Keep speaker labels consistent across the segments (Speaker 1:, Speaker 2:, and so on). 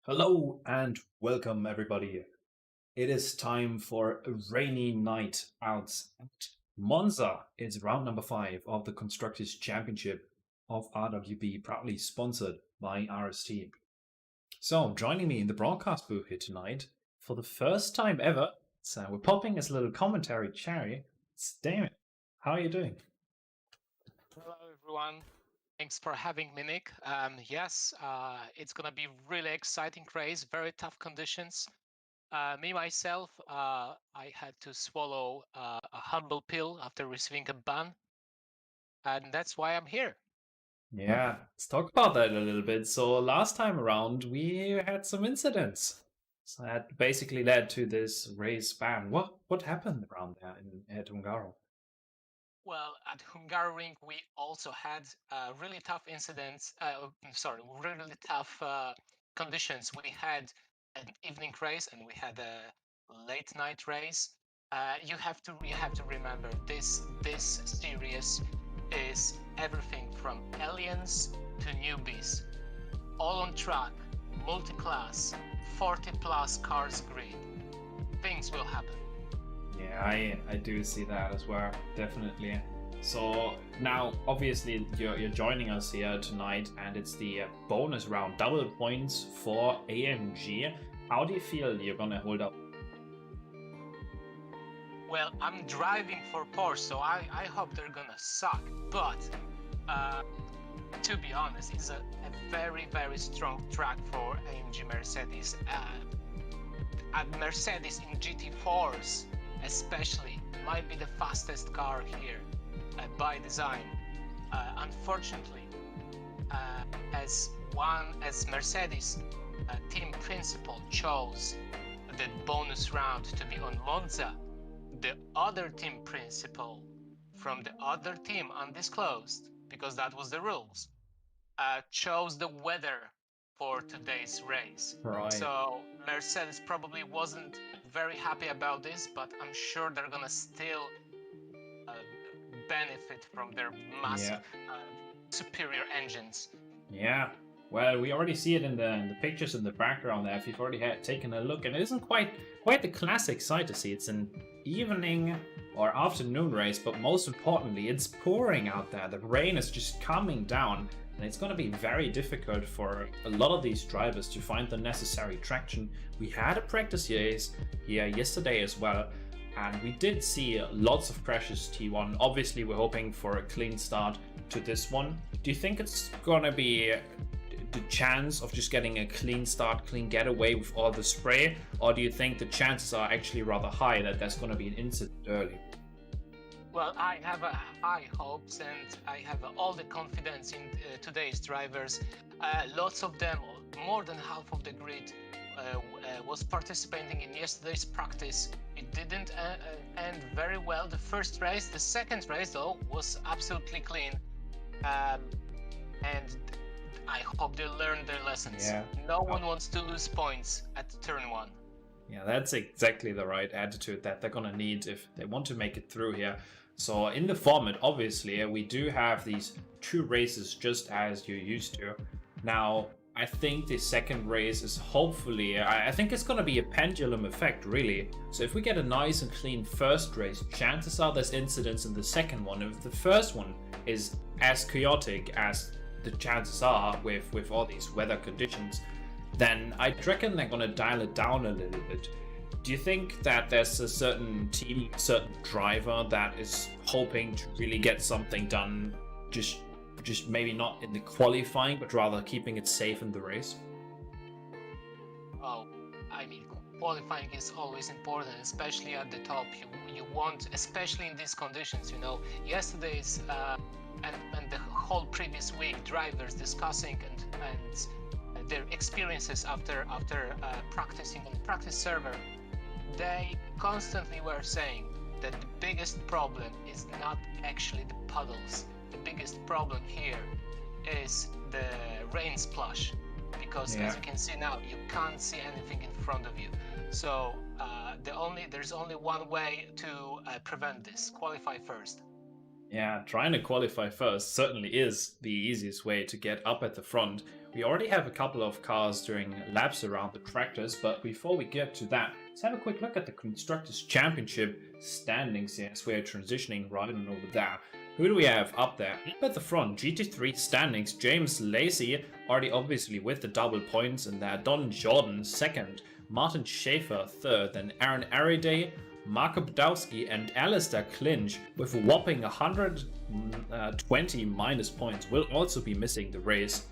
Speaker 1: Hello and welcome, everybody. It is time for a rainy night out at Monza. It's round number 5 of the Constructors Championship of RWB, proudly sponsored by RST. So, joining me in the broadcast booth here tonight for the first time ever, so we're popping as a little commentary cherry. It's Damon. How are you doing?
Speaker 2: Hello, everyone. Thanks for having me, Nick. Yes, it's gonna be really exciting race, very tough conditions. Me myself, I had to swallow a humble pill after receiving a ban, and that's why I'm here.
Speaker 1: Yeah, let's talk about that a little bit. So last time around, we had some incidents. So that basically led to this race ban. What happened around there at Hungaro?
Speaker 2: Well, at Hungaroring, we also had really tough incidents. Really tough conditions. We had an evening race and we had a late night race. You have to remember this series is everything from aliens to newbies, all on track, multi-class, 40 plus cars grid. Things will happen.
Speaker 1: Yeah, I do see that as well, definitely. So now, obviously, you're joining us here tonight, and it's the bonus round, double points for AMG. How do you feel you're gonna hold up?
Speaker 2: Well, I'm driving for Porsche, so I hope they're gonna suck. But uh, to be honest, it's a very, very strong track for AMG Mercedes. At Mercedes in GT4s, especially, might be the fastest car here by design. Unfortunately, as Mercedes team principal chose the bonus round to be on Monza, the other team principal from the other team, undisclosed, because that was the rules, chose the weather for today's race.
Speaker 1: Right.
Speaker 2: So Mercedes probably wasn't very happy about this, but I'm sure they're gonna still uh, benefit from their
Speaker 1: Yeah.
Speaker 2: massive, superior engines.
Speaker 1: Yeah. Well, we already see it in the pictures in the background there. If you've already had taken a look, and it isn't quite the classic sight to see. It's an evening or afternoon race, but most importantly, it's pouring out there. The rain is just coming down, and it's going to be very difficult for a lot of these drivers to find the necessary traction. We had a practice race here yesterday as well, and we did see lots of crashes T1. Obviously, we're hoping for a clean start to this one. Do you think it's gonna be the chance of just getting a clean start, clean getaway with all the spray, or do you think the chances are actually rather high that there's gonna be an incident early?
Speaker 2: Well, I have high hopes and I have all the confidence in today's drivers. Lots of them, more than half of the grid, was participating in yesterday's practice. It didn't end very well the first race. The second race, though, was absolutely clean. And I hope they learn their lessons.
Speaker 1: Yeah.
Speaker 2: No one wants to lose points at turn 1.
Speaker 1: Yeah, that's exactly the right attitude that they're gonna need if they want to make it through here. So in the format, obviously, we do have these two races just as you're used to. Now, I think the second race is hopefully, I think it's gonna be a pendulum effect, really. So if we get a nice and clean first race, chances are there's incidents in the second one. If the first one is as chaotic as the chances are with all these weather conditions, then I reckon they're gonna dial it down a little bit. Do you think that there's a certain team, certain driver that is hoping to really get something done, just maybe not in the qualifying, but rather keeping it safe in the race?
Speaker 2: Oh, I mean, qualifying is always important, especially at the top. You want, especially in these conditions, yesterday's and the whole previous week, drivers discussing and their experiences after practicing on the practice server. They constantly were saying that the biggest problem is not actually the puddles. The biggest problem here is the rain splush, because as you can see now, you can't see anything in front of you. So there's only one way to prevent this: qualify first.
Speaker 1: Yeah, trying to qualify first certainly is the easiest way to get up at the front. we already have a couple of cars doing laps around the tractors, but before we get to that, let's have a quick look at the Constructors Championship standings here as we're transitioning right on over there. Who do we have up there? Up at the front, GT3 standings, James Lacey, already obviously with the double points in there, Don Jordan second, Martin Schaefer third, then Aaron Ariday, Marko Badowski and Alistair Clinch with a whopping 120 minus points will also be missing the race.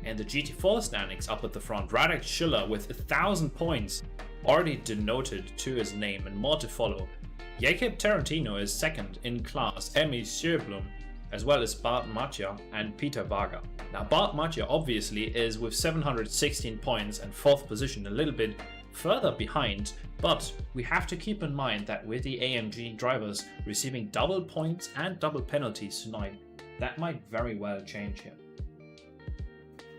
Speaker 1: And the GT4 standings up at the front, Radek Schiller with 1,000 points already denoted to his name and more to follow. Jakob Tarantino is second in class, Emmy Sjöblom, as well as Bart Matja and Peter Varga. Now Bart Matja obviously is with 716 points and 4th position, a little bit further behind, but we have to keep in mind that with the AMG drivers receiving double points and double penalties tonight, that might very well change here.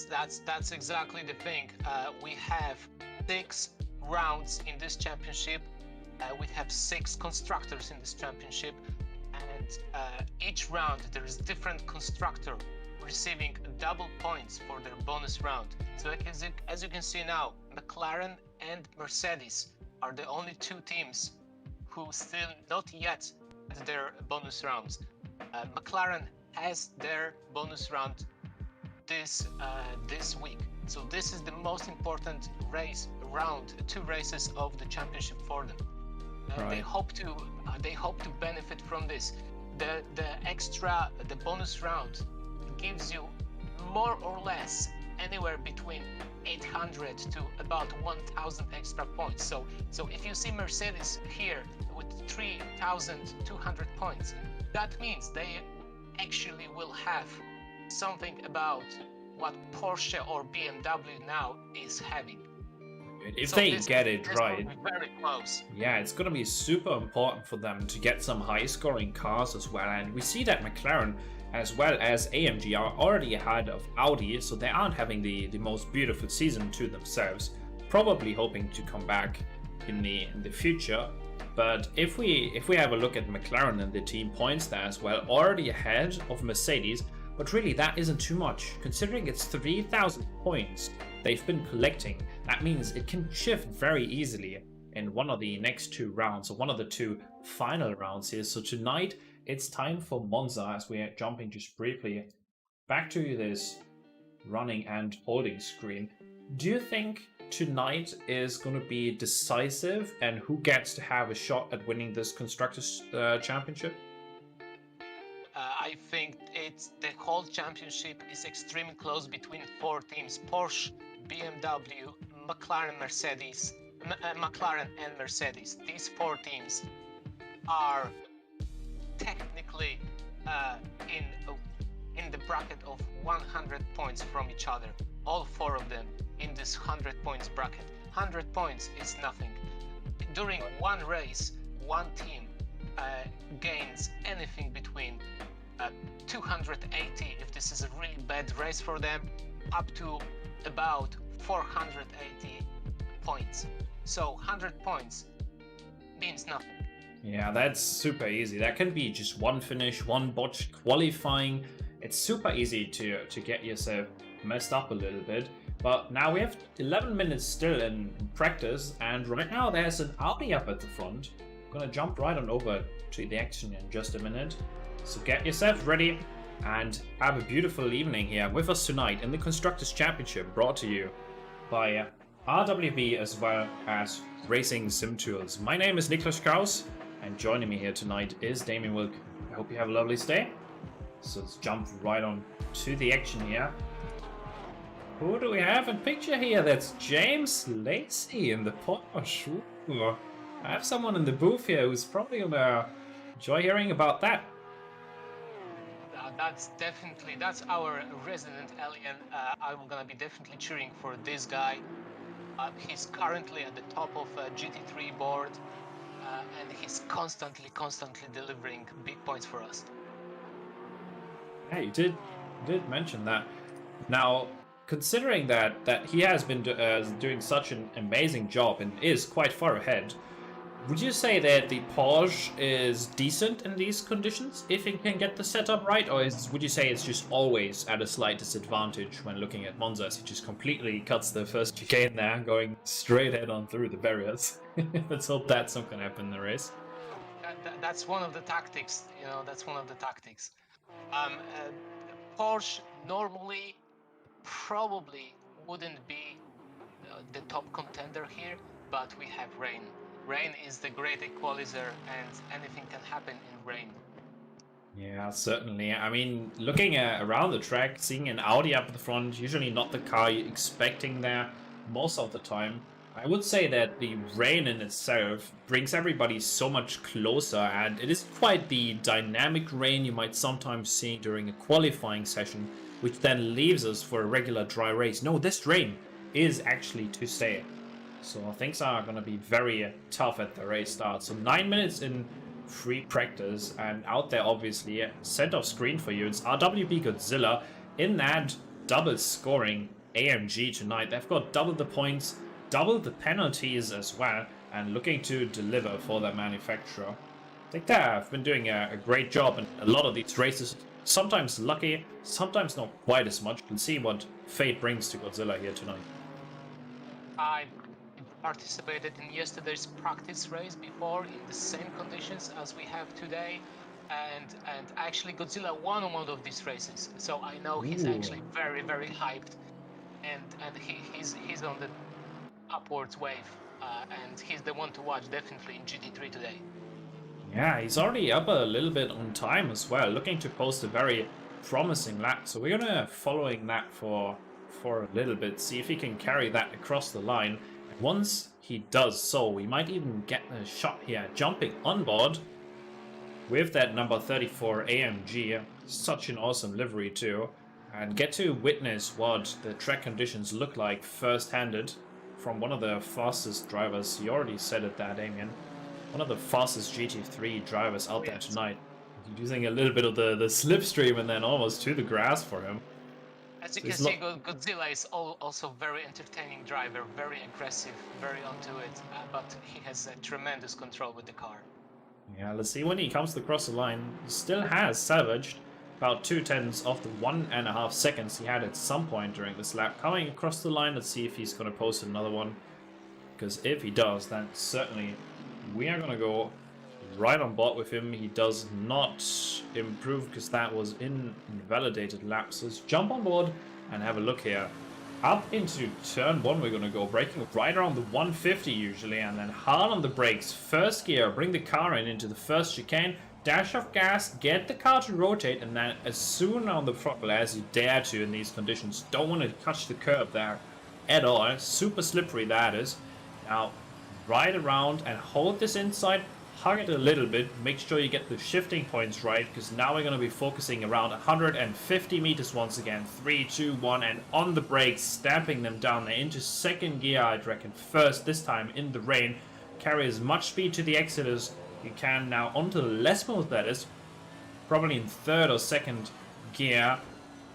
Speaker 2: That's exactly the thing. We have 6 rounds in this championship. We have 6 constructors in this championship, and each round there is different constructor receiving double points for their bonus round. So as you can see now, McLaren and Mercedes are the only 2 teams who still not yet had their bonus rounds. McLaren has their bonus round this week. So this is the most important round, 2 races of the championship for them.
Speaker 1: Right.
Speaker 2: They hope to benefit from this. The bonus round gives you more or less anywhere between 800 to about 1,000 extra points. So if you see Mercedes here with 3,200 points, that means they actually will have something about what Porsche or BMW now is having.
Speaker 1: If they get it right,
Speaker 2: very close.
Speaker 1: Yeah, it's going to be super important for them to get some high-scoring cars as well. And we see that McLaren as well as AMG are already ahead of Audi, so they aren't having the most beautiful season to themselves. Probably hoping to come back in the future. But if we have a look at McLaren and the team points there as well, already ahead of Mercedes. But really, that isn't too much, considering it's 3,000 points they've been collecting. That means it can shift very easily in one of the next 2 rounds, or one of the 2 final rounds here. So tonight, it's time for Monza, as we are jumping just briefly back to this running and holding screen. Do you think tonight is going to be decisive, and who gets to have a shot at winning this Constructors Championship?
Speaker 2: I think the whole championship is extremely close between 4 teams: Porsche, BMW, McLaren and Mercedes. These 4 teams are technically in the bracket of 100 points from each other. All 4 of them in this 100 points bracket. 100 points is nothing. During one race, one team gains anything between 280 if this is a really bad race for them, up to about 480 points. So 100 points means nothing.
Speaker 1: Yeah, that's super easy. That can be just one finish, one botched qualifying. It's super easy to get yourself messed up a little bit. But now we have 11 minutes still in practice, and right now there's an Audi up at the front. I'm gonna jump right on over to the action in just a minute. So get yourself ready and have a beautiful evening here with us tonight in the Constructors Championship, brought to you by RWB as well as Racing Sim Tools. My name is Niklas Kraus, and joining me here tonight is Damien Wilk. I hope you have a lovely stay. So let's jump right on to the action here. Who do we have in picture here? That's James Lacey in the Porsche. Ooh. I have someone in the booth here who's probably gonna enjoy hearing about that.
Speaker 2: That's our resident alien. I'm gonna be definitely cheering for this guy. He's currently at the top of GT3 board, and he's constantly delivering big points for us.
Speaker 1: Hey, you did mention that. Now, considering that he has been doing such an amazing job and is quite far ahead, Would you say that the Porsche is decent in these conditions if it can get the setup right, or would you say it's just always at a slight disadvantage when looking at Monza as he just completely cuts the first chicane there, going straight head on through the barriers? Let's hope that's not going to happen in the race.
Speaker 2: That's one of the tactics, you know, that's one of the tactics. Porsche normally probably wouldn't be the top contender here, but we have rain. Rain is the great equalizer, and anything can happen in rain.
Speaker 1: Yeah, certainly. I mean, looking around the track, seeing an Audi up the front, usually not the car you're expecting there most of the time. I would say that the rain in itself brings everybody so much closer, and it is quite the dynamic rain you might sometimes see during a qualifying session, which then leaves us for a regular dry race. No, this rain is actually to stay. So things are going to be very tough at the race start. So 9 minutes in free practice, and out there obviously center of screen for you, it's RWB Godzilla in that double scoring AMG tonight. They've got double the points, double the penalties as well, and looking to deliver for their manufacturer. I think they have been doing a great job in a lot of these races. Sometimes lucky, sometimes not quite as much. We'll see what fate brings to Godzilla here tonight.
Speaker 2: I participated in yesterday's practice race before in the same conditions as we have today, and actually Godzilla won one of these races, so I know he's actually very, very hyped, and he's on the upwards wave, and he's the one to watch definitely in GT3 today.
Speaker 1: Yeah, he's already up a little bit on time as well, looking to post a very promising lap, so we're gonna following that for a little bit, see if he can carry that across the line. Once he does so, we might even get a shot here, jumping on board with that number 34 AMG. Such an awesome livery too, and get to witness what the track conditions look like first-handed from one of the fastest drivers. You already said it there, Damien. One of the fastest GT3 drivers out there tonight. Using a little bit of the slipstream and then almost to the grass for him.
Speaker 2: As you can see, Godzilla is also very entertaining driver, very aggressive, very onto it, but he has a tremendous control with the car.
Speaker 1: Yeah, let's see when he comes across the line. He still has salvaged about 2/10 of the 1.5 seconds he had at some point during this lap. Coming across the line, let's see if he's going to post another one. Because if he does, then certainly we are going to go right on board with him. He does not improve because that was invalidated lap. So let's jump on board and have a look here. Up into turn 1 we're going to go, braking right around the 150 usually, and then hard on the brakes. First gear, bring the car into the first chicane, dash off gas, get the car to rotate, and then as soon on the throttle as you dare to in these conditions. Don't want to touch the curb there at all. Super slippery that is. Now ride around and hold this inside. Hug it a little bit, make sure you get the shifting points right, because now we're going to be focusing around 150 meters once again. 3, 2, 1, and on the brakes, stamping them down there into second gear, I'd reckon. First, this time in the rain. Carry as much speed to the exit as you can now onto the less smooth, that is. Probably in third or second gear.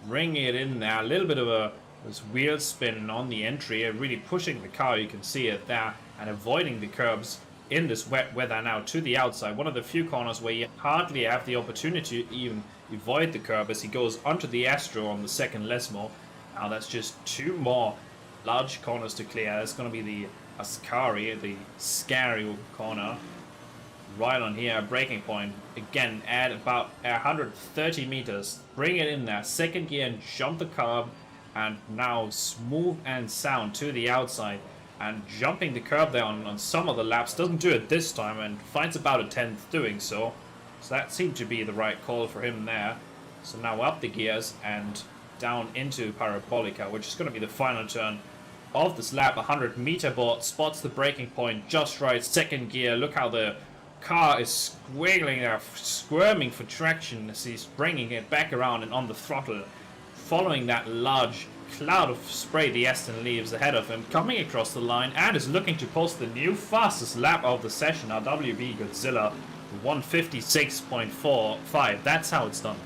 Speaker 1: Bring it in there, a little bit of this wheel spin on the entry, really pushing the car, you can see it there, and avoiding the curbs in this wet weather now to the outside. One of the few corners where you hardly have the opportunity to even avoid the curb as he goes onto the Astro on the second Lesmo. Now that's just 2 more large corners to clear. That's going to be the Ascari, the scary corner. Right on here, braking point. Again, add about 130 meters. Bring it in there. Second gear and jump the curb. And now smooth and sound to the outside. And jumping the curb there on some of the laps, doesn't do it this time and finds about a 10th doing so. So that seemed to be the right call for him there. So now up the gears and down into Parabolica, which is going to be the final turn of this lap. 100 meter board, spots the braking point just right. Second gear, look how the car is squiggling there, squirming for traction as he's bringing it back around and on the throttle. Following that large cloud of spray the Aston leaves ahead of him, coming across the line and is looking to post the new fastest lap of the session. RWB Godzilla 156.45. That's how it's done.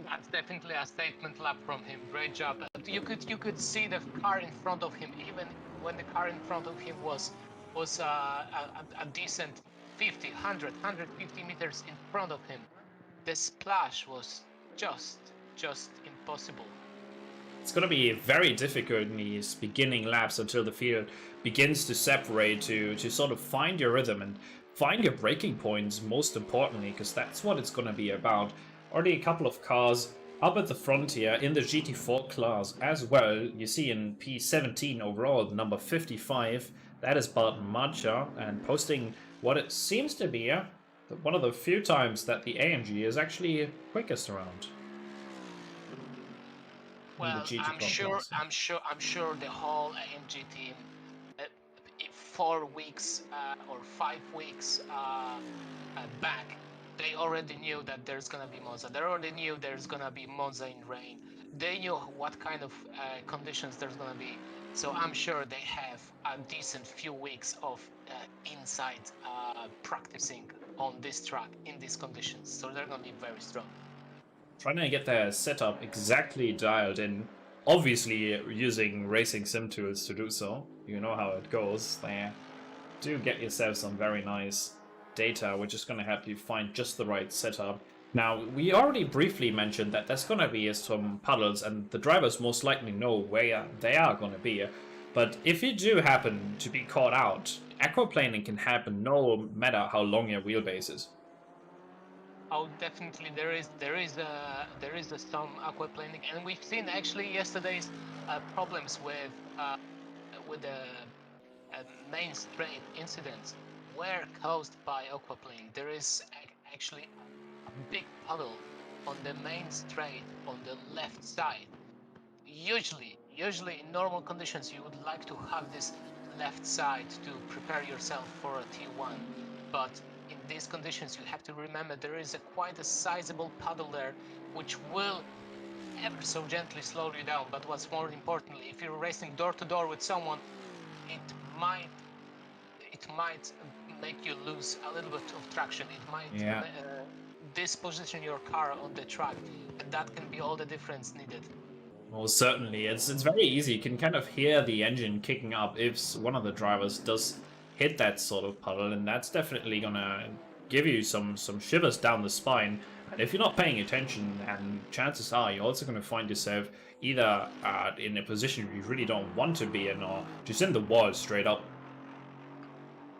Speaker 2: That's definitely a statement lap from him. Great job. You could see the car in front of him, even when the car in front of him was was a decent 50, 100, 150 meters in front of him. The splash was just impossible.
Speaker 1: It's going to be very difficult in these beginning laps until the field begins to separate to sort of find your rhythm and find your braking points, most importantly, because that's what it's going to be about. Already a couple of cars up at the front here in the GT4 class as well. You see in P17 overall, number 55, that is Bart Marcha, and posting what it seems to be one of the few times that the AMG is actually quickest around.
Speaker 2: Well, I'm sure the whole AMG team, 4 weeks or 5 weeks back, they already knew that there's gonna be Monza. They already knew there's gonna be Monza in rain. They knew what kind of conditions there's gonna be. So I'm sure they have a decent few weeks of inside practicing on this track in these conditions. So they're gonna be very strong.
Speaker 1: Trying to get their setup exactly dialed in. Obviously using racing sim tools to do so. You know how it goes. They do get yourself some very nice data, which is going to help you find just the right setup. Now, we already briefly mentioned that there's going to be some puddles, and the drivers most likely know where they are going to be. But if you do happen to be caught out, aquaplaning can happen no matter how long your wheelbase is.
Speaker 2: Oh, definitely there is some aquaplaning, and we've seen actually yesterday's problems with the main straight incidents were caused by aquaplaning. There is actually a big puddle on the main straight on the left side. Usually in normal conditions you would like to have this left side to prepare yourself for a T1, but in these conditions you have to remember there is quite a sizable puddle there, which will ever so gently slow you down. But what's more importantly, if you're racing door to door with someone, it might make you lose a little bit of traction. It might disposition your car on the track, and that can be all the difference needed.
Speaker 1: Well, certainly, it's very easy. You can kind of hear the engine kicking up if one of the drivers does hit that sort of puddle, and that's definitely gonna give you some shivers down the spine. And if you're not paying attention, and chances are you're also gonna find yourself either in a position you really don't want to be in, or just in the wall straight up.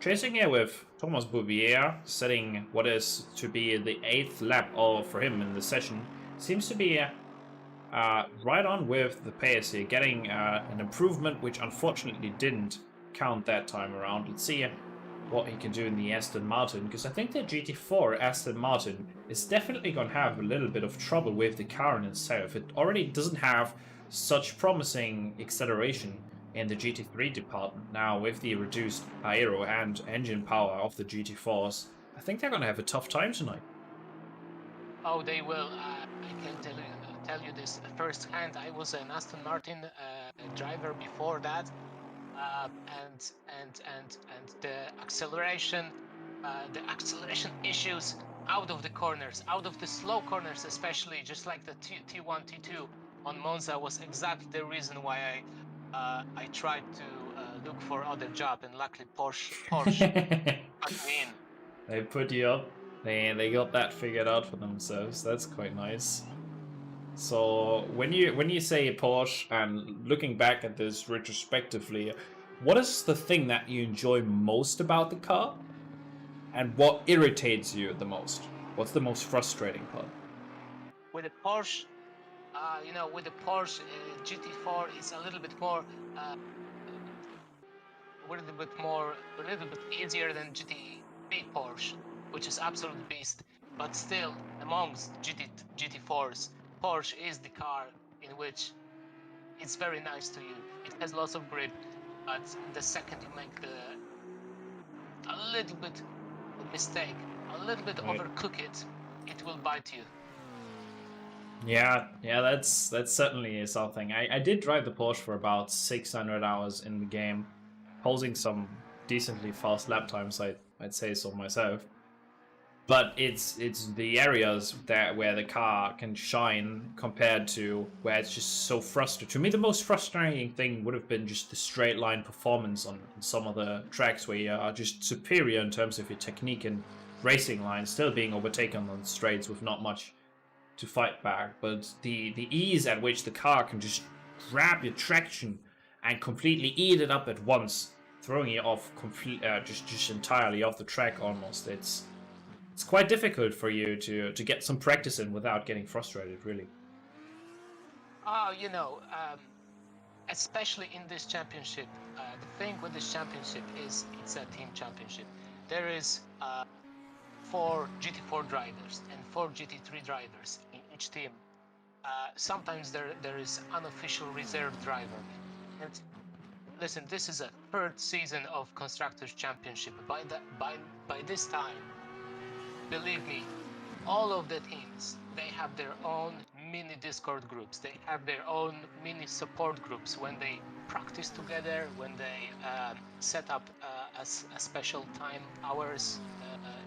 Speaker 1: Chasing here with Thomas Bouvier, setting what is to be the 8th lap for him in the session, seems to be right on with the pace here, getting an improvement which unfortunately didn't count that time around. Let's see what he can do in the Aston Martin, because I think the GT4 Aston Martin is definitely going to have a little bit of trouble with the car in itself. It already doesn't have such promising acceleration in the GT3 department. Now, with the reduced aero and engine power of the GT4s, I think they're going to have a tough time tonight.
Speaker 2: Oh, they will. I can tell you this firsthand. I was an Aston Martin driver before that, and the acceleration issues out of the corners, out of the slow corners, especially, just like the T1, T2 on Monza, was exactly the reason why I tried to look for other job, and luckily Porsche put me in.
Speaker 1: They put you up. They got that figured out for themselves. That's quite nice. So when you say Porsche, and looking back at this retrospectively, what is the thing that you enjoy most about the car, and what irritates you the most? What's the most frustrating part?
Speaker 2: With the Porsche, with the Porsche GT4 is a little bit easier than GT3 Porsche, which is absolute beast. But still, amongst GT4s, Porsche is the car in which it's very nice to you. It has lots of grip, but the second you make a little bit mistake, a little bit overcook it, it will bite you.
Speaker 1: Yeah, that's certainly something. I did drive the Porsche for about 600 hours in the game, posing some decently fast lap times, I'd say so myself. but it's the areas where the car can shine compared to where it's just so frustrating. To me, the most frustrating thing would have been just the straight line performance on some of the tracks where you are just superior in terms of your technique and racing line, still being overtaken on straights with not much to fight back. But the ease at which the car can just grab your traction and completely eat it up at once, throwing you off just entirely off the track almost. It's quite difficult for you to get some practice in without getting frustrated, really.
Speaker 2: Oh, especially in this championship, the thing with this championship is it's a team championship. There is 4 GT4 drivers and 4 GT3 drivers in each team. Sometimes there is unofficial reserve driver. And listen, this is a 3rd season of Constructors Championship. By this time, believe me, all of the teams, they have their own mini Discord groups. They have their own mini support groups when they practice together, when they set up a special time hours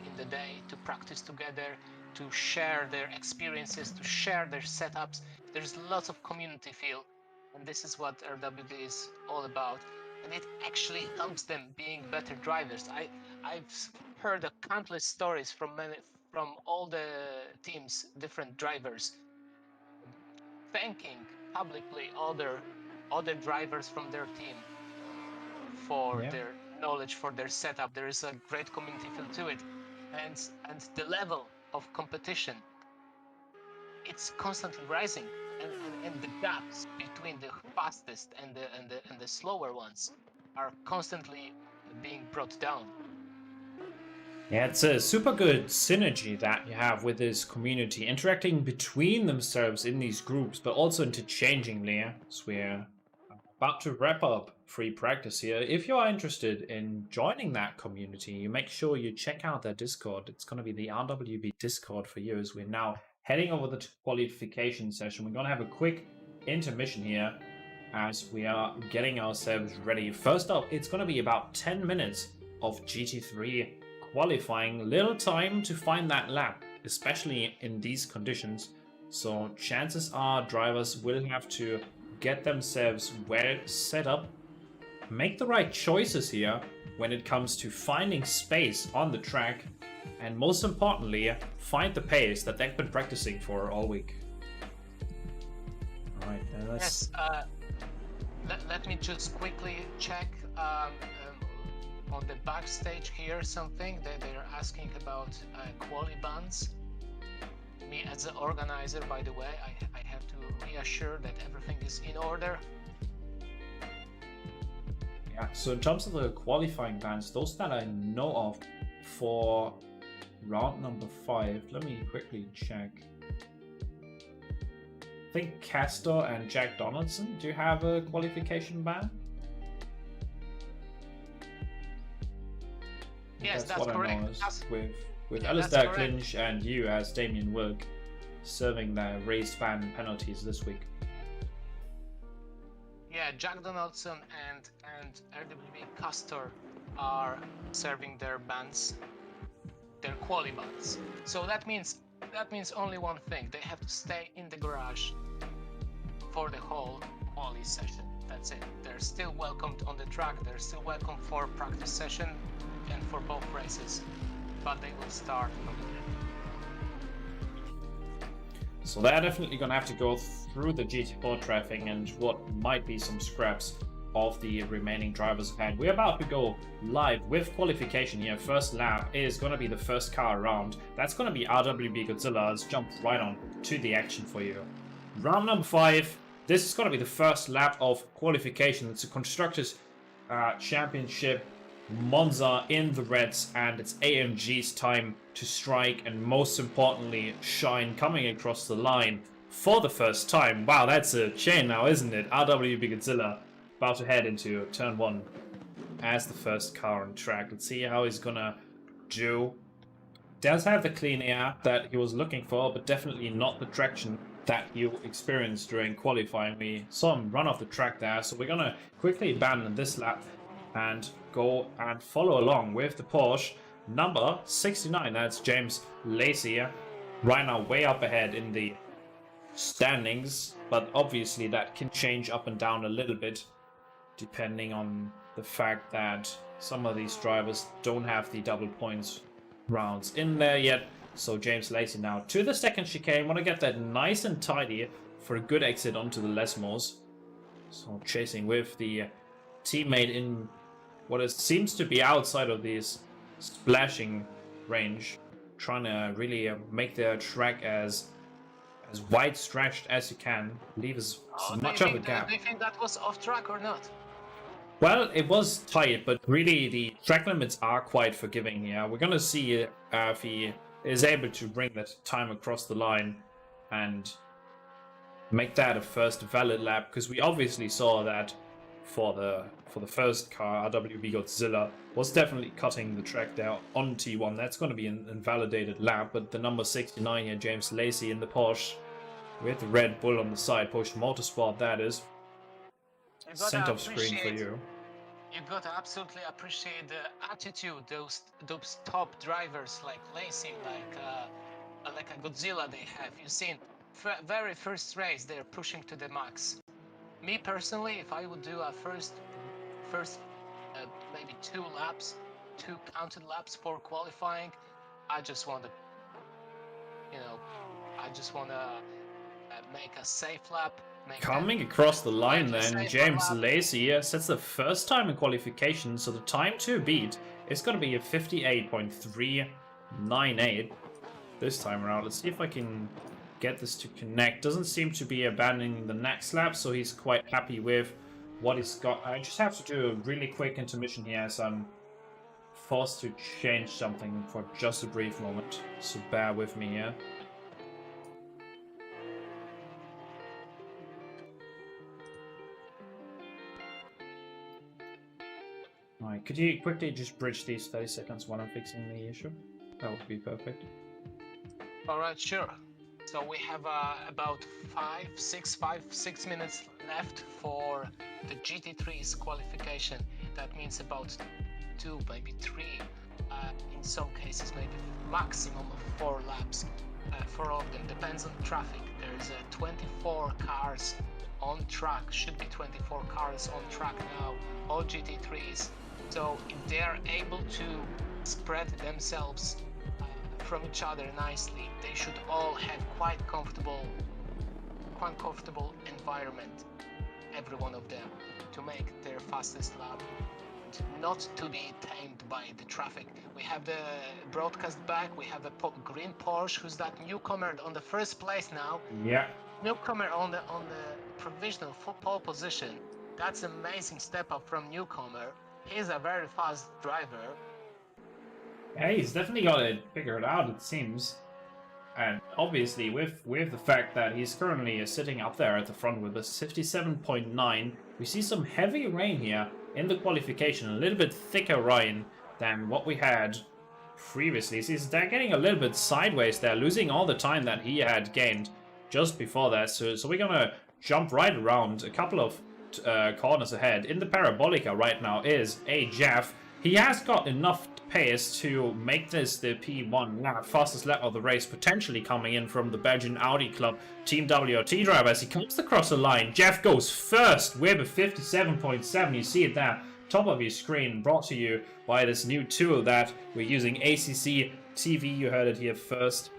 Speaker 2: in the day to practice together, to share their experiences, to share their setups. There's lots of community feel, and this is what RWB is all about. And it actually helps them being better drivers. I've heard countless stories from all the teams, different drivers, thanking publicly other drivers from their team for their knowledge, for their setup. There is a great community feel to it, and the level of competition, it's constantly rising, and the gaps between the fastest and the slower ones are constantly being brought down.
Speaker 1: Yeah, it's a super good synergy that you have with this community, interacting between themselves in these groups, but also interchangingly, as we're about to wrap up free practice here. If you are interested in joining that community, you make sure you check out their Discord. It's going to be the RWB Discord for you, as we're now heading over the qualification session. We're going to have a quick intermission here as we are getting ourselves ready. First up, it's going to be about 10 minutes of GT3 qualifying. Little time to find that lap, especially in these conditions. So chances are drivers will have to get themselves well set up, make the right choices here when it comes to finding space on the track, and most importantly, find the pace that they've been practicing for all week. All right, let's...
Speaker 2: Yes, let me just quickly check on the backstage here something that they're asking about quali bans. Me as an organizer, by the way, I have to reassure that everything is in order.
Speaker 1: Yeah, so in terms of the qualifying bans, those that I know of for round number 5, let me quickly check. I think Castor and Jack Donaldson do have a qualification ban.
Speaker 2: Yes, that's
Speaker 1: what
Speaker 2: correct.
Speaker 1: I know is with Alistair Clinch and you as Damien Wilk serving their raised ban penalties this week.
Speaker 2: Yeah, Jack Donaldson and RWB Castor are serving their bans, their quali bans. So that means only one thing: they have to stay in the garage for the whole quali session. That's it. They're still welcomed on the track. They're still welcome for practice session and for both races, but they will start from here.
Speaker 1: So they're definitely going to have to go through the GT4 traffic and what might be some scraps of the remaining drivers ahead. We're about to go live with qualification here. First lap is going to be the first car around. That's going to be RWB Godzilla. Let's jump right on to the action for you. Round number 5. This is going to be the first lap of qualification. It's a Constructors Championship. Monza in the reds, and it's AMG's time to strike and most importantly shine, coming across the line for the first time. Wow, that's a chain now, isn't it? RWB Godzilla about to head into turn 1 as the first car on track. Let's see how he's gonna do. Does have the clean air that he was looking for, but definitely not the traction that you experienced during qualifying. We saw him run off the track there, so we're gonna quickly abandon this lap and go and follow along with the Porsche. number 69. That's James Lacey. Right now way up ahead in the standings, but obviously that can change up and down a little bit depending on the fact that some of these drivers don't have the double points rounds in there yet. So James Lacey now to the second chicane. Want to get that nice and tidy for a good exit onto the Lesmos. So chasing with the teammate in what seems to be outside of this splashing range, trying to really make their track as wide stretched as you can, leave as much of a gap.
Speaker 2: Do you think that was off track or not?
Speaker 1: Well, it was tight, but really the track limits are quite forgiving here. We're gonna see if he is able to bring that time across the line and make that a first valid lap, because we obviously saw that for the first car, RWB Godzilla was definitely cutting the track there on T1. That's going to be an invalidated lap, but the number 69 here, James Lacey in the Porsche with the Red Bull on the side, Porsche Motorsport that is. Sent off screen for you.
Speaker 2: You got to absolutely appreciate the attitude those top drivers like Lacey, like a Godzilla they have. You've seen very first race they're pushing to the max. Me personally, if I would do a first maybe 2 counted laps for qualifying, I just want to, make a safe lap.
Speaker 1: Coming across the line then, James Lacey sets the first time in qualification, so the time to beat is going to be a 58.398 this time around. Let's see if I can get this to connect. Doesn't seem to be abandoning the next lap, so he's quite happy with what he's got. I just have to do a really quick intermission here as I'm forced to change something for just a brief moment, so bear with me here. Alright, could you quickly just bridge these 30 seconds while I'm fixing the issue? That would be perfect.
Speaker 2: Alright, sure. So we have about 6 minutes left for the GT3's qualification. That means about 2, maybe 3, in some cases maybe maximum of 4 laps for all of them. Depends on traffic. There's 24 cars on track, should be 24 cars on track now, all GT3s. So if they're able to spread themselves from each other nicely, they should all have quite comfortable environment, every one of them, to make their fastest lap, not to be tamed by the traffic. We have the broadcast back, we have a green Porsche, who's that newcomer on the first place now.
Speaker 1: Yeah.
Speaker 2: Newcomer on the provisional pole position. That's an amazing step up from newcomer. He's a very fast driver.
Speaker 1: Yeah, he's definitely got it figured out, it seems. And obviously, with the fact that he's currently sitting up there at the front with a 57.9, we see some heavy rain here in the qualification. A little bit thicker rain than what we had previously. See, they're getting a little bit sideways there, losing all the time that he had gained just before that. So we're gonna jump right around a couple of corners ahead. In the Parabolica right now is a Jeff. He has got enough pace to make this the P1 lap, fastest lap of the race, potentially coming in from the Belgian Audi Club Team WRT driver as he comes across the line. Jeff goes first with a 57.7. You see it there, top of your screen, brought to you by this new tool that we're using, ACC TV. You heard it here first.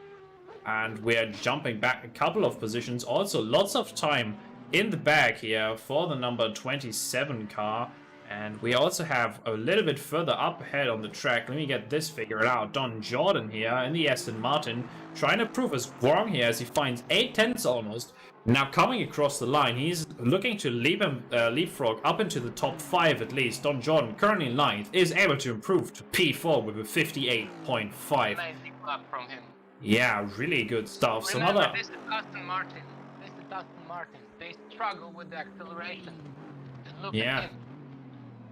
Speaker 1: And we're jumping back a couple of positions. Also, lots of time in the bag here for the number 27 car. And we also have a little bit further up ahead on the track. Let me get this figured out. Don Jordan here in the Aston Martin, trying to prove us wrong here as he finds 8 tenths almost. Now coming across the line, he's looking to leapfrog up into the top 5 at least. Don Jordan, currently 9th, is able to improve to P4 with a 58.5.
Speaker 2: Amazing lap from him.
Speaker 1: Yeah, really good stuff.
Speaker 2: Remember, this is Aston Martin. They struggle with the acceleration. And look at him.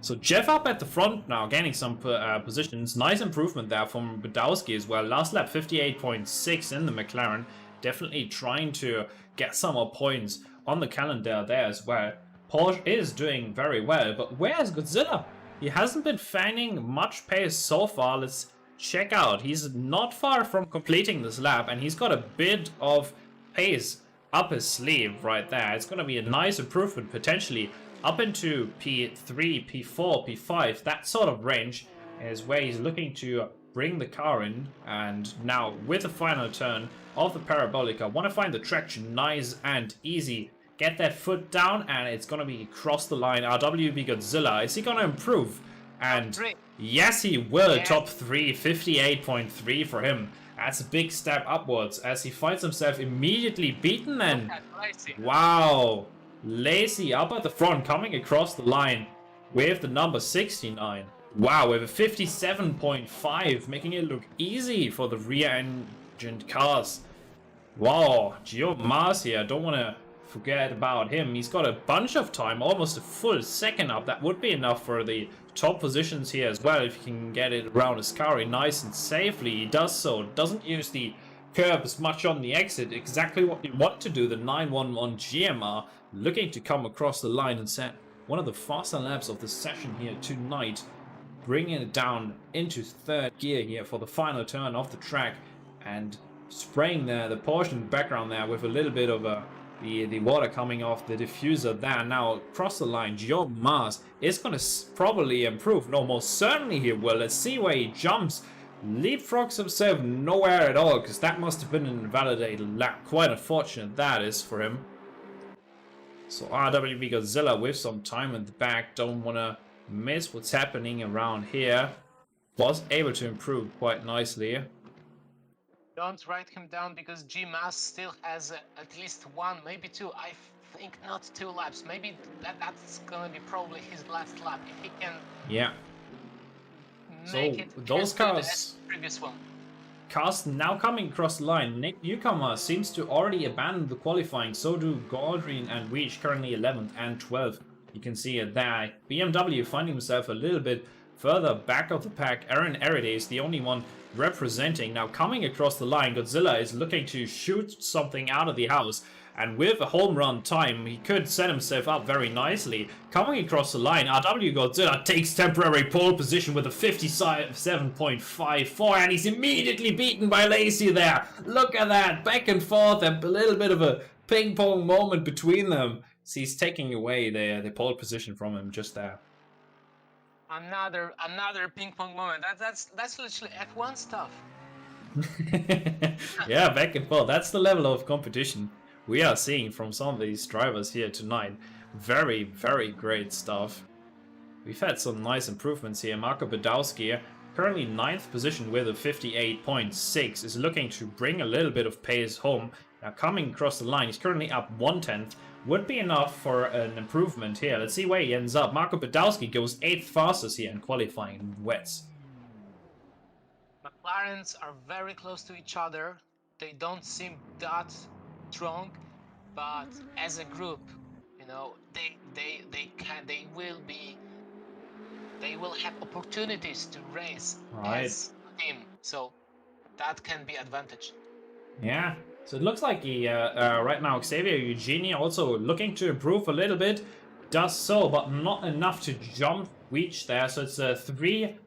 Speaker 1: So Jeff up at the front now, gaining some positions. Nice improvement there from Badowski as well. Last lap 58.6 in the McLaren. Definitely trying to get some more points on the calendar there as well. Porsche is doing very well, but where's Godzilla? He hasn't been finding much pace so far. Let's check out, he's not far from completing this lap, and he's got a bit of pace up his sleeve right there. It's going to be a nice improvement, potentially up into P3, P4, P5, that sort of range is where he's looking to bring the car in. And now with the final turn of the Parabolica, want to find the traction nice and easy. Get that foot down, and it's going to be across the line. RWB Godzilla, is he going to improve? And yes, he will. Yes. Top 3, 58.3 for him. That's a big step upwards as he finds himself immediately beaten. And wow, Lacy up at the front, coming across the line with the number 69. Wow, with a 57.5, making it look easy for the rear-engined cars. Wow, Gio Mars here, don't want to forget about him. He's got a bunch of time, almost a full second up. That would be enough for the top positions here as well, if he can get it around his car nice and safely. He does so, doesn't use the curbs much on the exit, exactly what you want to do. The 911 GMR looking to come across the line and set one of the faster laps of the session here tonight, bringing it down into third gear here for the final turn of the track, and spraying the Porsche in the background there with a little bit of the water coming off the diffuser there. Now across the line, Gio Mars is going to probably improve. No, most certainly he will. Let's see where he jumps. Leapfrogs himself nowhere at all, because that must have been an invalidated lap. Quite unfortunate that is for him. So RWB Godzilla with some time in the back. Don't want to miss what's happening around here. Was able to improve quite nicely.
Speaker 2: Don't write him down, because G-Mass still has at least one, maybe two. I think not 2 laps. Maybe that's gonna be probably his last lap if he can.
Speaker 1: Yeah.
Speaker 2: Make it
Speaker 1: those cars.
Speaker 2: Previous one.
Speaker 1: Cars now coming across the line. Nick Newcomer seems to already abandon the qualifying. So do Galdreen and Weech, currently 11th and 12th. You can see it there. BMW finding himself a little bit further back of the pack. Aaron Eriday is the only one representing. Now coming across the line, Godzilla is looking to shoot something out of the house, and with a home run time he could set himself up very nicely. Coming across the line, RW Godzilla takes temporary pole position with a 57.54, and he's immediately beaten by Lacy there. Look at that, back and forth, a little bit of a ping pong moment between them. So he's taking away the pole position from him just there.
Speaker 2: Another ping pong moment. That's literally F1 stuff.
Speaker 1: Yeah, back and forth. That's the level of competition we are seeing from some of these drivers here tonight. Very, very great stuff. We've had some nice improvements here. Marco Badowski, currently 9th position with a 58.6, is looking to bring a little bit of pace home. Now coming across the line, he's currently up 1/10. Would be enough for an improvement here. Let's see where he ends up. Marco Badowski goes 8th fastest here in qualifying in wets.
Speaker 2: McLarens are very close to each other. They don't seem that strong, but as a group, you know, they will have opportunities to race as a team. So that can be advantage.
Speaker 1: Yeah. So it looks like he, right now, Xavier Eugenie also looking to improve a little bit. Does so, but not enough to jump Weech there. So it's 3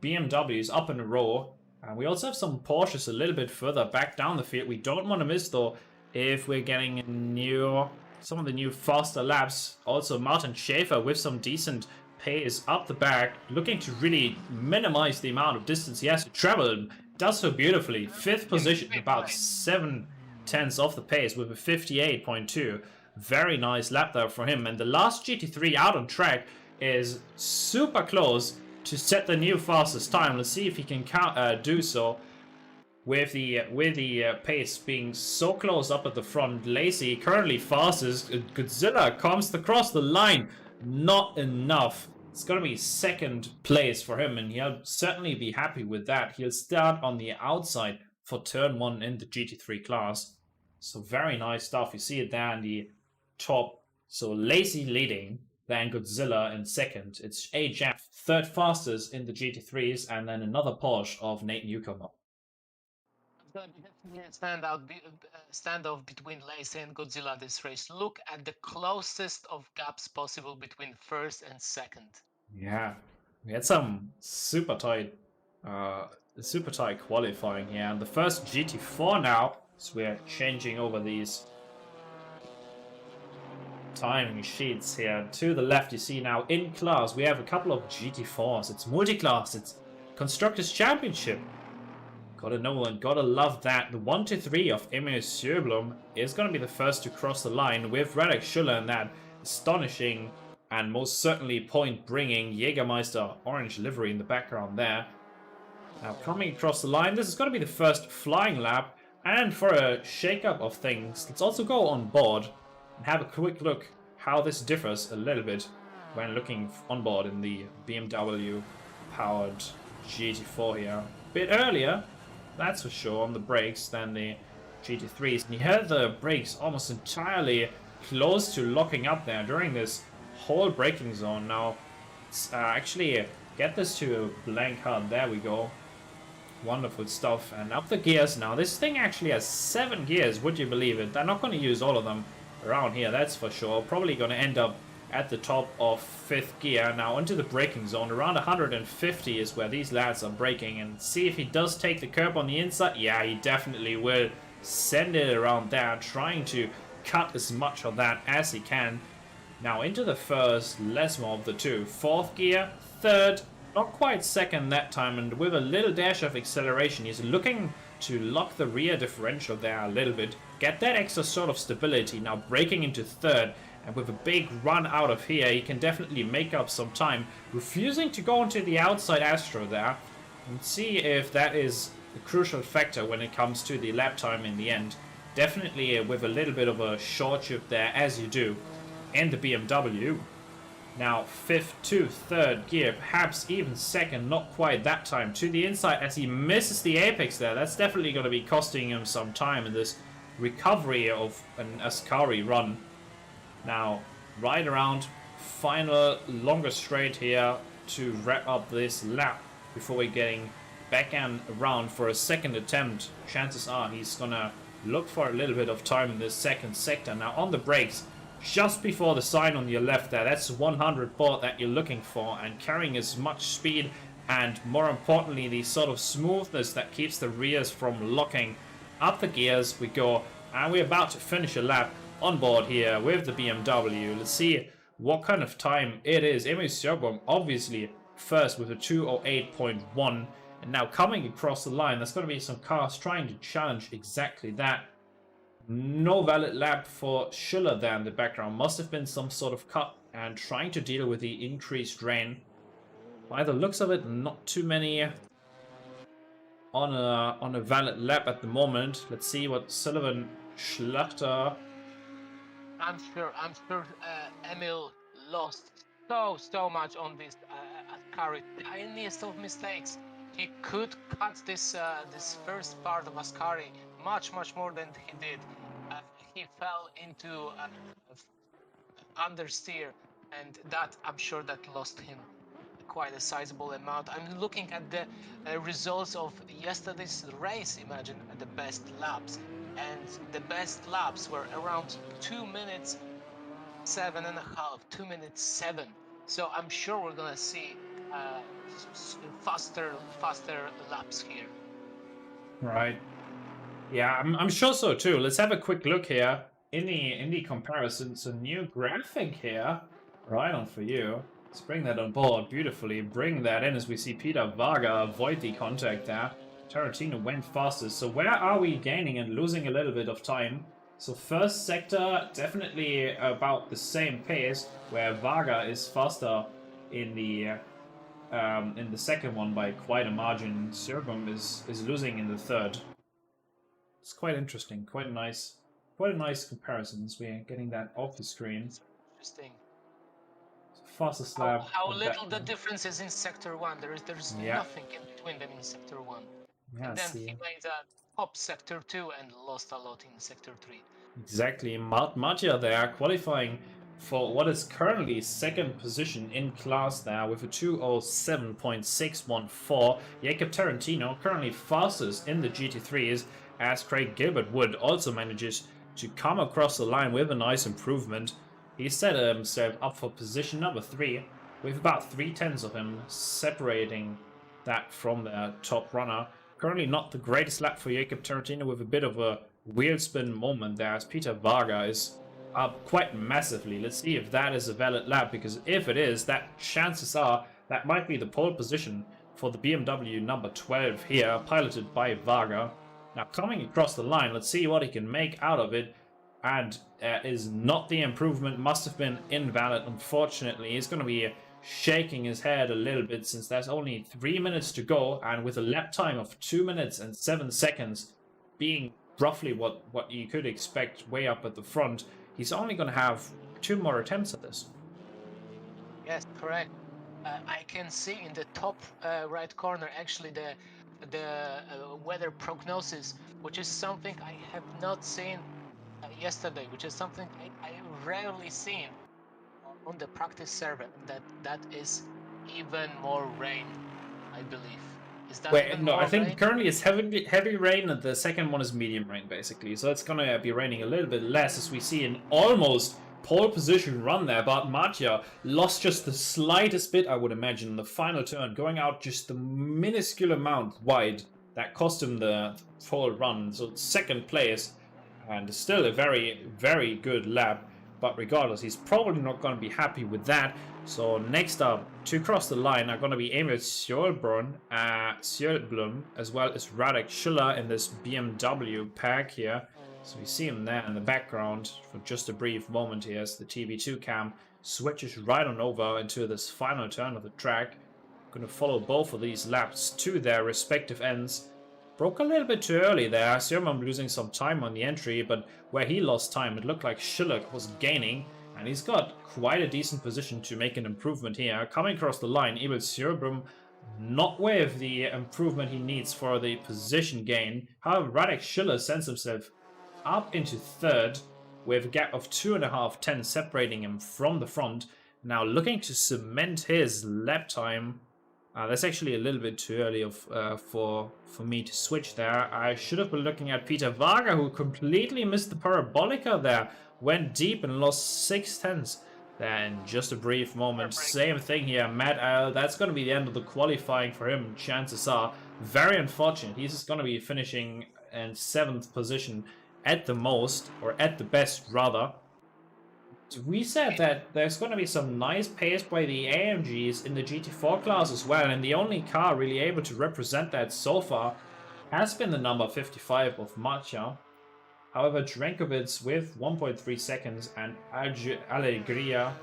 Speaker 1: BMWs up in a row. And we also have some Porsches a little bit further back down the field. We don't want to miss, though, if we're getting some of the new faster laps. Also, Martin Schaefer with some decent pace up the back, looking to really minimize the amount of distance he has to travel. Does so beautifully. 5th position, about 7/10 off the pace with a 58.2. Very nice lap there for him. And the last GT3 out on track is super close to set the new fastest time. Let's see if he can do so. With the pace being so close up at the front, Lacy currently fastest. Godzilla comes across the line. Not enough. It's going to be 2nd place for him, and he'll certainly be happy with that. He'll start on the outside for turn 1 in the GT3 class. So very nice stuff. You see it there in the top. So Lacy leading, then Godzilla in 2nd. It's HF 3rd fastest in the GT3s, and then another Porsche of Nate Newcomer.
Speaker 2: It's going to be definitely a standoff between Lacy and Godzilla this race. Look at the closest of gaps possible between 1st and 2nd.
Speaker 1: Yeah, we had some super tight Super tight qualifying here. And the first GT4 now, so we're changing over these timing sheets here. To the left, you see now in class, we have a couple of GT4s. It's multi-class, it's Constructors Championship. Gotta know and gotta love that. The 1-3 of Emil Sjöblom is gonna be the first to cross the line with Radek Schuller in that astonishing and most certainly point-bringing Jägermeister orange livery in the background there. Now coming across the line, this is gonna be the first flying lap. And for a shake-up of things, let's also go on board and have a quick look how this differs a little bit when looking on board in the BMW powered GT4 here. A bit earlier, that's for sure, on the brakes than the GT3s. And you heard the brakes almost entirely close to locking up there during this whole braking zone. Now, let's actually get this to a blank HUD. There we go. Wonderful stuff. And up the gears now. This thing actually has 7 gears, would you believe it? They're not going to use all of them around here, that's for sure. Probably going to end up at the top of 5th gear. Now into the braking zone. Around 150 is where these lads are braking. And see if he does take the curb on the inside. Yeah, he definitely will. Send it around there, trying to cut as much of that as he can. Now into the first Lesmo of the two. 4th gear, 3rd, not quite 2nd that time, and with a little dash of acceleration, he's looking to lock the rear differential there a little bit, get that extra sort of stability. Now braking into 3rd, and with a big run out of here, he can definitely make up some time, refusing to go into the outside Astro there, and see if that is a crucial factor when it comes to the lap time in the end. Definitely with a little bit of a short shift there, as you do in the BMW. Now 5th to 3rd gear, perhaps even 2nd, not quite that time, to the inside as he misses the apex there. That's definitely going to be costing him some time in this recovery of an Ascari run. Now right around final longer straight here to wrap up this lap before we're getting back and around for a 2nd attempt. Chances are he's gonna look for a little bit of time in this 2nd sector. Now on the brakes, just before the sign on your left there, that's 100 baud that you're looking for, and carrying as much speed and more importantly the sort of smoothness that keeps the rears from locking. Up the gears we go, and we're about to finish a lap on board here with the BMW. Let's see what kind of time it is. Emil Sjöblom obviously first with a 2:08.1, and now coming across the line, there's going to be some cars trying to challenge exactly that. No valid lap for Schuller there in the background. Must have been some sort of cut and trying to deal with the increased rain. By the looks of it, not too many on a valid lap at the moment. Let's see what Sullivan Schlachter.
Speaker 2: I'm sure Emil lost so much on this Ascari. Tiniest of mistakes. He could cut this first part of Ascari much more than he did. He fell into understeer, and that I'm sure that lost him quite a sizable amount. I'm looking at the results of yesterday's race. Imagine the best laps, and the best laps were around 2 minutes 7.5, 2 minutes 7. So I'm sure we're gonna see faster laps here.
Speaker 1: Right. Yeah, I'm sure so too. Let's have a quick look here in the comparisons. A new graphic here, right on for you. Let's bring that on board beautifully. Bring that in as we see Peter Varga avoid the contact there. Tarantino went fastest. So where are we gaining and losing a little bit of time? So first sector definitely about the same pace, where Varga is faster in the second one by quite a margin. Sjöblom is losing in the third. It's quite interesting, quite a nice comparisons. We're getting that off the screen.
Speaker 2: Interesting.
Speaker 1: Fastest lap.
Speaker 2: How little the difference is in sector 1. There's nothing in between them in sector 1.
Speaker 1: Yeah,
Speaker 2: and then he made a top sector 2 and lost a lot in sector 3.
Speaker 1: Exactly. Matja there qualifying for what is currently 2nd position in class there with a 2:07.614. Jacob Tarantino currently fastest in the GT3s, as Craig Gilbert Wood also manages to come across the line with a nice improvement. He set himself up for position number 3 with about 3/10 of him separating that from the top runner. Currently not the greatest lap for Jakob Tarantino, with a bit of a wheel spin moment there as Peter Varga is up quite massively. Let's see if that is a valid lap, because if it is, that chances are that might be the pole position for the BMW number 12 here, piloted by Varga. Now coming across the line, let's see what he can make out of it. And is not the improvement, must have been invalid, unfortunately. He's going to be shaking his head a little bit since there's only 3 minutes to go, and with a lap time of 2 minutes and 7 seconds being roughly what you could expect way up at the front, he's only going to have 2 more attempts at this.
Speaker 2: Yes, correct. I can see in the top right corner actually the weather prognosis, which is something I have not seen yesterday, which is something I rarely seen on the practice server. That is even more rain, I believe. Is that even more
Speaker 1: I think
Speaker 2: rain?
Speaker 1: currently it's heavy rain, and the second one is medium rain, basically. So it's gonna be raining a little bit less, as we see an almost pole position run there. But Mattia lost just the slightest bit, I would imagine, in the final turn, going out just the minuscule amount wide. That cost him the pole run. So second place, and still a very, very good lap. But regardless, he's probably not going to be happy with that. So next up, to cross the line are going to be Emil Sjöblom, as well as Radek Schiller in this BMW pack here. So we see him there in the background for just a brief moment here as the TV2 cam switches right on over into this final turn of the track. Going to follow both of these laps to their respective ends. Broke a little bit too early there. Sjöblom losing some time on the entry, but where he lost time, it looked like Schiller was gaining, and he's got quite a decent position to make an improvement here. Coming across the line, Emil Sjöblom not with the improvement he needs for the position gain. However, Radek Schiller sends himself up into third with a gap of 2.5 tenths separating him from the front. Now looking to cement his lap time. That's actually a little bit too early for me to switch there. I should have been looking at Peter Varga, who completely missed the parabolica there. Went deep and lost 6 tenths. Then just a brief moment. Same thing here. Matt Al, that's going to be the end of the qualifying for him, chances are. Very unfortunate. He's just going to be finishing in 7th position at the most, or at the best rather. We said that there's going to be some nice pace by the AMGs in the GT4 class as well, and the only car really able to represent that so far has been the number 55 of Mattia. However, Drenkovic with 1.3 seconds and Alegria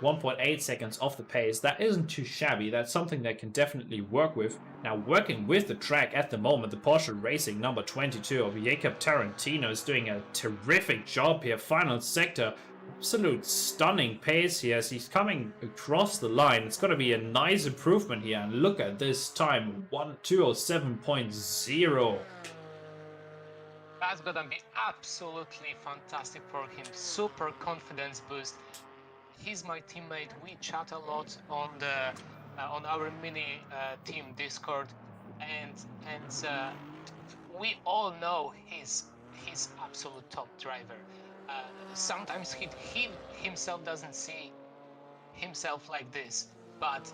Speaker 1: 1.8 seconds off the pace, that isn't too shabby. That's something that can definitely work with. Now, working with the track at the moment, the Porsche Racing number 22 of Jakob Tarantino is doing a terrific job here. Final sector. Absolute stunning pace here as he's coming across the line. It's going to be a nice improvement here. And look at this time, 207.0.
Speaker 2: That's gonna be absolutely fantastic for him. Super confidence boost. He's my teammate. We chat a lot on the on our mini team Discord, and we all know he's absolute top driver. Sometimes he himself doesn't see himself like this, but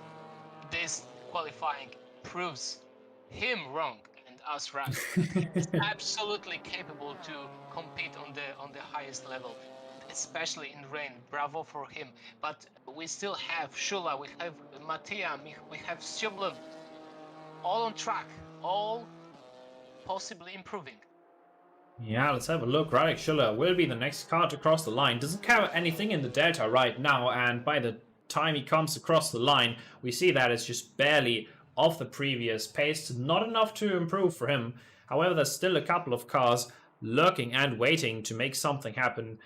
Speaker 2: this qualifying proves him wrong and us right. He's absolutely capable to compete on the highest level, especially in rain. Bravo for him. But we still have Shula, we have Mattia, we have Sjöblom, all on track, all possibly improving.
Speaker 1: Yeah, let's have a look. Radek Schiller will be the next car to cross the line. Doesn't carry anything in the delta right now, and by the time he comes across the line, we see that it's just barely off the previous pace. Not enough to improve for him. However, there's still a couple of cars lurking and waiting to make something happen.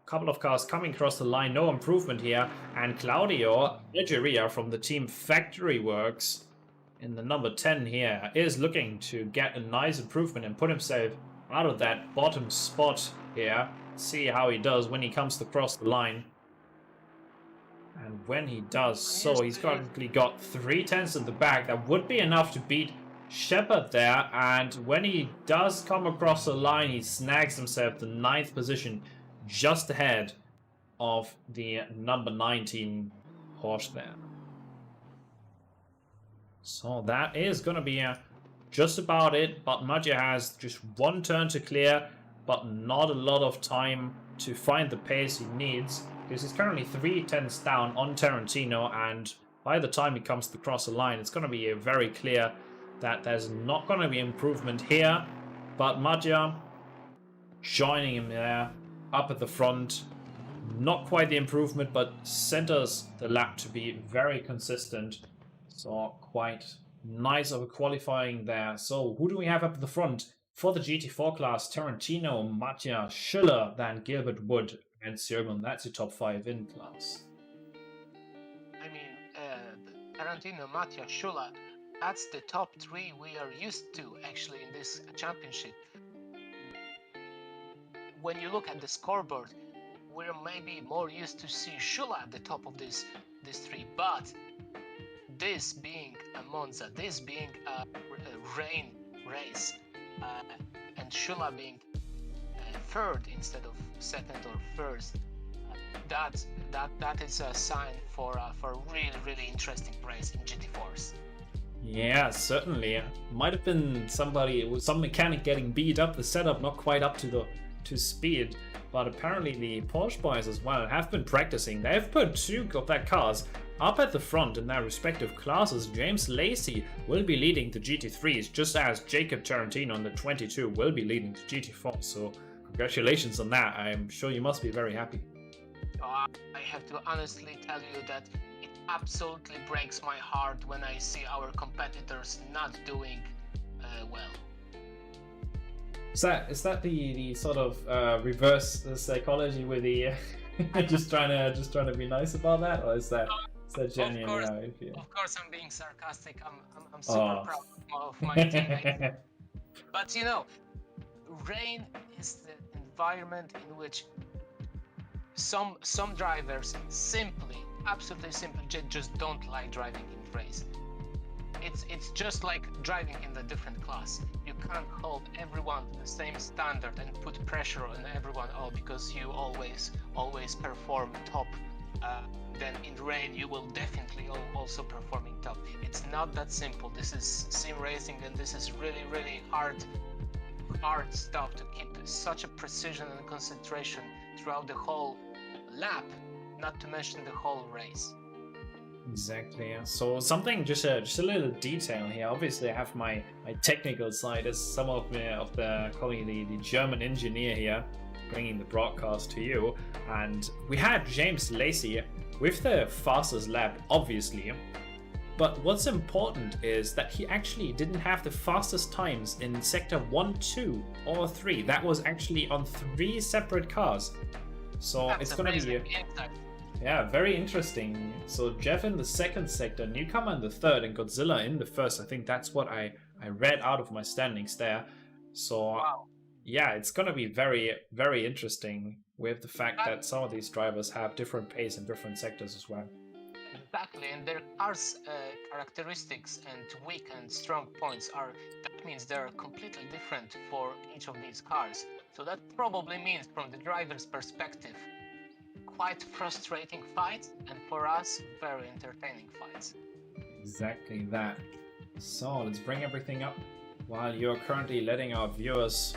Speaker 1: A couple of cars coming across the line, no improvement here. And Claudio Egeria from the team Factory Works in the number 10 here is looking to get a nice improvement and put himself out of that bottom spot here. See how he does when he comes across the line. And when he does so, he's currently got 3 tenths in the back. That would be enough to beat Shepard there. And when he does come across the line, he snags himself the 9th position, just ahead of the number 19 Porsche there. So that is going to be just about it. But Maggia has just one turn to clear, but not a lot of time to find the pace he needs, because he's currently 3 tenths down on Tarantino, and by the time he comes to cross the line, it's going to be very clear that there's not going to be improvement here. But Maggia joining him there, up at the front. Not quite the improvement, but centers the lap to be very consistent. So quite nice of a qualifying there. So who do we have up at the front? For the GT4 class, Tarantino, Maggia, Schiller, then Gilbert, Wood, and Sjögren. That's your top 5 in class.
Speaker 2: I mean, Tarantino, Mattia, Schiller, that's the top 3 we are used to actually in this championship. When you look at the scoreboard, we're maybe more used to see Schiller at the top of this 3, but this being a Monza, this being a rain race, and Schiller being third instead of second or first, that is a sign for a really interesting race in GT4s.
Speaker 1: Yeah, certainly. Might have been somebody with some mechanic getting beat up, the setup not quite up to speed, but apparently the Porsche boys as well have been practicing. They've put 2 of their cars up at the front in their respective classes. James Lacey will be leading the GT3s, just as Jacob Tarantino on the 22 will be leading the GT4. So congratulations on that. I'm sure you must be very happy.
Speaker 2: I have to honestly tell you that it absolutely breaks my heart when I see our competitors not doing well.
Speaker 1: Is that the sort of reverse psychology with the just trying to be nice about that, or is that genuinely how you feel?
Speaker 2: Of course, I'm being sarcastic. I'm super proud of my teammates. But you know, rain is the environment in which some drivers absolutely simply just don't like driving in race. It's just like driving in a different class. You can't hold everyone to the same standard and put pressure on everyone because you always perform top. Then in rain you will definitely also performing top. It's not that simple. This is sim racing, and this is really hard stuff to keep such a precision and concentration throughout the whole lap, not to mention the whole race.
Speaker 1: Exactly. So something, just a little detail here. Obviously, I have my technical side as some of the calling the German engineer here, bringing the broadcast to you. And we had James Lacey with the fastest lap, obviously. But what's important is that he actually didn't have the fastest times in sector 1, 2, or 3. That was actually on 3 separate cars. So
Speaker 2: That's
Speaker 1: it's going to be yeah, very interesting. So Jeff in the 2nd sector, Newcomer in the 3rd, and Godzilla in the 1st. I think that's what I read out of my standings there. So
Speaker 2: wow.
Speaker 1: Yeah, it's going to be very interesting with the fact that some of these drivers have different pace in different sectors as well.
Speaker 2: Exactly, and their cars' characteristics and weak and strong points that means they're completely different for each of these cars. So that probably means, from the driver's perspective, quite frustrating fights, and for us, very entertaining fights.
Speaker 1: Exactly that. So let's bring everything up while you're currently letting our viewers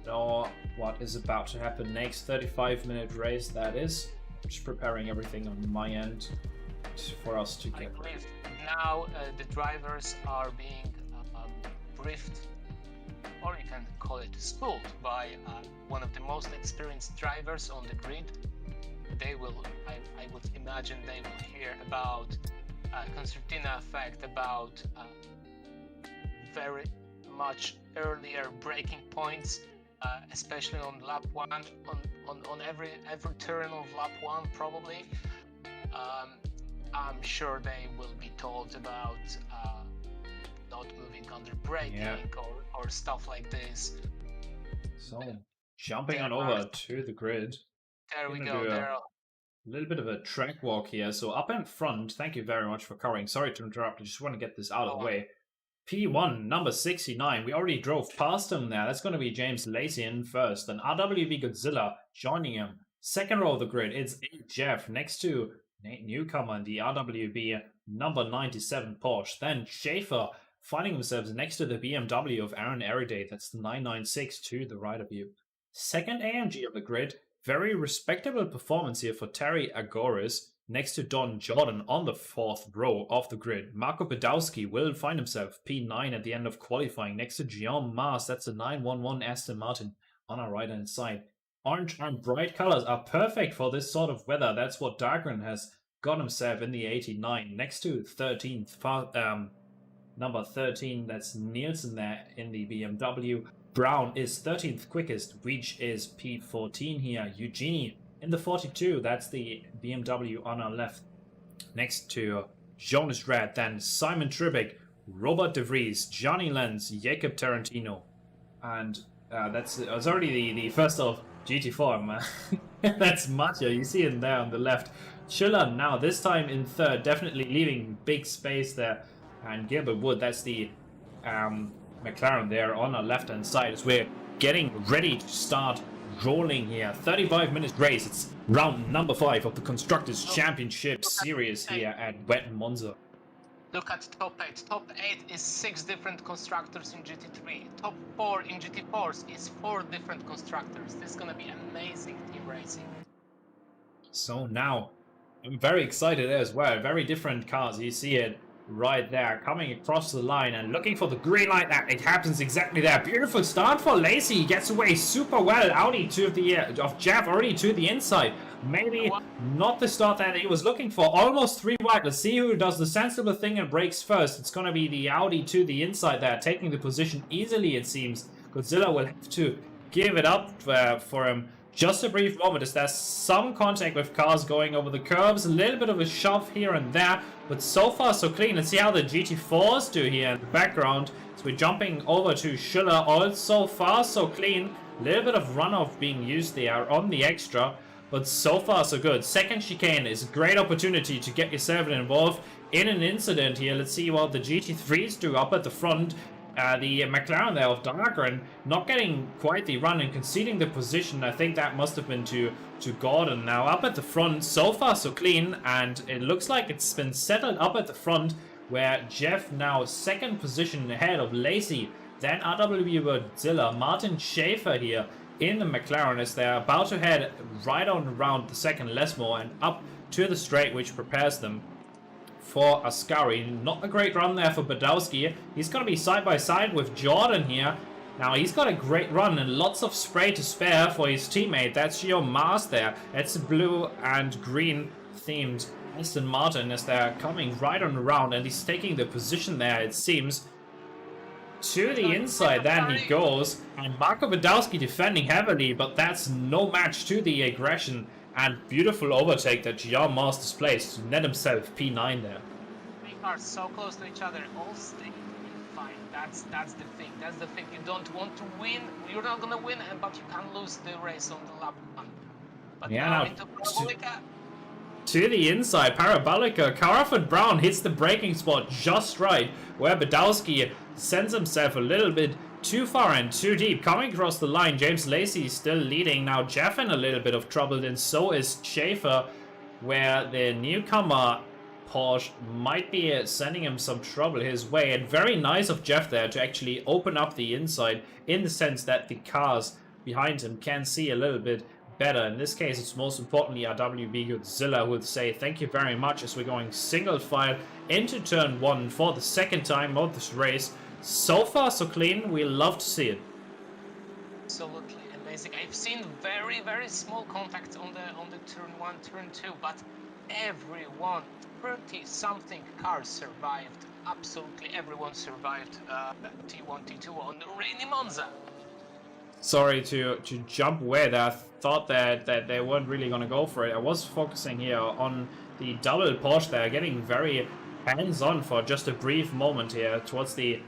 Speaker 1: know what is about to happen next. 35-minute race, that is. Just preparing everything on my end for us to get.
Speaker 2: I believe now the drivers are being briefed, or you can call it schooled, by one of the most experienced drivers on the grid. They will, I would imagine, they will hear about concertina effect, about very much earlier braking points, especially on lap 1, on every turn of lap 1 probably. I'm sure they will be told about not moving under braking or stuff like this.
Speaker 1: So jumping on over to the grid.
Speaker 2: There we go. There.
Speaker 1: A little bit of a track walk here. So up in front, thank you very much for covering. Sorry to interrupt. I just want to get this out of the way. P1, number 69. We already drove past him there. That's going to be James Lacey in first. And RWB Godzilla joining him. Second row of the grid, it's Jeff next to Nate Newcomer, the RWB number 97 Porsche. Then Schaefer finding themselves next to the BMW of Aaron Eriday. That's the 996 to the right of you. Second AMG of the grid. Very respectable performance here for Terry Agoris next to Don Jordan on the 4th row of the grid. Marco Badowski will find himself P9 at the end of qualifying next to Guillaume Mars. That's a 911 Aston Martin on our right hand side. Orange and bright colors are perfect for this sort of weather. That's what Dahlgren has got himself in the 89 next to 13th. Number 13, that's Nielsen there in the BMW. Brown is 13th quickest. Reach is P14 here. Eugenie in the 42, that's the BMW on our left. Next to Jonas Red, then Simon Tribic, Robert De Vries, Johnny Lenz, Jacob Tarantino. And it's already the first of GT4. That's Mattia, you see him there on the left. Schiller now, this time in third, definitely leaving big space there. And Gilbert Wood, that's the McLaren there on our left hand side as we're getting ready to start rolling here. 35 minutes race. It's round number 5 of the Constructors Championship Series here at Wet Monza.
Speaker 2: Look at top 8. Top 8 is 6 different constructors in GT3. Top 4 in GT4s is 4 different constructors. This is gonna be amazing team racing.
Speaker 1: So now, I'm very excited as well. Very different cars. You see it right there, coming across the line and looking for the green light. That it happens exactly there. Beautiful start for Lacey. He gets away super well. Audi of Jeff already to the inside. Maybe not the start that he was looking for. Almost 3 wide. Let's see who does the sensible thing and breaks first. It's going to be the Audi to the inside there, taking the position easily, it seems. Godzilla will have to give it up for him. Just a brief moment as there's some contact with cars going over the curbs, a little bit of a shove here and there, but so far so clean. Let's see how the GT4s do here in the background. So we're jumping over to Schiller, all so far so clean. A little bit of runoff being used there on the extra, but so far so good. Second chicane is a great opportunity to get yourself involved in an incident here. Let's see what the GT3s do up at the front. The McLaren there of Dahlgren not getting quite the run and conceding the position. I think that must have been to Gordon. Now up at the front, so far so clean, and it looks like it's been settled up at the front where Jeff now second position ahead of Lacey. Then RWB Godzilla, Martin Schaefer here in the McLaren as they're about to head right on around the second Lesmo and up to the straight, which prepares them for Ascari. Not a great run there for Badowski. He's going to be side by side with Jordan here. Now he's got a great run and lots of spray to spare for his teammate. That's your Mars there. It's a blue and green themed Aston Martin as they're coming right on around, and he's taking the position there, it seems, to the inside. Then he goes, and Marco Badowski defending heavily, but that's no match to the aggression and beautiful overtake that Guillaume Mars displays to net himself P9 there.
Speaker 2: We are so close to each other, all stay fine. That's the thing. That's the thing. You don't want to win. You're not gonna win, but you can lose the race on the lap 1. But
Speaker 1: yeah,
Speaker 2: now into Parabolica.
Speaker 1: To the inside, Parabolica. Caraford Brown hits the braking spot just right, where Badowski sends himself a little bit too far and too deep. Coming across the line, James Lacey is still leading. Now Jeff in a little bit of trouble, and so is Schaefer, where the newcomer Porsche might be sending him some trouble his way. And very nice of Jeff there to actually open up the inside in the sense that the cars behind him can see a little bit better. In this case, it's most importantly RWB Godzilla who will say thank you very much as we're going single file into turn 1 for the second time of this race. So far so clean, we love to see it.
Speaker 2: Absolutely amazing. I've seen very small contacts on the turn 1, turn 2, but everyone, 30 something cars survived. Absolutely everyone survived T1, T2 on the rainy Monza.
Speaker 1: Sorry to jump away there. I thought that they weren't really going to go for it. I was focusing here on the double Porsche there, getting very hands-on for just a brief moment here towards the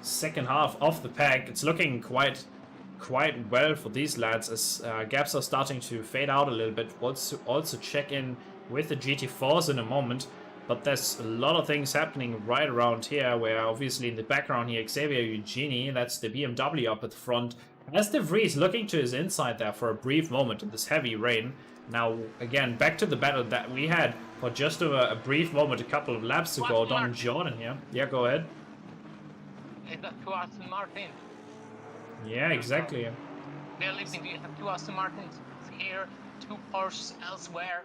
Speaker 1: second half of the pack. It's looking quite well for these lads as gaps are starting to fade out a little bit. We'll also check in with the GT4s in a moment, but there's a lot of things happening right around here, where obviously in the background here Xavier Eugenie, that's the BMW up at the front, as De Vries looking to his inside there for a brief moment in this heavy rain. Now, again, back to the battle that we had for just a brief moment, a couple of laps ago. Don Jordan here. Yeah, go ahead.
Speaker 2: Is that two Aston Martin?
Speaker 1: Yeah, exactly.
Speaker 2: Believe me, you have two Aston Martins here, two Porsches elsewhere.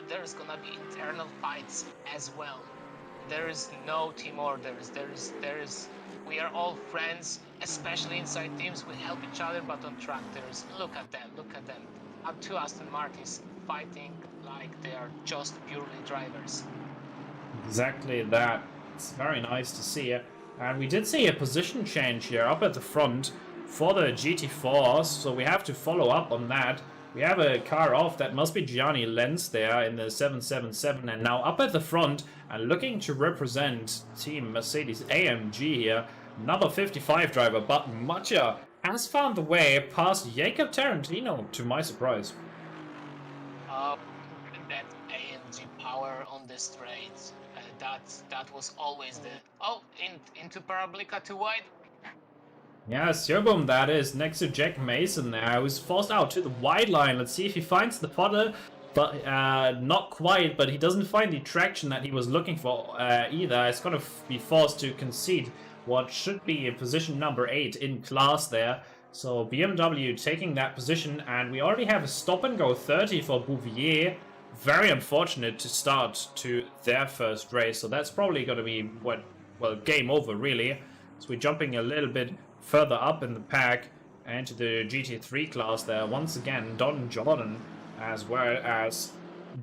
Speaker 2: There's gonna be internal fights as well. There is no team orders. We are all friends, especially inside teams. We help each other, but on track, look at them. Have two Aston Martins fighting like they are just purely drivers.
Speaker 1: Exactly that. It's very nice to see it. And we did see a position change here up at the front for the GT4s, so we have to follow up on that. We have a car off, that must be Gianni Lenz there in the 777, and now up at the front and looking to represent Team Mercedes AMG here, number 55 driver, but Mattia has found the way past Jacob Tarantino, to my surprise.
Speaker 2: That AMG power on the straight, that was always the... Oh, into Parablica too wide.
Speaker 1: Yeah, Serboom that is, next to Jack Mason there, who's forced out to the wide line. Let's see if he finds the puddle, but not quite, but he doesn't find the traction that he was looking for either. It's going to be forced to concede what should be position number 8 in class there. So BMW taking that position, and we already have a stop and go 30 for Bouvier. Very unfortunate to start to their first race, so that's probably going to be game over really. So we're jumping a little bit further up in the pack into the GT3 class there. Once again, Don Jordan as well as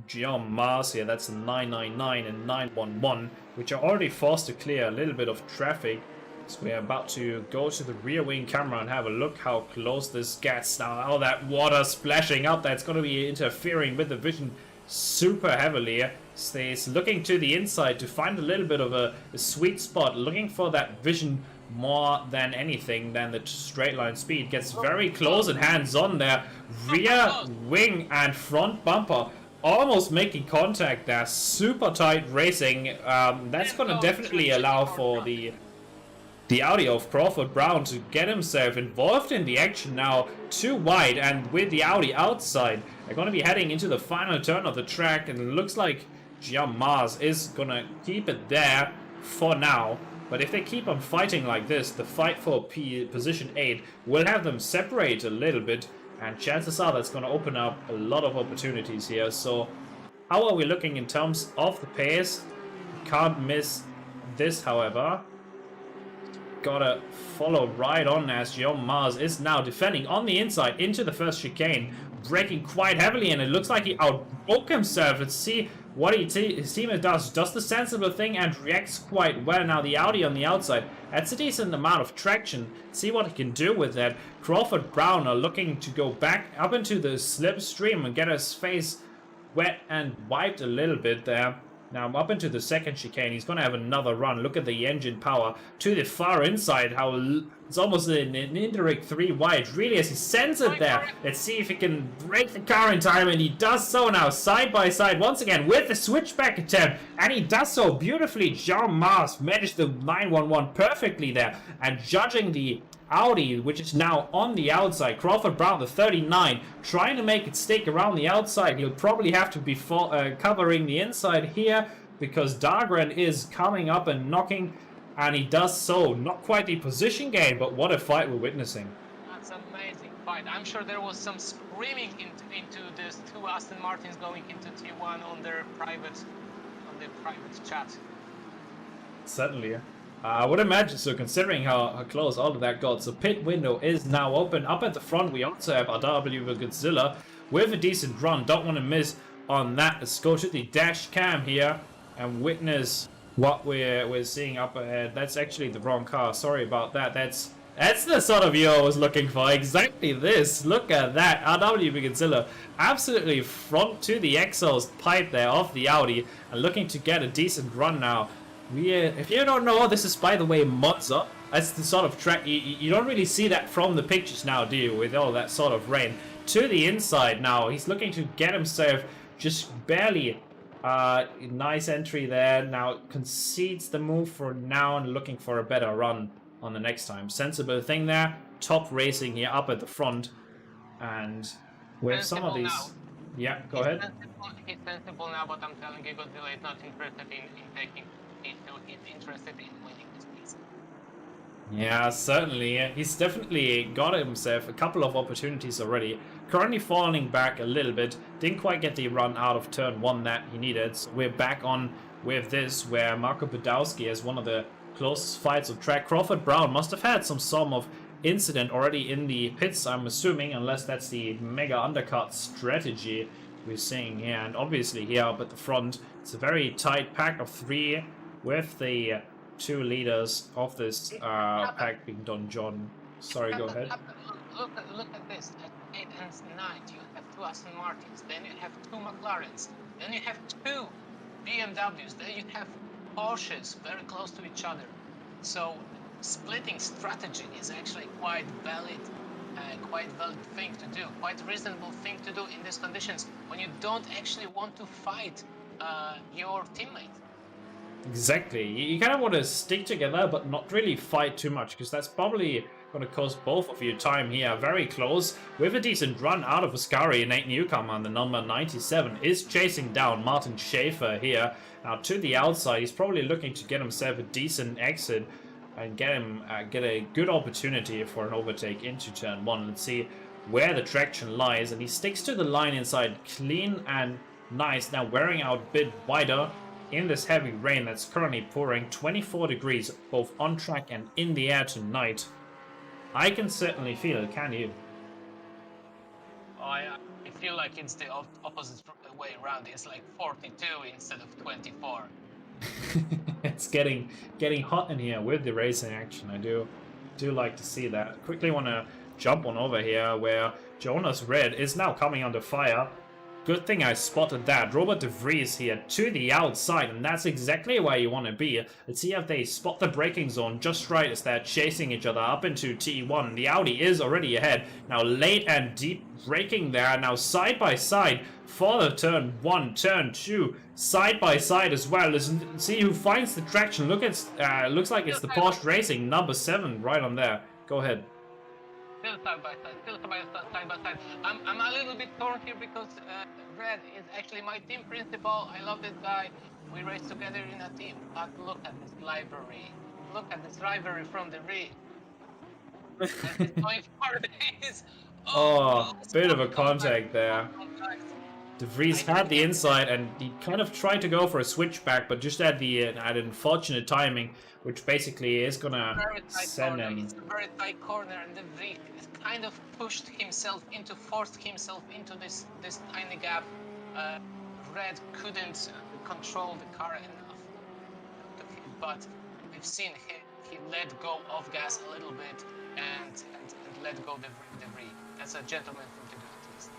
Speaker 1: Guillaume Mars here. That's a 999 and 911, which are already forced to clear a little bit of traffic. So we're about to go to the rear wing camera and have a look how close this gets. Now, all that water splashing up, that's going to be interfering with the vision super heavily. Stays looking to the inside to find a little bit of a sweet spot, looking for that vision more than anything than the straight line speed. Gets very close and hands-on there. Rear wing and front bumper almost making contact there. Super tight racing. That's going to definitely allow for the Audi of Crawford Brown to get himself involved in the action now. Too wide, and with the Audi outside, they're going to be heading into the final turn of the track, and it looks like Gian Mars is going to keep it there for now. But if they keep on fighting like this, the fight for position 8 will have them separate a little bit, and chances are that's going to open up a lot of opportunities here. So how are we looking in terms of the pace? Can't miss this, however. Gotta follow right on as Guillaume Mars is now defending on the inside into the first chicane, braking quite heavily, and it looks like he outbroke himself. Let's see what his teammate does the sensible thing and reacts quite well. Now the Audi on the outside, that's a decent amount of traction. See what he can do with that. Crawford Brown are looking to go back up into the slipstream and get his face wet and wiped a little bit there. Now up into the second chicane, he's going to have another run. Look at the engine power to the far inside, how it's almost an indirect 3 wide, really, as he sends it there. Let's see if he can break the car in time, and he does so now, side by side, once again, with the switchback attempt, and he does so beautifully. Jean Mars managed the 911 perfectly there, and judging the Audi, which is now on the outside. Crawford Brown, the 39, trying to make it stick around the outside. He'll probably have to be covering the inside here, because Dahlgren is coming up and knocking, and he does so. Not quite the position gain, but what a fight we're witnessing.
Speaker 2: That's an amazing fight. I'm sure there was some screaming into these two Aston Martins going into T1 on their private chat.
Speaker 1: Certainly. I would imagine so, considering how close all of that got. So pit window is now open. Up at the front, we also have RWB Godzilla with a decent run. Don't want to miss on that. Let's go to the dash cam here and witness what we're seeing up ahead. That's actually the wrong car. Sorry about that. That's the sort of view I was looking for. Exactly this. Look at that. RWB Godzilla absolutely front to the exhaust pipe there of the Audi and looking to get a decent run now. If you don't know, this is, by the way, Monza. That's the sort of track, you don't really see that from the pictures now, do you, with all that sort of rain. To the inside now, he's looking to get himself just barely nice entry there. Now concedes the move for now and looking for a better run on the next time. Sensible thing there. Top racing here up at the front. And with some of these... Yeah, go ahead.
Speaker 2: He's sensible now, but I'm telling you, Godzilla is not interested in taking P2. He's interested in winning this race.
Speaker 1: Yeah, certainly. He's definitely got himself a couple of opportunities already. Currently falling back a little bit. Didn't quite get the run out of turn 1 that he needed. So we're back on with this, where Marco Podolski has one of the closest fights of track. Crawford Brown must have had some sort of incident already in the pits, I'm assuming, unless that's the mega undercut strategy we're seeing here. And obviously here up at the front, it's a very tight pack of 3 with the 2 leaders of this pack being Don John. Sorry, go ahead.
Speaker 2: Look at this. At 8 and 9, you have 2 Aston Martins, then you have 2 McLarens, then you have 2 BMWs, then you have Porsches very close to each other. So splitting strategy is actually quite valid thing to do, quite reasonable thing to do in these conditions when you don't actually want to fight your teammate.
Speaker 1: Exactly. You kind of want to stick together, but not really fight too much, because that's probably going to cost both of you time here. Very close, with a decent run out of Ascari. Nate Newcomer on the number 97 is chasing down Martin Schaefer here. Now to the outside, he's probably looking to get himself a decent exit and get a good opportunity for an overtake into turn 1. Let's see where the traction lies, and he sticks to the line inside clean and nice. Now wearing out a bit wider in this heavy rain that's currently pouring. 24 degrees both on track and in the air tonight. I can certainly feel it, can you?
Speaker 2: I feel like it's the opposite way around. It's like 42 instead of 24.
Speaker 1: It's getting hot in here with the racing action. I do like to see that. Quickly want to jump on over here where Jonas Red is now coming under fire. Good thing I spotted that. Robert De Vries here to the outside, and that's exactly where you want to be. Let's see if they spot the braking zone just right as they're chasing each other up into T1. The Audi is already ahead. Now late and deep braking there. Now side by side for the turn 1, turn 2, side by side as well. Let's see who finds the traction. Look at, looks like it's the Porsche Racing number 7 right on there. Go ahead.
Speaker 2: Still side by side. I'm a little bit torn here because Red is actually my team principal. I love this guy. We race together in a team. But look at this library. Look at this rivalry from the rear. And it's going for this.
Speaker 1: Oh, bit of a contact there. De Vries had the inside, and he kind of tried to go for a switchback, but just had the unfortunate timing, which basically is gonna send him.
Speaker 2: It's a very tight corner, and De Vries kind of forced himself into this tiny gap. Red couldn't control the car enough, but we've seen he let go of gas a little bit and let go De Vries. That's a gentleman thing to do, at least.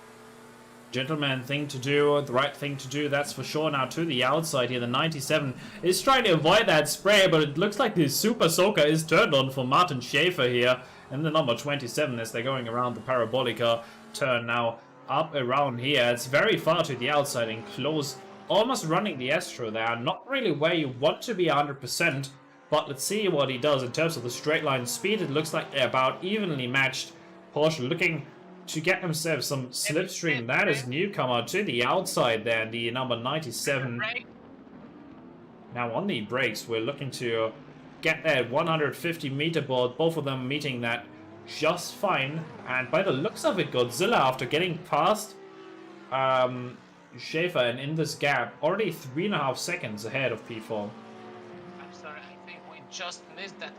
Speaker 1: Gentleman thing to do, the right thing to do, that's for sure. Now to the outside here, the 97 is trying to avoid that spray, but it looks like the Super Soaker is turned on for Martin Schaefer here, and the number 27 as they're going around the Parabolica turn now up around here. It's very far to the outside and close, almost running the Astro there. Not really where you want to be 100%, but let's see what he does in terms of the straight line speed. It looks like they're about evenly matched. Porsche looking to get himself some slipstream. That is Newcomer to the outside there, the number 97. Now on the brakes, we're looking to get that 150-meter board, both of them meeting that just fine. And by the looks of it, Godzilla, after getting past Schaefer and in this gap, already 3.5 seconds ahead of P4.
Speaker 2: I'm sorry, I think we just missed that.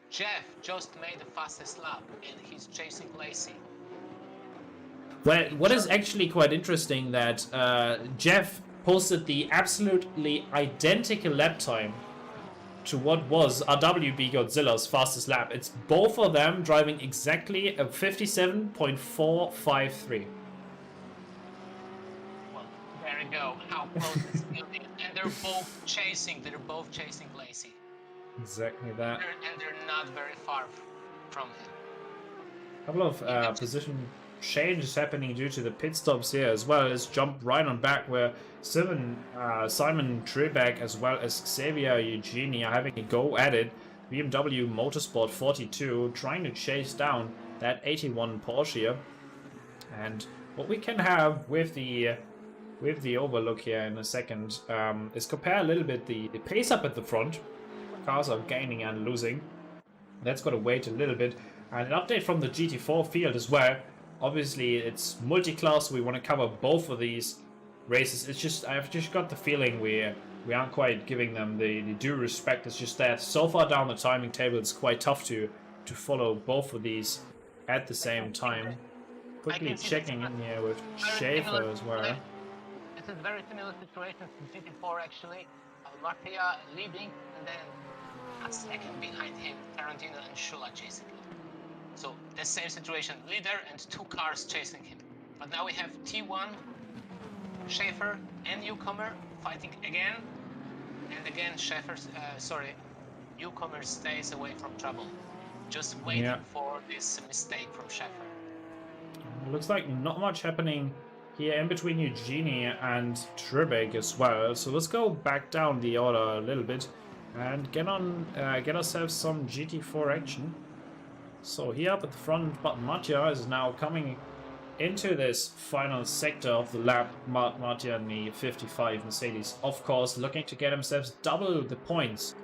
Speaker 2: Jeff just made the fastest lap, and he's chasing Lacey.
Speaker 1: Well, what is actually quite interesting that Jeff posted the absolutely identical lap time to what was RWB Godzilla's fastest lap. It's both of them driving exactly a 57.453.
Speaker 2: Well, there you go. How close it's building, and they're both chasing Lacey.
Speaker 1: Exactly that.
Speaker 2: And they're not very far from him.
Speaker 1: A couple of position changes happening due to the pit stops here, as well as jump right on back where Simon Trebek as well as Xavier Eugenie are having a go at it. BMW Motorsport 42 trying to chase down that 81 Porsche here. And what we can have with the overlook here in a second is compare a little bit the pace up at the front. Cars are gaining and losing. That's got to wait a little bit. And an update from the GT4 field as well. Obviously, it's multi-class. We want to cover both of these races. It's just I've just got the feeling we aren't quite giving them the due respect. It's just that so far down the timing table, it's quite tough to follow both of these at the same time. Quickly checking in here with Schaefer as well.
Speaker 2: It's a very similar situation to GT4 actually. Martia leading, and then a second behind him, Tarantino and Shula chasing him. So the same situation, leader and 2 cars chasing him. But now we have T1, Schaefer and newcomer fighting again, and again newcomer stays away from trouble, just waiting for this mistake from Schaefer.
Speaker 1: Looks like not much happening here in between Eugenie and Trebek as well. So let's go back down the order a little bit and get ourselves some GT4 action. So here up at the front, but Mattia is now coming into this final sector of the lap. Mattia in the 55 Mercedes, of course, looking to get himself double the points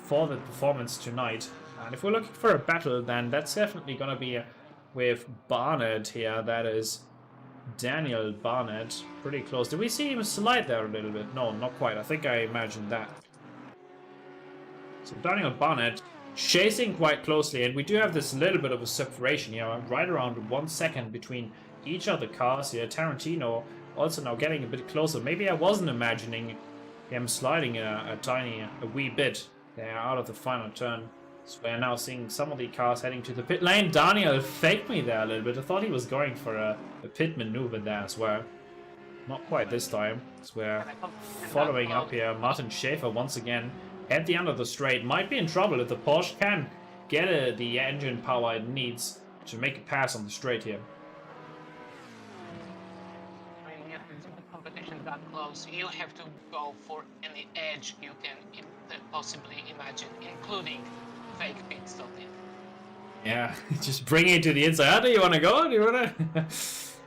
Speaker 1: for the performance tonight. And if we're looking for a battle, then that's definitely going to be with Barnett here. That is Daniel Barnett, pretty close. Did we see him slide there a little bit? No, not quite. I think I imagined that. So Daniel Barnett chasing quite closely, and we do have this little bit of a separation here, right around 1 second between each of the cars here. Tarantino also now getting a bit closer. Maybe I wasn't imagining him sliding a wee bit there out of the final turn. So we're now seeing some of the cars heading to the pit lane. Daniel faked me there a little bit. I thought he was going for a pit maneuver there as well. Not quite this time. So we're following up here. Martin Schaefer once again at the end of the straight. Might be in trouble if the Porsche can get the engine power it needs to make a pass on the straight here.
Speaker 2: I mean, if the competition that close, you have to go for any edge you can possibly imagine, including fake pit stop in.
Speaker 1: Yeah, just bring it to the inside. How do you want to go? Do you want to?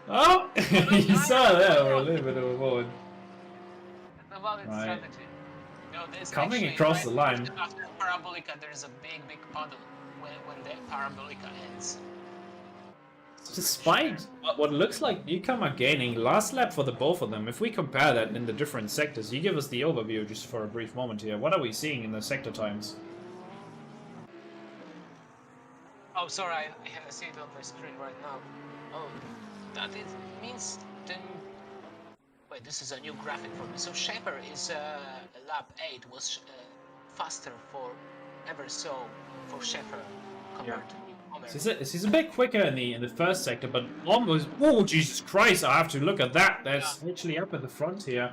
Speaker 1: Oh, you saw that for a little bit of a moment.
Speaker 2: It's a valid strategy. You know,
Speaker 1: coming across the line.
Speaker 2: After Parabolica, there's a big puddle when the Parabolica ends.
Speaker 1: Despite what looks like newcomer gaining last lap for the both of them, if we compare that in the different sectors, you give us the overview just for a brief moment here. What are we seeing in the sector times?
Speaker 2: Oh, sorry, I haven't seen it on my screen right now. Oh, that means then. Wait, this is a new graphic for me. So Schaefer is lap 8 was faster for ever so for Schaefer compared to newcomer.
Speaker 1: He's a bit quicker in the first sector, but almost. Oh, Jesus Christ! I have to look at that. That's literally up at the front here.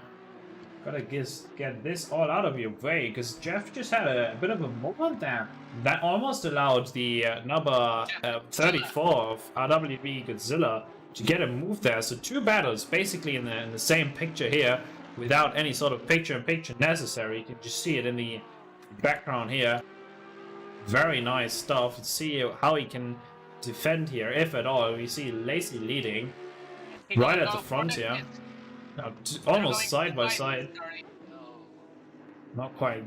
Speaker 1: Gotta get this all out of your way, because Jeff just had a bit of a moment there. That almost allowed the number 34 of RWB Godzilla to get a move there. So 2 battles basically in the same picture here, without any sort of picture-in-picture necessary. You can just see it in the background here. Very nice stuff. Let's see how he can defend here, if at all. We see Lacey leading right at the front here. Almost side by side. Not quite.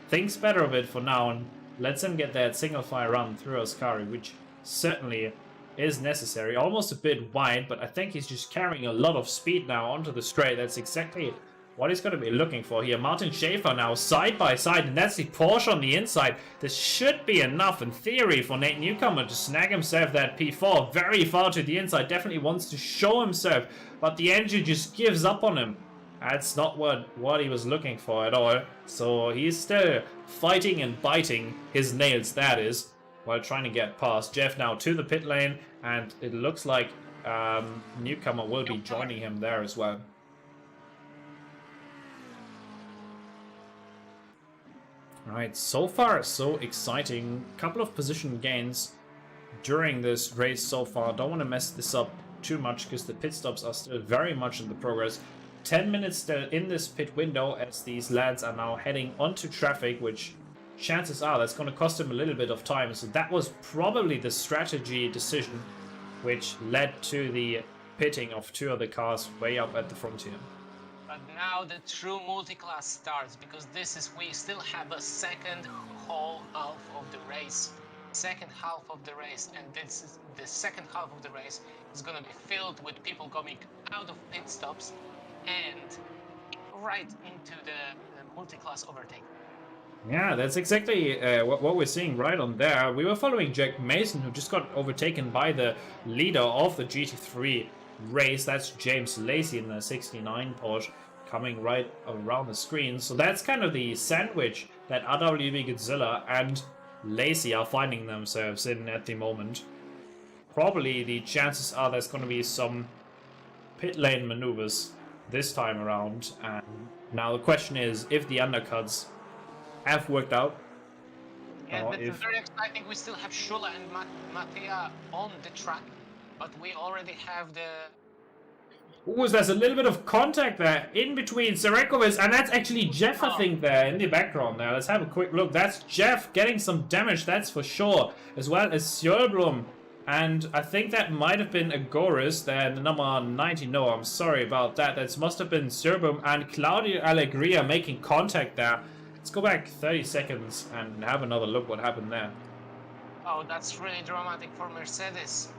Speaker 1: Thinks better of it for now and lets him get that single file run through Ascari, which certainly is necessary. Almost a bit wide, but I think he's just carrying a lot of speed now onto the straight. That's exactly what he's going to be looking for here. Martin Schaefer now side by side, and that's the Porsche on the inside. This should be enough in theory for Nate Newcomer to snag himself that P4 very far to the inside. Definitely wants to show himself, but the engine just gives up on him. That's not what he was looking for at all. So he's still fighting and biting his nails, that is, while trying to get past. Jeff now to the pit lane, and it looks like Newcomer will be joining him there as well. Alright, so far so exciting. Couple of position gains during this race so far. Don't want to mess this up too much because the pit stops are still very much in the progress. 10 minutes still in this pit window as these lads are now heading onto traffic, which chances are that's going to cost him a little bit of time. So that was probably the strategy decision which led to the pitting of two of the cars way up at the frontier.
Speaker 2: But now the true multi-class starts, because we still have a second whole half of the race. And this is the second half of the race is gonna be filled with people coming out of pit stops and right into the multi-class overtake.
Speaker 1: Yeah, that's exactly what we're seeing right on there. We were following Jack Mason, who just got overtaken by the leader of the GT3 race. That's James Lacey in the 69 Porsche, coming right around the screen. So that's kind of the sandwich that RWB Godzilla and Lacey are finding themselves in at the moment. Probably the chances are there's going to be some pit lane maneuvers this time around. And now the question is if the undercuts have worked out.
Speaker 2: Yeah, that's very exciting. We still have Shula and Mattia on the track, but we already have the...
Speaker 1: Ooh, there's a little bit of contact there in between Serekovic, and that's actually Jeff, I think, there in the background there. Let's have a quick look. That's Jeff getting some damage, that's for sure, as well as Sjöblom. And I think that might have been Agoris there, the number 90. No, I'm sorry about that. That must have been Sjöblom and Claudio Allegria making contact there. Let's go back 30 seconds and have another look what happened there.
Speaker 2: Oh, that's really dramatic for Mercedes.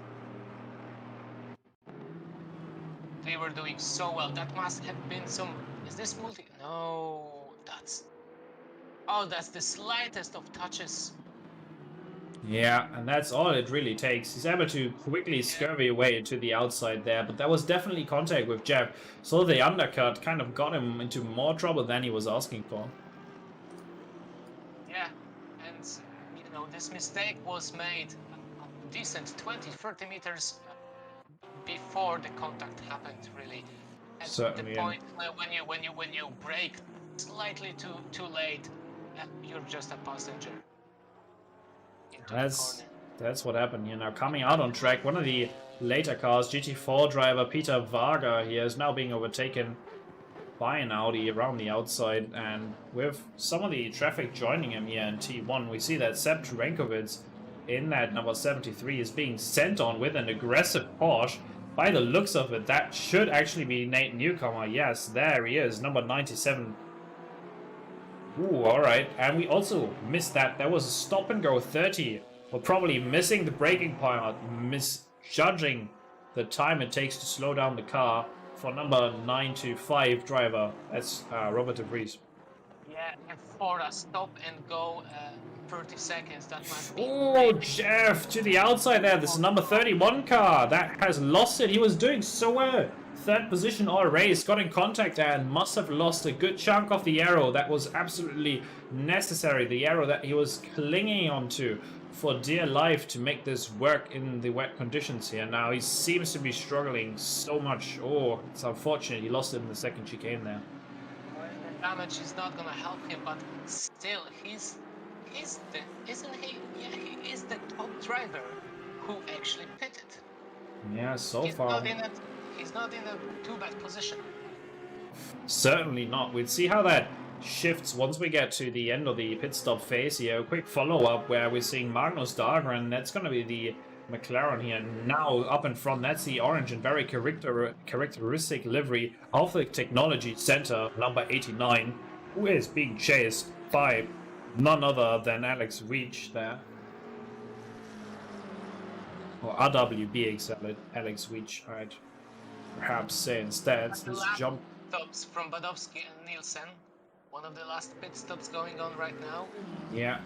Speaker 2: They were doing so well. That must have been some... Is this multi... No, that's... Oh, that's the slightest of touches.
Speaker 1: Yeah, and that's all it really takes. He's able to quickly scurry away to the outside there, but that was definitely contact with Jeff. So the undercut kind of got him into more trouble than he was asking for.
Speaker 2: Yeah, and you know, this mistake was made a decent 20-30 meters before the contact happened, really. At
Speaker 1: Certainly,
Speaker 2: the point when you brake slightly too late, you're just a passenger.
Speaker 1: That's what happened here. Now coming out on track, one of the later cars, GT4 driver Peter Varga here, is now being overtaken by an Audi around the outside, and with some of the traffic joining him here in T1, we see that Seb Turenkovic in that number 73 is being sent on with an aggressive Porsche. By the looks of it, that should actually be Nate Newcomer. Yes, there he is, number 97. Ooh, alright. And we also missed that. There was a stop and go 30. We're probably missing the braking part, misjudging the time it takes to slow down the car for number 925 driver. That's Robert de Vries.
Speaker 2: Yeah, and for a stop and go 30 seconds, that must be...
Speaker 1: Oh, Jeff, to the outside there. This is number 31 car. That has lost it. He was doing so well. Third position all race, got in contact there and must have lost a good chunk of the aero that was absolutely necessary. The aero that he was clinging onto for dear life to make this work in the wet conditions here. Now he seems to be struggling so much. Oh, it's unfortunate. He lost it in the second chicane there.
Speaker 2: The damage is not gonna help him, but still, he's the, isn't he? Yeah, he is the top driver who actually pitted.
Speaker 1: Yeah, so
Speaker 2: he's
Speaker 1: far.
Speaker 2: He's not in a too bad position.
Speaker 1: Certainly not. We'll see how that shifts once we get to the end of the pit stop phase here. A quick follow-up where we're seeing Magnus Dahlgren. That's going to be the McLaren here. Now up in front, that's the orange and very characteristic livery of the Technology Center, number 89, who is being chased by none other than Alex Veach there. Or RWB, Alex Veach, I'd perhaps say instead. Let's jump.
Speaker 2: Stops from Badowski and Nielsen. One of the last pit stops going on right now.
Speaker 1: Yeah.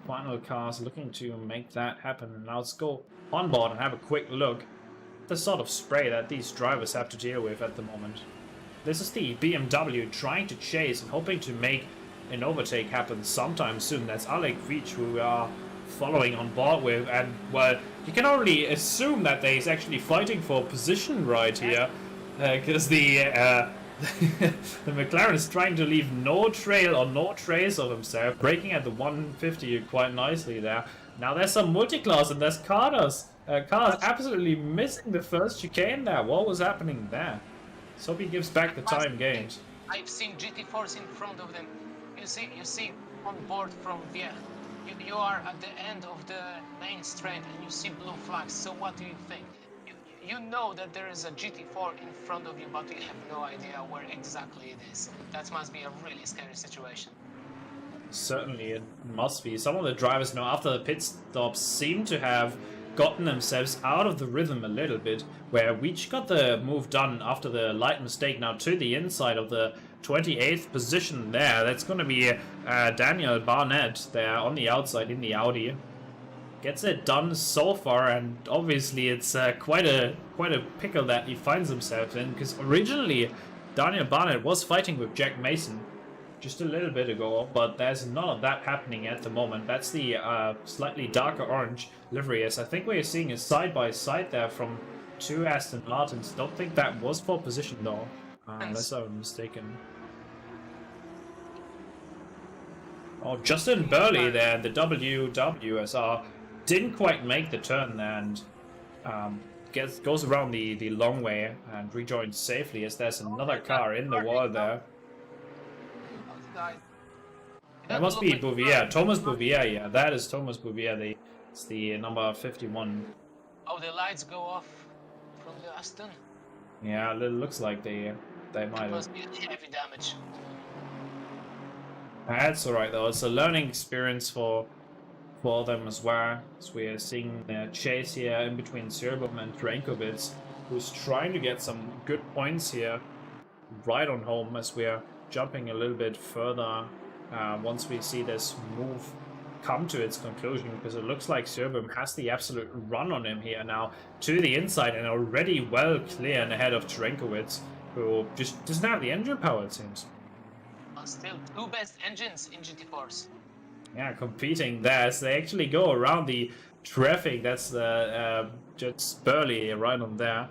Speaker 1: Final cars looking to make that happen. Now let's go on board and have a quick look at the sort of spray that these drivers have to deal with at the moment. This is the BMW trying to chase and hoping to make an overtake happen sometime soon. That's Alex Veach who we are following on board with, and well, you can only assume that he's actually fighting for position right here, because the McLaren is trying to leave no trail or no trace of himself, braking at the 150 quite nicely there. Now there's some multi-class and there's cars absolutely missing the first chicane there. What was happening there? So he gives back the time gained.
Speaker 2: I've seen GT4s in front of them. You see on board from Vier. You are at the end of the main straight and you see blue flags. So what do you think? you know that there is a GT4 in front of you, but you have no idea where exactly it is. That must be a really scary situation.
Speaker 1: Certainly, it must be. Some of the drivers now, after the pit stops, seem to have gotten themselves out of the rhythm a little bit, where Weech got the move done after the light mistake now to the inside of the 28th position there. That's going to be Daniel Barnett there on the outside in the Audi. Gets it done so far, and obviously it's quite a pickle that he finds himself in, because originally Daniel Barnett was fighting with Jack Mason just a little bit ago, but there's none of that happening at the moment. That's the slightly darker orange livery, as I think we're seeing a side-by-side there from two Aston Martins. Don't think that was for position though, unless I'm mistaken. Oh, Justin Burley there, the WWSR, didn't quite make the turn there, and goes around the long way and rejoins safely, as there's another car in the wall there. That must be Bouvier, Thomas Bouvier, yeah, that is Thomas Bouvier, it's the number 51.
Speaker 2: Oh, the lights go off from the Aston?
Speaker 1: Yeah, it looks like they might have.
Speaker 2: Must be heavy damage.
Speaker 1: That's alright though, it's a learning experience for them as well, as we are seeing the chase here in between Serbum and Trankovic, who's trying to get some good points here right on home, as we are jumping a little bit further once we see this move come to its conclusion, because it looks like Serbum has the absolute run on him here now to the inside, and already well clear and ahead of Trankovic, who just doesn't have the engine power, it seems.
Speaker 2: Still two best engines in GT4s.
Speaker 1: Yeah, competing there as they actually go around the traffic. That's the just Burley right on there.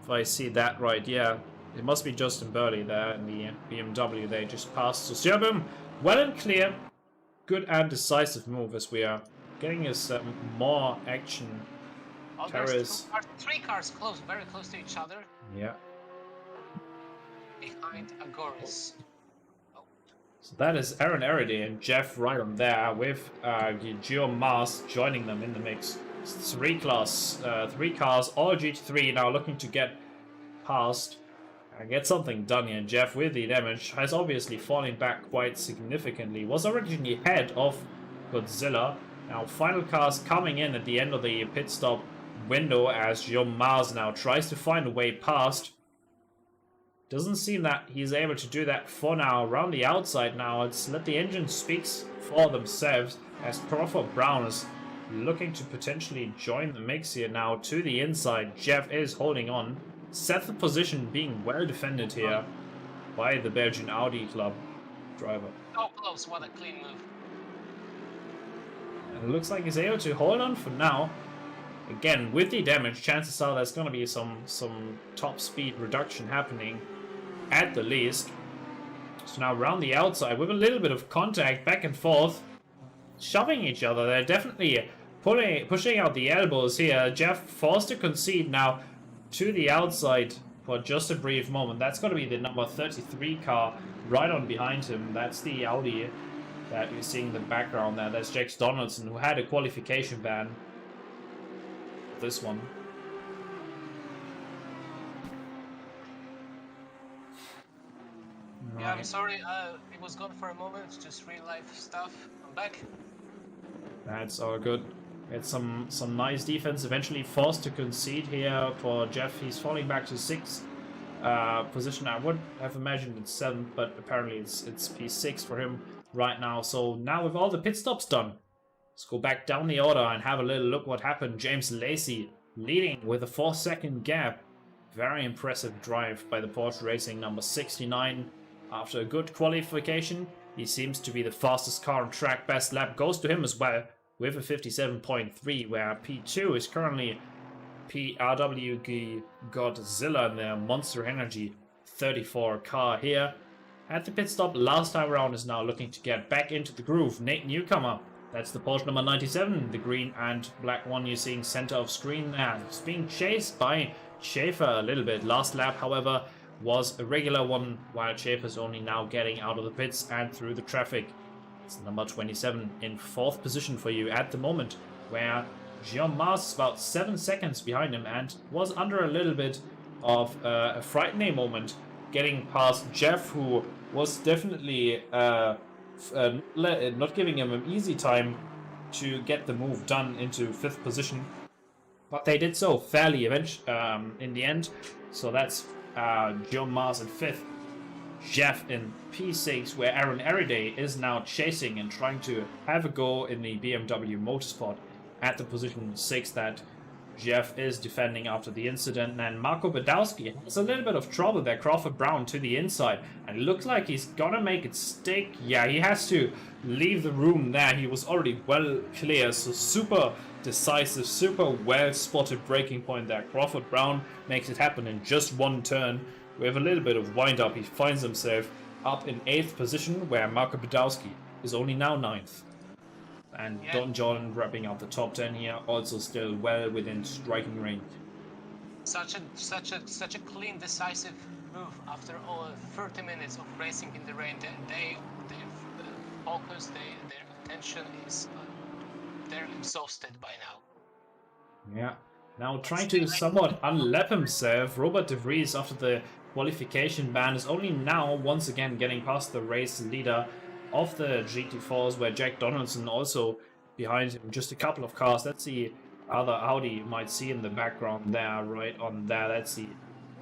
Speaker 1: If I see that right, yeah. It must be Justin Burley there in the BMW they just passed. So Serbum, well and clear. Good and decisive move, as we are getting us more action.
Speaker 2: Oh, there's three cars close, very close to each other.
Speaker 1: Yeah.
Speaker 2: Behind Agoris.
Speaker 1: So that is Aaron Eridy and Jeff right on there, with Guillaume Mars joining them in the mix. It's three cars, all GT3 now looking to get past and get something done here. Jeff, with the damage, has obviously fallen back quite significantly. Was originally ahead of Godzilla. Now final cars coming in at the end of the pit stop window, as Guillaume Mars now tries to find a way past. Doesn't seem that he's able to do that for now. Around the outside now, it's let the engine speak for themselves, as Crawford Brown is looking to potentially join the mix here now to the inside. Jeff is holding on. Seventh position being well defended here by the Belgian Audi Club driver.
Speaker 2: So close, what a clean move.
Speaker 1: And it looks like he's able to hold on for now. Again, with the damage, chances are there's going to be some top speed reduction happening at the least. So now around the outside with a little bit of contact back and forth, shoving each other. They're definitely pushing out the elbows here. Jeff forced to concede now to the outside for just a brief moment. That's going to be the number 33 car right on behind him. That's the Audi that you're seeing in the background there. That's Jax Donaldson, who had a qualification ban. This one.
Speaker 2: Yeah, I'm sorry, it was gone for a moment, just real life stuff. I'm back.
Speaker 1: That's all good. It's some nice defense. Eventually forced to concede here for Jeff. He's falling back to 6th position. I would have imagined it's 7th, but apparently it's P6 for him right now. So now with all the pit stops done, let's go back down the order and have a little look what happened. James Lacey leading with a 4-second gap. Very impressive drive by the Porsche Racing number 69. After a good qualification, he seems to be the fastest car on track. Best lap goes to him as well with a 57.3, where P2 is currently RWB Godzilla in their Monster Energy 34 car here. At the pit stop last time around, is now looking to get back into the groove. Nate Newcomer, that's the Porsche number 97, the green and black one you're seeing center of screen there. It's being chased by Schaefer a little bit. Last lap, however, was a regular one, while Schaefer's only now getting out of the pits and through the traffic. It's number 27 in 4th position for you at the moment, where Guillaume Mars is about 7 seconds behind him and was under a little bit of a frightening moment getting past Jeff, who was definitely not giving him an easy time to get the move done into 5th position. But they did so fairly in the end. So that's Guillaume Mars in 5th. Jeff in P6, where Aaron Eriday is now chasing and trying to have a go in the BMW Motorsport at the position 6 that Jeff is defending after the incident. And Marco Badowski has a little bit of trouble there. Crawford Brown to the inside, and it looks like he's gonna make it stick. Yeah, he has to leave the room there. He was already well clear, so super decisive, super well spotted braking point there. Crawford Brown makes it happen in just one turn. We have a little bit of wind up. He finds himself up in 8th position, where Marco Badowski is only now 9th. And Don John wrapping up the top 10 here, also still well within striking range.
Speaker 2: Such a clean, decisive move after all 30 minutes of racing in the rain. They focus, their attention is they're exhausted by now.
Speaker 1: Yeah. Now trying to somewhat unlap himself, Robert De Vries after the qualification ban is only now once again getting past the race leader of the GT4s, where Jack Donaldson also behind him, just a couple of cars. That's the other Audi you might see in the background there, right on there. That's the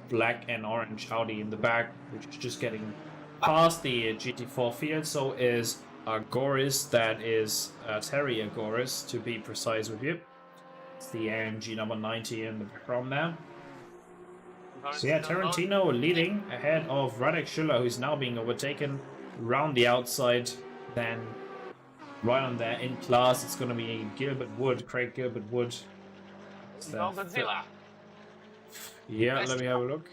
Speaker 1: black and orange Audi in the back, which is just getting past the GT4 field. So is Goris, that is Terry Goris to be precise with you. It's the AMG number 90 in the background there. So yeah, Tarantino leading ahead of Radek Schiller, who's now being overtaken round the outside. Then right on there in class, it's going to be Gilbert Wood, Craig Gilbert Wood.
Speaker 2: Godzilla.
Speaker 1: Yeah, let me have a look.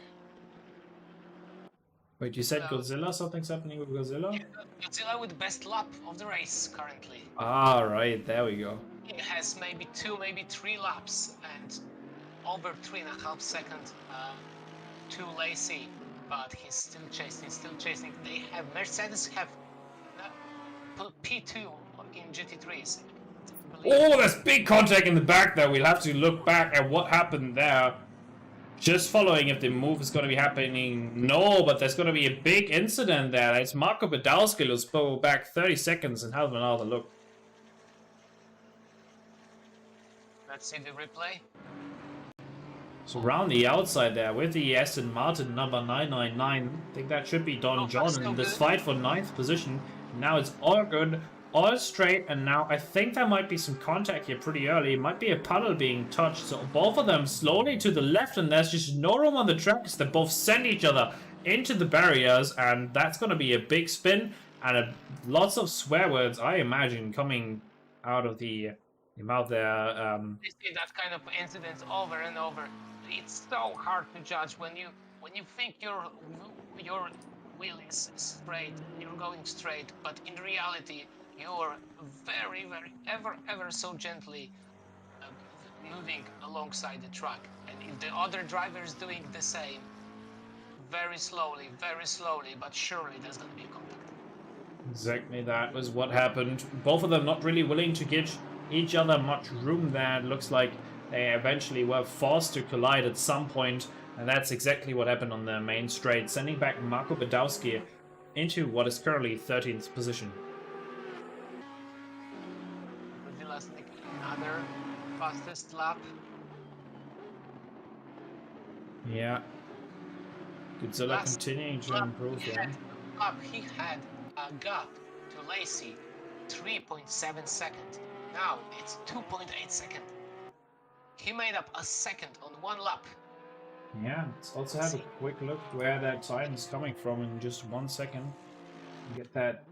Speaker 1: Wait, you said Godzilla? Something's happening with Godzilla?
Speaker 2: Godzilla with the best lap of the race currently.
Speaker 1: Ah, right, there we go.
Speaker 2: He has maybe 2, maybe 3 laps and over 3.5 seconds to Lacey, but he's still chasing. They have Mercedes have P2 in GT3s.
Speaker 1: Oh, there's big contact in the back there. We'll have to look back at what happened there. Just following if the move is going to be happening. No, but there's going to be a big incident there. It's Marco Badowski who's go back 30 seconds and have another look.
Speaker 2: Let's see the replay.
Speaker 1: So around the outside there with the Aston Martin number 999. I think that should be Don John in this fight for 9th position. Now it's all good, all straight, and now I think there might be some contact here pretty early. It might be a puddle being touched, so both of them slowly to the left, and there's just no room on the track because they both send each other into the barriers, and that's going to be a big spin and lots of swear words, I imagine, coming out of the mouth there.
Speaker 2: You see that kind of incidents over and over. It's so hard to judge when you think your wheel is straight, you're going straight, but in reality you're very ever so gently moving alongside the track, and if the other driver is doing the same, very slowly but surely there's going to be a contact.
Speaker 1: Exactly, that was what happened. Both of them not really willing to give each other much room there. It looks like they eventually were forced to collide at some point, and that's exactly what happened on the main straight, sending back Marco Badowski into what is currently 13th position.
Speaker 2: Another fastest lap.
Speaker 1: Yeah. Godzilla continuing to improve here.
Speaker 2: He had a gap to Lacey, 3.7 seconds. Now it's 2.8 seconds. He made up a second on one lap.
Speaker 1: Yeah, let's also have a quick look where that time is coming from in just 1 second. Get that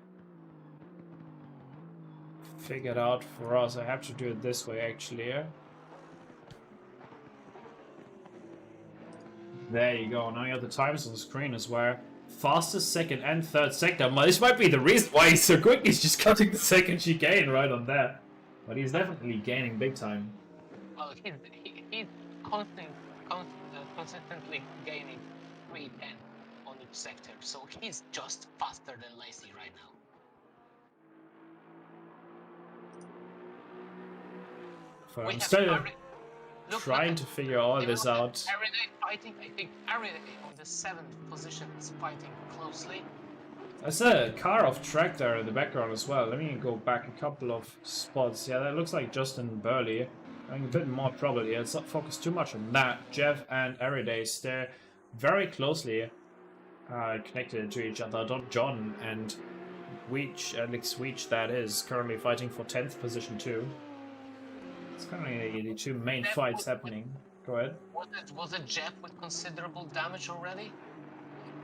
Speaker 1: figured out for us. I have to do it this way actually. Yeah? There you go. Now you have the times on the screen as well. Fastest second and third sector. This might be the reason why he's so quick. He's just cutting the second chicane right on there. But he's definitely gaining big time.
Speaker 2: Well, he's consistently gaining 3.10 on each sector, so he's just faster than Lacey right now.
Speaker 1: I'm
Speaker 2: have
Speaker 1: still
Speaker 2: look
Speaker 1: trying
Speaker 2: at
Speaker 1: to figure all this out.
Speaker 2: Everyday fighting. I think everyday on the 7th position is fighting closely.
Speaker 1: There's a car off track there in the background as well. Let me go back a couple of spots. Yeah, that looks like Justin Burley having a bit more trouble here. Let's not focus too much on that. Jeff and Eridace, they're very closely connected to each other. John and Alex Weech, that is, currently fighting for 10th position too. It's currently the two main fights happening. Go ahead.
Speaker 2: Was it Jeff with considerable damage already?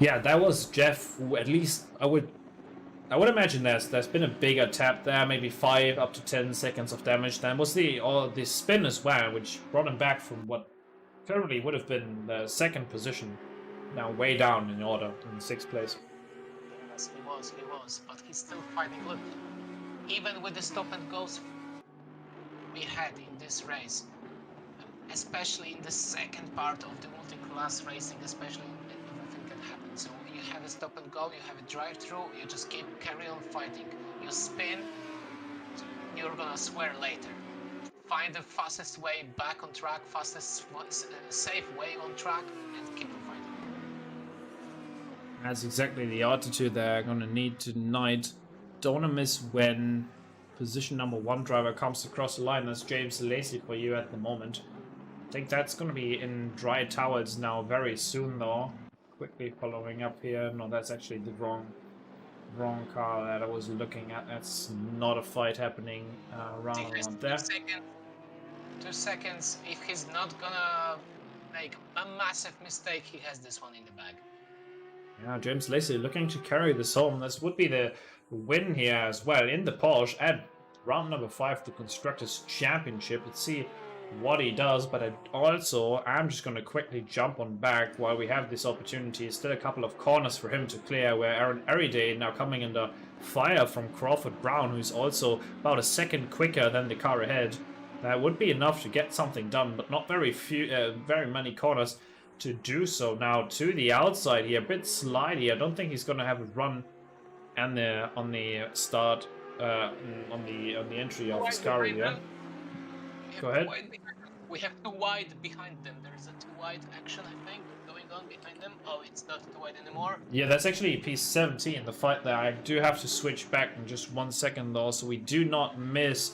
Speaker 1: Yeah, that was Jeff. At least I would imagine there's been a bigger tap there, maybe 5 up to 10 seconds of damage. Then was the spin as well, which brought him back from what currently would have been the 2nd position, now way down in order in 6th place.
Speaker 2: Yes, he was, but he's still fighting. Look, even with the stop and goes we had in this race, especially in the second part of the multi-class racing, especially everything can happen. So you have a stop and go, you have a drive-through, you just carry on fighting. You spin, you're gonna swear later. Find the fastest way back on track, fastest safe way on track, and keep on fighting.
Speaker 1: That's exactly the attitude they're gonna need tonight. Don't wanna miss when position number 1 driver comes across the line. That's James Lacey for you at the moment. I think that's going to be in dry towels now very soon though. Quickly following up here. No, that's actually the wrong car that I was looking at. That's not a fight happening around there.
Speaker 2: 2 seconds. If he's not gonna make a massive mistake, he has this one in the bag.
Speaker 1: Yeah, James Lacey looking to carry this home. This would be the win here as well in the Porsche at round number 5, the Constructors Championship. Let's see what he does, but I'm just going to quickly jump on back while we have this opportunity. Still a couple of corners for him to clear, where Aaron Eriday now coming under fire from Crawford Brown, who's also about a second quicker than the car ahead. That would be enough to get something done, but not very many corners to do so. Now to the outside here, a bit slidey. I don't think he's going to have a run and on the start on the entry of his car here. Go ahead.
Speaker 2: We have too wide behind them. There's a too wide action, I think, going on behind them. Oh, it's not too wide anymore.
Speaker 1: Yeah, that's actually P17, the fight there. I do have to switch back in just 1 second though, so we do not miss.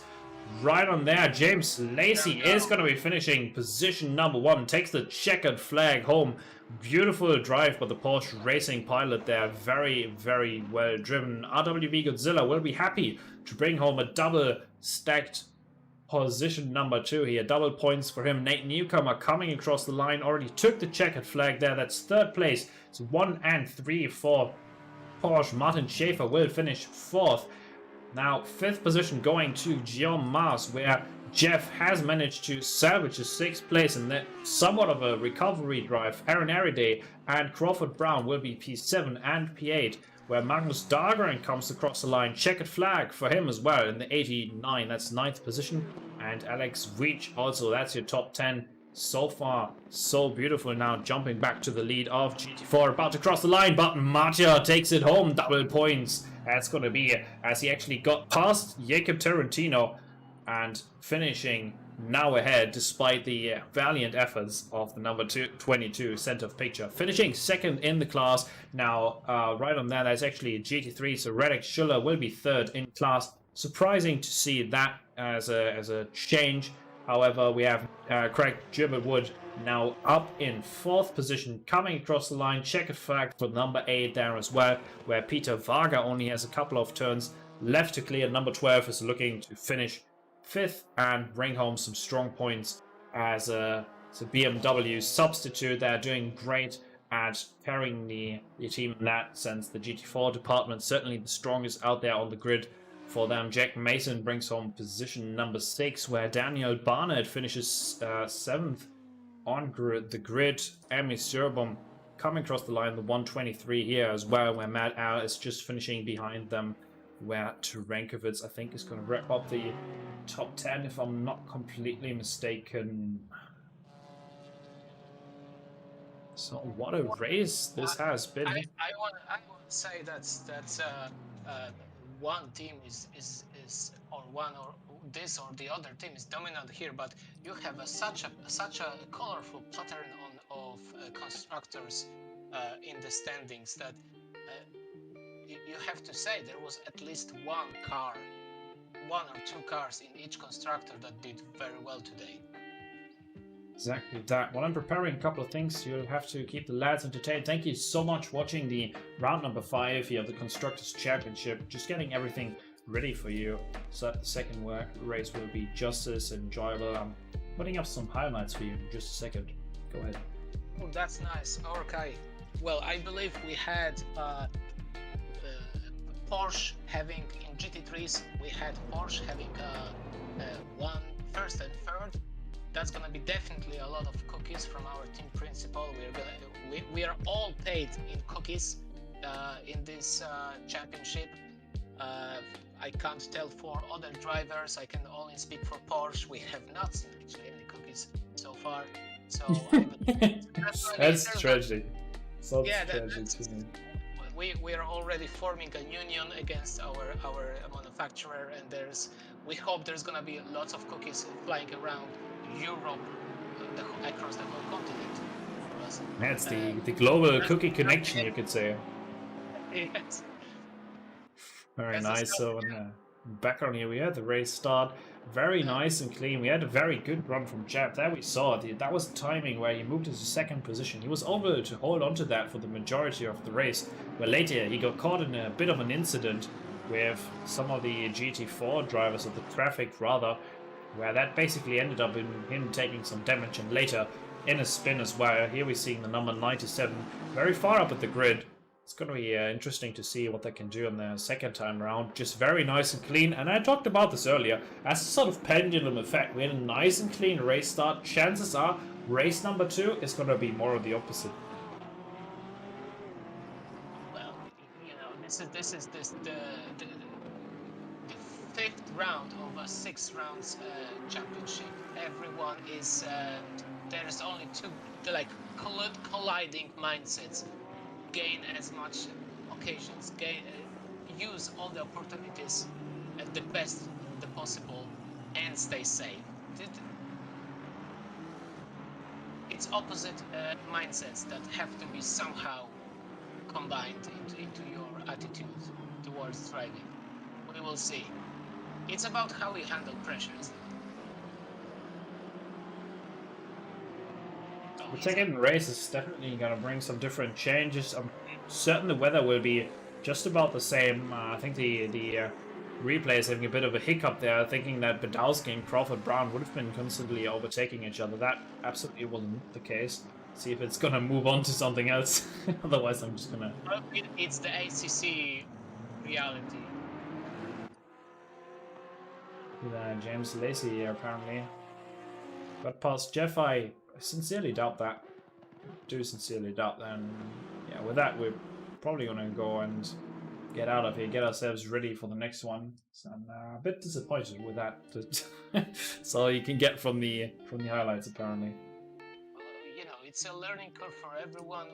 Speaker 1: Right on there, James Lacey is going to be finishing position number 1. Takes the checkered flag home. Beautiful drive by the Porsche Racing pilot there. Very, very well driven. RWB Godzilla will be happy to bring home a double stacked position number 2 here. Double points for him. Nate Newcomer coming across the line. Already took the checkered flag there. That's 3rd place. It's 1 and 3 for Porsche. Martin Schaefer will finish 4th. Now, 5th position going to Guillaume Mars, where Jeff has managed to salvage his 6th place in that somewhat of a recovery drive. Aaron Eriday and Crawford Brown will be P7 and P8, where Magnus Dahlgren comes across the line. Checkered flag for him as well in the 89. That's 9th position. And Alex Weech also, that's your top 10. So far, so beautiful. Now jumping back to the lead of GT4, about to cross the line, but Mattia takes it home. Double points. That's going to be as he actually got past Jacob Tarantino and finishing now ahead despite the valiant efforts of the number 22 center of picture. Finishing 2nd in the class. Now, right on there, that's actually a GT3, so Radek Schuller will be 3rd in class. Surprising to see that as a change. However, we have Craig Gibberwood now up in 4th position, coming across the line. Checkered flag for number 8 there as well, where Peter Varga only has a couple of turns left to clear. Number 12 is looking to finish 5th and bring home some strong points as a BMW substitute. They're doing great at carrying the team in that sense. The GT4 department certainly the strongest out there on the grid for them. Jack Mason brings home position number 6, where Daniel Barnett finishes 7th on the grid. Emmy Serbom coming across the line, the 123 here as well, where Matt Al is just finishing behind them, where Turankovitz, I think, is going to wrap up the top 10 if I'm not completely mistaken. So what a race this has been.
Speaker 2: I want to say that's one team is or one or this or the other team is dominant here, but you have such a colorful pattern of constructors in the standings that you have to say there was at least one or two cars in each constructor that did very well today.
Speaker 1: Exactly that. While I'm preparing a couple of things, you'll have to keep the lads entertained. Thank you so much for watching the round number 5 here of the Constructors Championship. Just getting everything ready for you so that the second race will be just as enjoyable. I'm putting up some highlights for you in just a second. Go ahead.
Speaker 2: Oh, that's nice. Okay. Well, I believe we had Porsche having in GT3s. We had Porsche having one first and third. That's gonna be definitely a lot of cookies from our team principal. We are all paid in cookies in this championship. I can't tell for other drivers. I can only speak for Porsche. We have not seen actually any cookies so far. So
Speaker 1: that's tragic.
Speaker 2: We are already forming a union against our manufacturer, and we hope there's gonna be lots of cookies flying around Europe, across the whole continent for us.
Speaker 1: That's the global cookie connection, you could say.
Speaker 2: Yes.
Speaker 1: Very nice. So in the background here, we had the race start. Very nice and clean. We had a very good run from Jeb. There we saw it. That was timing where he moved into second position. He was able to hold on to that for the majority of the race. But later he got caught in a bit of an incident with some of the GT4 drivers, or the traffic rather, where that basically ended up in him taking some damage, and later in a spin as well. Here we're seeing the number 97 very far up at the grid. It's going to be interesting to see what they can do on the second time around. Just very nice and clean. And I talked about this earlier. As a sort of pendulum effect, we had a nice and clean race start. Chances are race number 2 is going to be more of the opposite.
Speaker 2: Well, you know, this is the 5th round of a 6 rounds championship. Everyone is there's only two colliding mindsets. Gain as much occasions, use all the opportunities at the best the possible, and stay safe. It's opposite mindsets that have to be somehow combined into your attitude towards driving. We will see. It's about how we handle pressures.
Speaker 1: The second race is definitely going to bring some different changes. I'm certain the weather will be just about the same. I think the replay is having a bit of a hiccup there, thinking that Badowski and Crawford Brown would have been constantly overtaking each other. That absolutely wasn't the case. See if it's going to move on to something else. Otherwise, I'm just going to...
Speaker 2: It's the ACC reality.
Speaker 1: James Lacey here, apparently. Got past Jeff. I sincerely doubt that. Do sincerely doubt that. And yeah, with that, we're probably going to go and get out of here, get ourselves ready for the next one. So I'm a bit disappointed with that. So you can get from the highlights, apparently.
Speaker 2: You know, it's a learning curve for everyone.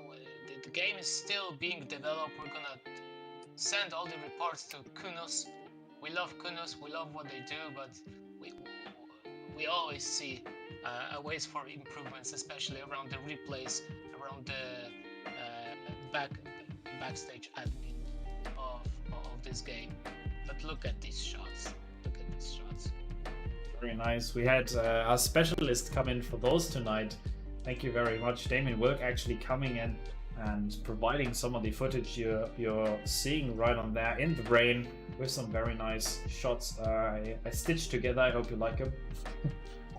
Speaker 2: The game is still being developed. We're gonna send all the reports to Kunos. We love Kunos. We love what they do, but we always see ways for improvements, especially around the replays, around the backstage admin of this game. But look at these shots. Look at these shots.
Speaker 1: Very nice. We had our specialist come in for those tonight. Thank you very much, Damien Wilk, actually coming in and providing some of the footage you're seeing right on there in the rain with some very nice shots. I stitched together. I hope you like them.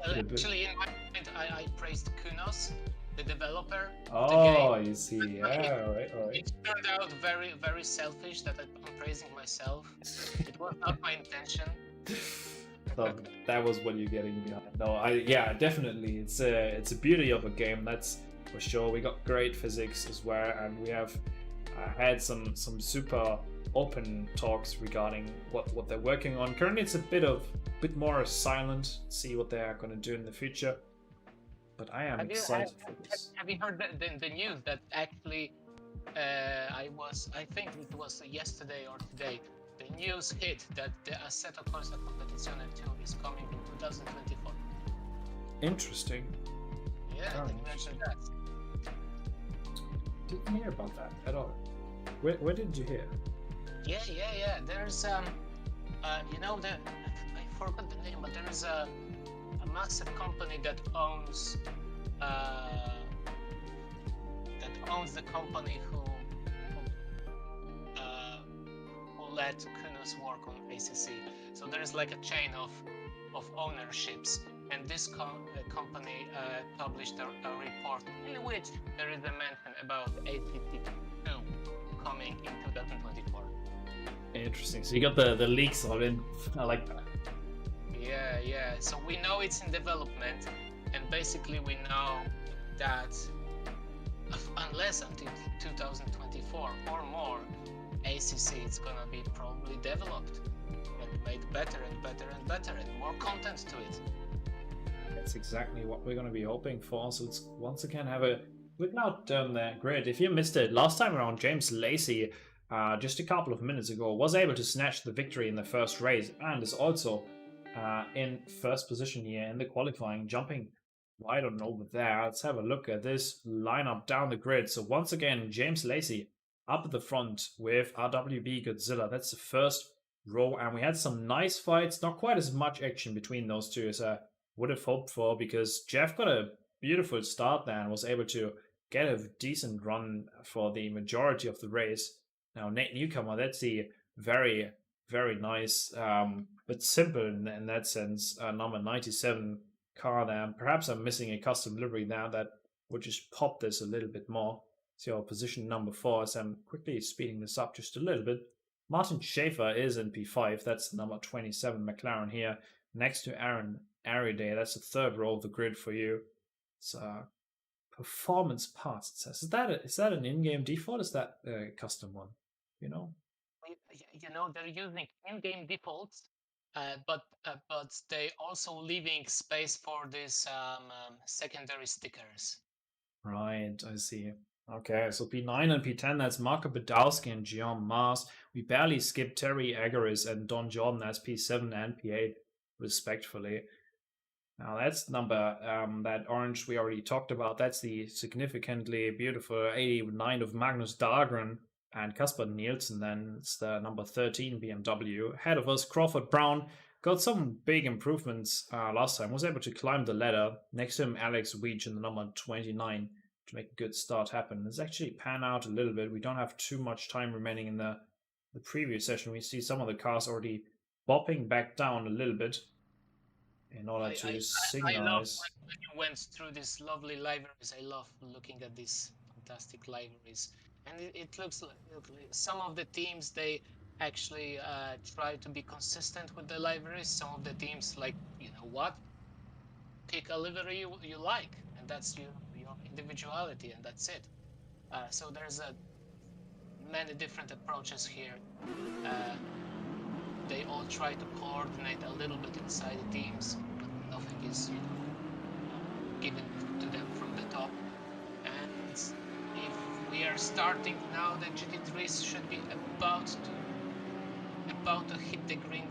Speaker 2: Actually, in my mind, I praised Kunos, the developer.
Speaker 1: Oh, you see, yeah, all right.
Speaker 2: It turned out very, very selfish that I'm praising myself. It was not my intention.
Speaker 1: So that was what you're getting behind. No, yeah, definitely. It's a beauty of a game, that's for sure. We got great physics as well, and we have had some super open talks regarding what they're working on. Currently, it's a bit more silent. See what they are going to do in the future. But I am excited for this.
Speaker 2: Have you heard the news that actually I think it was yesterday or today, the news hit that the Assetto Corsa Competizione 2 is coming in 2024.
Speaker 1: Interesting.
Speaker 2: Yeah,
Speaker 1: Oh,
Speaker 2: they mentioned that.
Speaker 1: Didn't hear about that at all. Where did you hear?
Speaker 2: Yeah. There's you know, I forgot the name, but there's a massive company that owns the company who let Kunos work on ACC. So there's like a chain of ownerships, and this company published a report in which there is a mention about ACC 2 coming in 2024.
Speaker 1: Interesting. So you got the leaks all in. I like that.
Speaker 2: Yeah. So we know it's in development, and basically we know that unless until 2024 or more, ACC is gonna be probably developed and made better and better and better, and more content to it.
Speaker 1: That's exactly what we're going to be hoping for. So it's once again have a quick note down the grid. If you missed it last time around, James Lacey, just a couple of minutes ago, was able to snatch the victory in the first race and is also in first position here in the qualifying, jumping right on over there. Let's have a look at this lineup down the grid. So once again, James Lacey up at the front with RWB Godzilla. That's the first row, and we had some nice fights. Not quite as much action between those two as I would have hoped for, because Jeff got a beautiful start there and was able to get a decent run for the majority of the race. Now Nate Newcomer, that's the very, very nice, but simple in that sense, number 97 car there. Perhaps I'm missing a custom livery there that would just pop this a little bit more. So position number 4, as I'm quickly speeding this up just a little bit. Martin Schaefer is in P5. That's number 27 McLaren here, next to Aaron Ariday. That's the third row of the grid for you. It's performance parts. It says, is that an in-game default? Is that a custom one? You know?
Speaker 2: You know, they're using in-game defaults, but they also leaving space for these secondary stickers.
Speaker 1: Right, I see. Okay, so P9 and P10, that's Marco Badowski and Guillaume Mars. We barely skipped Terry Agaris and Don Jordan as P7 and P8, respectfully. Now that's number, that orange we already talked about. That's the significantly beautiful 89 of Magnus Dahlgren and Kasper Nielsen. Then it's the number 13 BMW. Ahead of us, Crawford Brown. Got some big improvements last time. Was able to climb the ladder. Next to him, Alex Weech in the number 29 to make a good start happen. It's actually pan out a little bit. We don't have too much time remaining in the previous session. We see some of the cars already bopping back down a little bit in order to signalize.
Speaker 2: I love when you went through these lovely libraries. I love looking at these fantastic libraries. And it looks like some of the teams, they actually try to be consistent with the liveries. Some of the teams, like, you know what? Pick a livery you like, and that's your individuality, and that's it. So there's many different approaches here. They all try to coordinate a little bit inside the teams, but nothing is given to them from the top. And if we are starting now, the GT3s should be about to hit the green.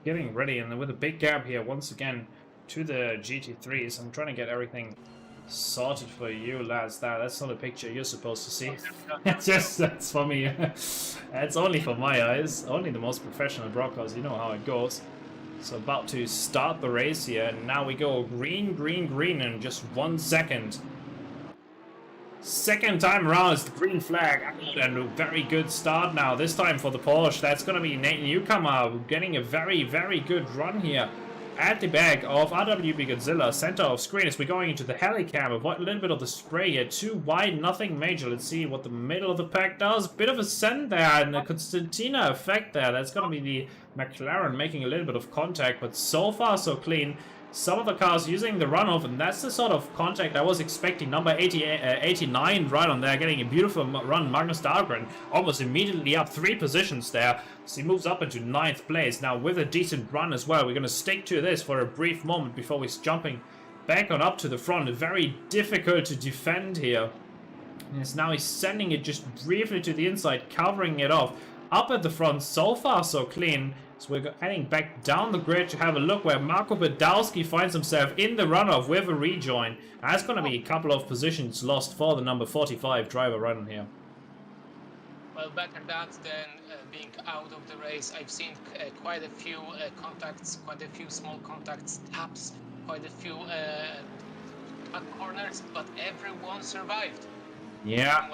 Speaker 1: Getting ready, and with a big gap here once again to the GT3s. I'm trying to get everything sorted for you, lads. That's not a picture you're supposed to see. That's for me. It's only for my eyes. Only the most professional broadcast. You know how it goes. So about to start the race here, and now we go green in just 1 second. Second time around is the green flag, and a very good start now. This time for the Porsche, that's going to be Nate Newcomer getting a very, very good run here at the back of RWB Godzilla, center of screen as we're going into the helicam. Avoid a little bit of the spray here, too wide, nothing major. Let's see what the middle of the pack does. Bit of a send there, and the Constantina effect there. That's going to be the McLaren making a little bit of contact, but so far so clean. Some of the cars using the runoff, and that's the sort of contact I was expecting. Number 89 right on there, getting a beautiful run. Magnus Dahlgren almost immediately up 3 positions there. So he moves up into 9th place. Now with a decent run as well. We're going to stick to this for a brief moment before we're jumping back on up to the front. Very difficult to defend here. Yes, now he's sending it just briefly to the inside, covering it off. up at the front. So far, so clean. So we're heading back down the grid to have a look where Marco Badowski finds himself in the runoff with a rejoin. That's going to be a couple of positions lost for the number 45 driver right on here.
Speaker 2: Well, better that than being out of the race. I've seen quite a few contacts, quite a few small contacts, taps, quite a few corners, but everyone survived.
Speaker 1: Yeah.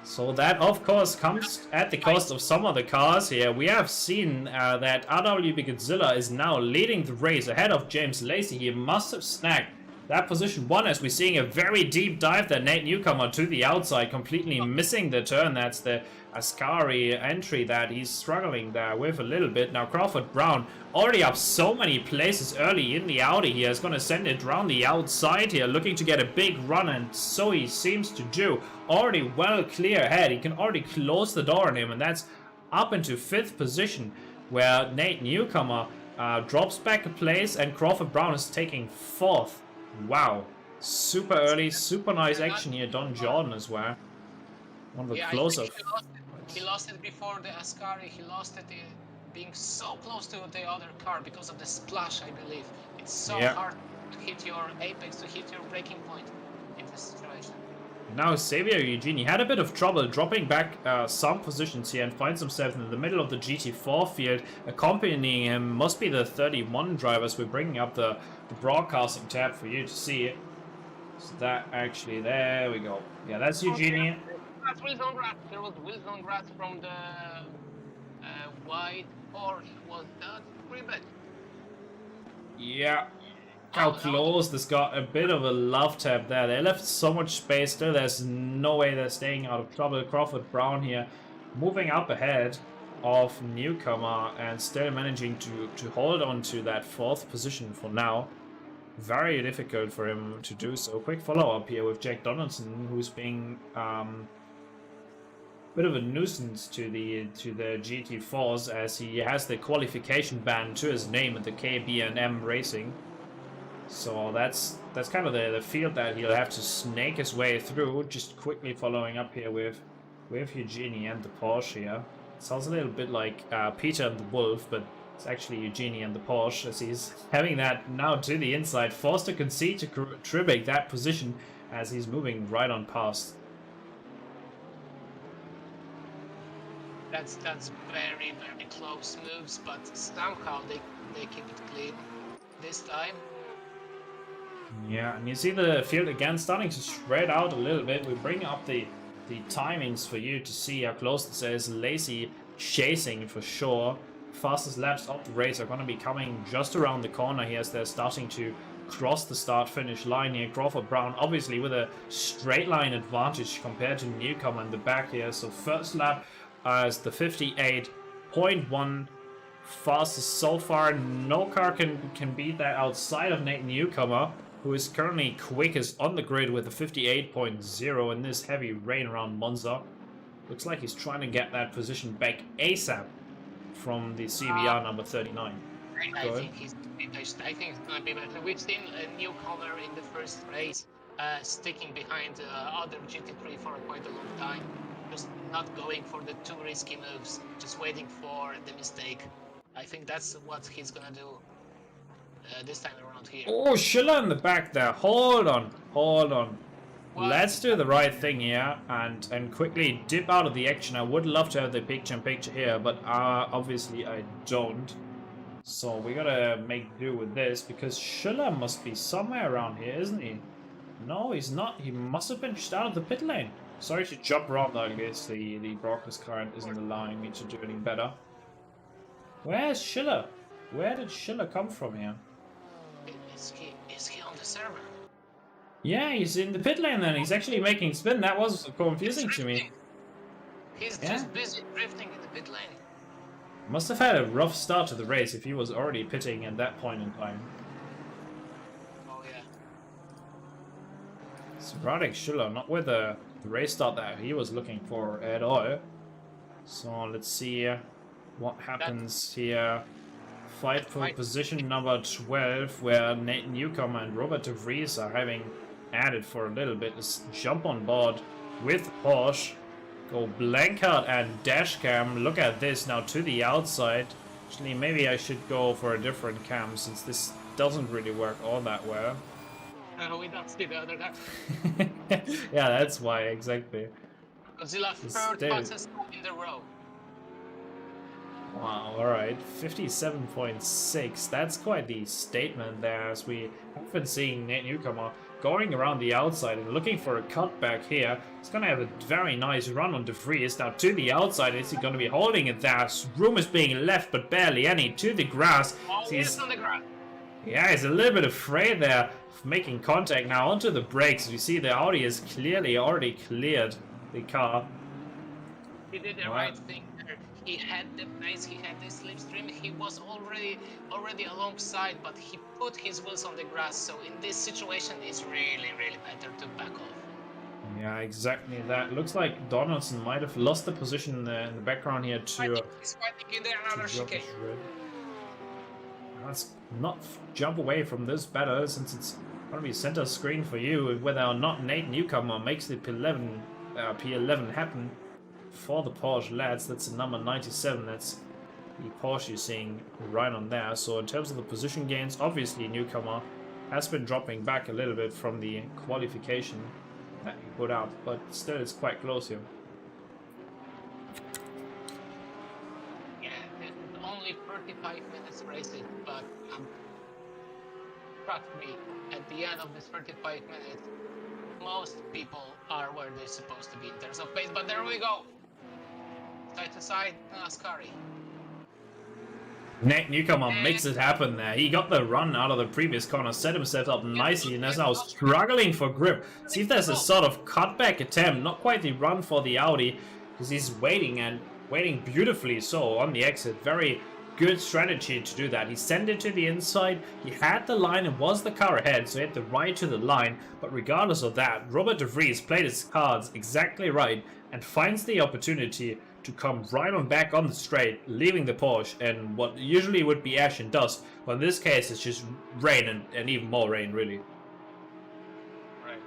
Speaker 1: So that, of course, comes at the cost of some of the cars here. We have seen that RWB Godzilla is now leading the race ahead of James Lacey. He must have snagged that position 1 as we're seeing a very deep dive there. Nate Newcomer to the outside, completely missing the turn. That's the Ascari entry that he's struggling there with a little bit. Now Crawford Brown already up so many places early in the Audi here. Is going to send it around the outside here, looking to get a big run, and so he seems to do. Already well clear ahead. He can already close the door on him, and that's up into 5th position, where Nate Newcomer drops back a place, and Crawford Brown is taking 4th. Wow. Super early, super nice action here. Don Jordan as well. One of the closer.
Speaker 2: He lost it before the Ascari. He lost it being so close to the other car because of the splash, I believe. It's so hard to hit your apex, to hit your breaking point in this situation.
Speaker 1: Now Xavier Eugene had a bit of trouble dropping back some positions here and finds himself in the middle of the GT4 field. Accompanying him must be the 31 drivers. We're bringing up the broadcasting tab for you to see it. So that actually, there we go. Yeah, that's Eugenie.
Speaker 2: That's Wilson Grass. There was Wilson Grass from the white, or was that Ribbit?
Speaker 1: Yeah. How close this got. A bit of a love tap there. They left so much space there. There's no way they're staying out of trouble. Crawford Brown here moving up ahead of Newcomer and still managing to hold on to that 4th position for now. Very difficult for him to do so. Quick follow-up here with Jack Donaldson, who's being bit of a nuisance to the GT4s, as he has the qualification ban to his name at the KB&M Racing. So that's kind of the field that he'll have to snake his way through. Just quickly following up here with Eugenie and the Porsche here. Sounds a little bit like Peter and the Wolf, but it's actually Eugenie and the Porsche, as he's having that now to the inside, forced to concede to Tribic that position as he's moving right on past.
Speaker 2: That's very, very close moves, but somehow they keep it clean this time.
Speaker 1: Yeah, and you see the field again starting to spread out a little bit. We bring up the timings for you to see how close this is. Lacey chasing for sure. Fastest laps of the race are going to be coming just around the corner here as they're starting to cross the start-finish line here. Crawford Brown obviously with a straight line advantage compared to Newcomer in the back here. So first lap is the 58.1 fastest so far. No car can beat that outside of Nate Newcomer, who is currently quickest on the grid with a 58.0 in this heavy rain around Monza. Looks like he's trying to get that position back ASAP from the CBR number 39.
Speaker 2: I think it's going to be better. We've seen a newcomer in the first race sticking behind other GT3 for quite a long time. Just not going for the too risky moves, just waiting for the mistake. I think that's what he's going to do this time around here.
Speaker 1: Oh, Schiller in the back there. Hold on. What? Let's do the right thing here and quickly dip out of the action. I would love to have the picture-in-picture here, but obviously I don't. So we gotta make do with this, because Schiller must be somewhere around here, isn't he? No, he's not. He must have been just out of the pit lane. Sorry to jump around, I guess the broadcast current isn't allowing me to do any better. Where's Schiller? Where did Schiller come from here?
Speaker 2: Is he on the server?
Speaker 1: Yeah, he's in the pit lane then. He's actually making spin. That was confusing to me.
Speaker 2: He's just busy drifting in the pit lane.
Speaker 1: Must have had a rough start to the race if he was already pitting at that point in time.
Speaker 2: Oh yeah.
Speaker 1: So Radek Schiller, not with the race start that he was looking for at all. So let's see what happens here. Fight for position number 12, where Nate Newcomer and Robert de Vries are having added for a little bit. Let's jump on board with Porsche. Go blank out and dash cam. Look at this now to the outside. Actually, maybe I should go for a different cam since this doesn't really work all that well.
Speaker 2: We don't see the other guy.
Speaker 1: Yeah, that's why, exactly.
Speaker 2: Godzilla third fastest in the row.
Speaker 1: Wow, alright. 57.6. That's quite the statement there, as we have been seeing Nate Newcomer going around the outside and looking for a cutback here. He's going to have a very nice run on De Vries. Now to the outside, is he going to be holding it there? Room is being left, but barely any. To the grass.
Speaker 2: Oh, he's on the grass.
Speaker 1: Yeah, he's a little bit afraid there of making contact. Now onto the brakes. You see the Audi is clearly already cleared the car.
Speaker 2: He did the right thing there. He had the pace, he had the slipstream, he was already alongside, but he put his wheels on the grass. So in this situation, it's really better to back off.
Speaker 1: Yeah, exactly that. Looks like Donaldson might have lost the position in the background here to...
Speaker 2: I think he's fighting in there another chicane.
Speaker 1: Let's not jump away from this better, since it's going to be center screen for you, whether or not Nate Newcomer makes the P11 happen for the Porsche lads. That's the number 97. That's the Porsche you're seeing right on there. So in terms of the position gains, obviously Newcomer has been dropping back a little bit from the qualification that he put out, but still it's quite close here.
Speaker 2: Yeah, it's only 35 minutes racing, but trust me, at the end of this 35 minutes, most people are where they're supposed to be in terms of pace. But there we go. Side to side, NASCAR.
Speaker 1: Nate Newcomer makes it happen there. He got the run out of the previous corner, set himself up nicely, and is now struggling for grip. See if there's a sort of cutback attempt. Not quite the run for the Audi, because he's waiting, and waiting beautifully so on the exit. Very good strategy to do that. He sent it to the inside, he had the line and was the car ahead, so he had the right to the line. But regardless of that, Robert De Vries played his cards exactly right and finds the opportunity to come right on back on the straight, leaving the Porsche and what usually would be ash and dust, but in this case it's just rain and even more rain, really.
Speaker 2: Right.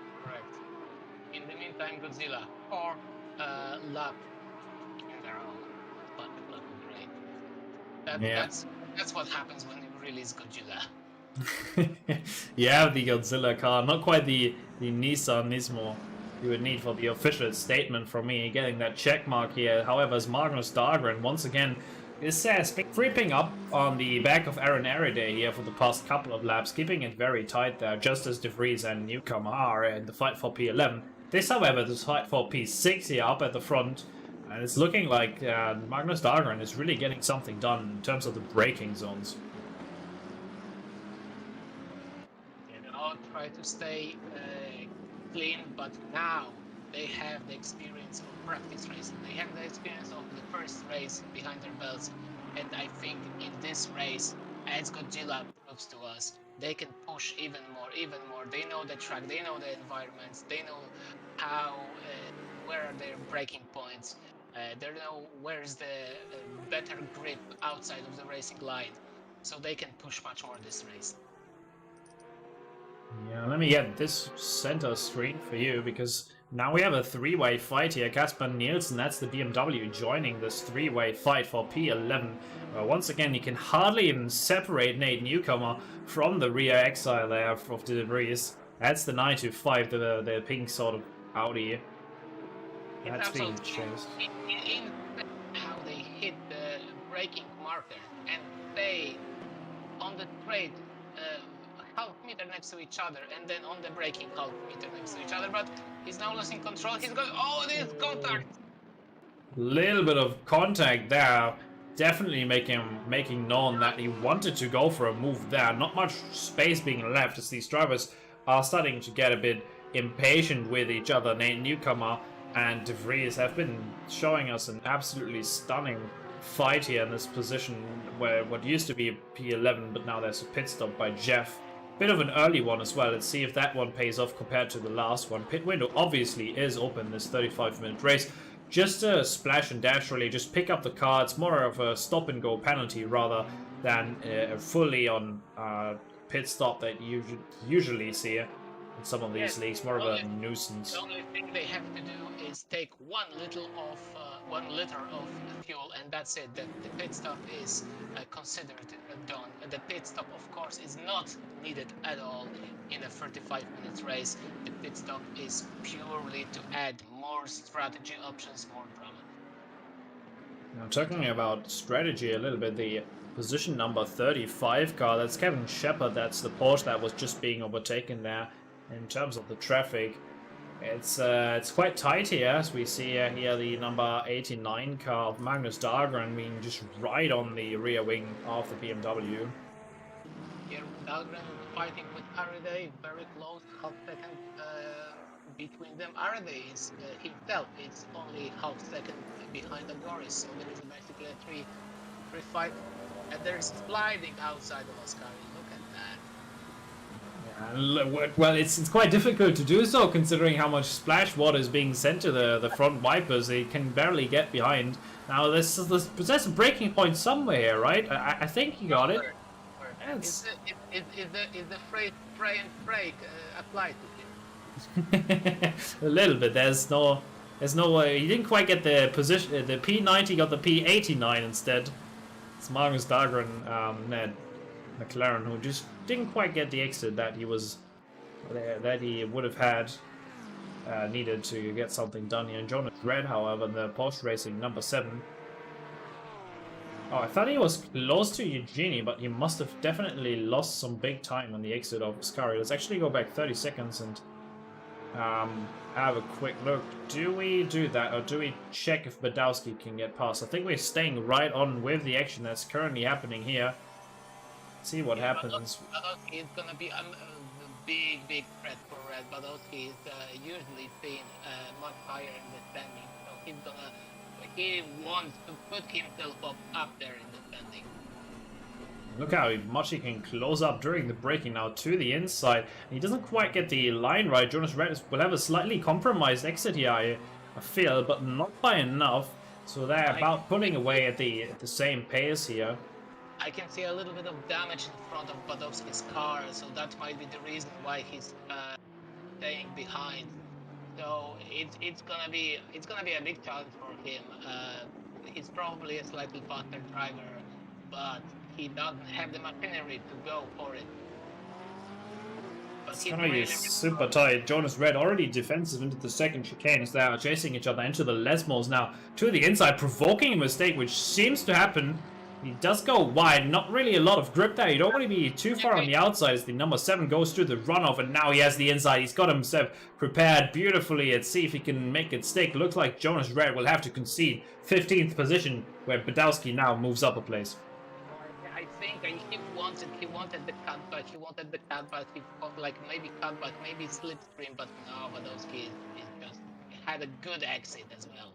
Speaker 2: In the meantime, Godzilla, or lap in their own, but looking great. That's what happens when you release Godzilla.
Speaker 1: Yeah, the Godzilla car, not quite the Nissan Nismo you would need for the official statement from me, getting that check mark here. However, as Magnus Dahlgren once again is creeping up on the back of Aaron Ariday here for the past couple of laps, keeping it very tight there, just as De Vries and Newcomer are in the fight for P11. This, however, the fight for P6 here up at the front, and it's looking like Magnus Dahlgren is really getting something done in terms of the braking zones.
Speaker 2: I'll try to stay clean, but now they have the experience of practice racing. They have the experience of the first race behind their belts, and I think in this race, as Godzilla proves to us, they can push even more. They know the track, they know the environments, they know how, where are their braking points, they know where is the better grip outside of the racing line, so they can push much more this race.
Speaker 1: Yeah, let me get this center screen for you, because now we have a three-way fight here. Casper Nielsen, that's the BMW, joining this three-way fight for P11. Once again, you can hardly even separate Nate Newcomer from the rear exile there of De Vries. That's the 925, the pink sort of Audi. That's being chased.
Speaker 2: In how they hit the braking marker and they on the straight half meter next to each other, and then on the braking half meter next to each other, but he's now losing control. He's going, oh, this contact!
Speaker 1: Little bit of contact there, definitely making known that he wanted to go for a move there. Not much space being left, as these drivers are starting to get a bit impatient with each other. Nate Newcomer and De Vries have been showing us an absolutely stunning fight here in this position, where what used to be P11, but now there's a pit stop by Jeff. Bit of an early one as well. Let's see if that one pays off compared to the last one. Pit window obviously is open this 35-minute race. Just a splash and dash, really. Just pick up the car. It's more of a stop and go penalty rather than a fully on pit stop that you usually see. in some of these leagues, more of a nuisance.
Speaker 2: The only thing they have to do is take 1 liter of fuel, and that's it. The pit stop is considered done. The pit stop, of course, is not needed at all in a 35 minutes race. The pit stop is purely to add more strategy options, more drama.
Speaker 1: Now, talking about strategy a little bit, the position number 35 car, that's Kevin Shepard, that's the Porsche that was just being overtaken there. In terms of the traffic, it's quite tight here, as we see here the number 89 car of Magnus Dahlgren being just right on the rear wing of the BMW.
Speaker 2: Here, Dahlgren fighting with Araday, very close, half second between them. Araday is himself is only half second behind the Norris, so there is basically a 3 fight, and there is sliding outside of Ascari. Look at that.
Speaker 1: Well, it's quite difficult to do so, considering how much splash water is being sent to the front wipers. They can barely get behind. Now, there's a breaking point somewhere, right? I think he got it.
Speaker 2: Is the phrase "spray and break" applied to him?
Speaker 1: A little bit. There's no way. He didn't quite get the position. The P90 got the P89 instead. It's Magnus Dahlgren, Ned McLaren, who just didn't quite get the exit that he would have had needed to get something done here. And Jonas Red, however, the Porsche Racing number 7. Oh, I thought he was close to Eugenie, but he must have definitely lost some big time on the exit of Ascari. Let's actually go back 30 seconds and have a quick look. Do we do that, or do we check if Badowski can get past? I think we're staying right on with the action that's currently happening here. See what happens.
Speaker 2: Badowski is gonna be a big threat for Red. Badowski is usually seen much higher in the standing, so he wants to put himself up there in the standing.
Speaker 1: Look how much he can close up during the braking now to the inside. And he doesn't quite get the line right. Jonas Red will have a slightly compromised exit here, I feel, but not by enough. So they're about pulling away at the same pace here.
Speaker 2: I can see a little bit of damage in front of Badowski's car, so that might be the reason why he's staying behind. So it's gonna be a big challenge for him. He's probably a slightly faster driver, but he doesn't have the machinery to go for it. But
Speaker 1: it's gonna be super tight. Jonas Red already defensive into the second chicane as they are chasing each other into the Lesmos now to the inside, provoking a mistake which seems to happen. He does go wide, not really a lot of grip there. You don't want to be too far on the outside as the number 7 goes through the runoff, and now he has the inside. He's got himself prepared beautifully. Let's see if he can make it stick. Looks like Jonas Red will have to concede 15th position, where Badowski now moves up a place.
Speaker 2: I think he wanted the cutback. He wanted the cutback. He thought like maybe cutback, maybe slipstream, but no, Badowski just had a good exit as well.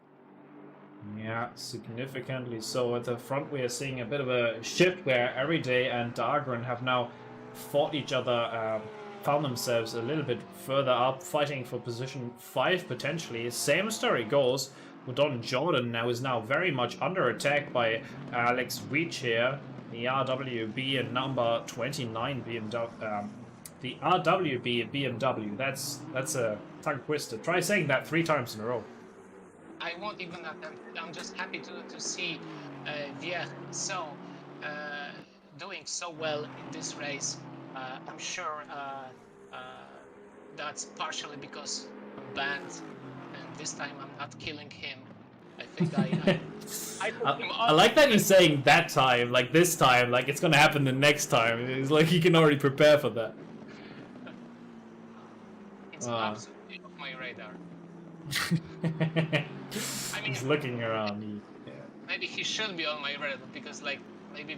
Speaker 1: Yeah, significantly so. At the front, we are seeing a bit of a shift where Everyday and Dahlgren have now fought each other, found themselves a little bit further up, fighting for position 5 potentially. Same story goes. Don Jordan now is very much under attack by Alex Weech here. The RWB and number 29 BMW. The RWB BMW. That's a tongue twister. Try saying that 3 times in a row.
Speaker 2: I won't even attempt it. I'm just happy to see Vier doing so well in this race. I'm sure that's partially because I'm banned, and this time I'm not killing him. I think I took him off.
Speaker 1: I like that he's saying that time, like this time, like it's gonna happen the next time. It's like he can already prepare for that.
Speaker 2: It's absolutely off my radar. I mean,
Speaker 1: he's looking around.
Speaker 2: Maybe he should be on my radar because, like, maybe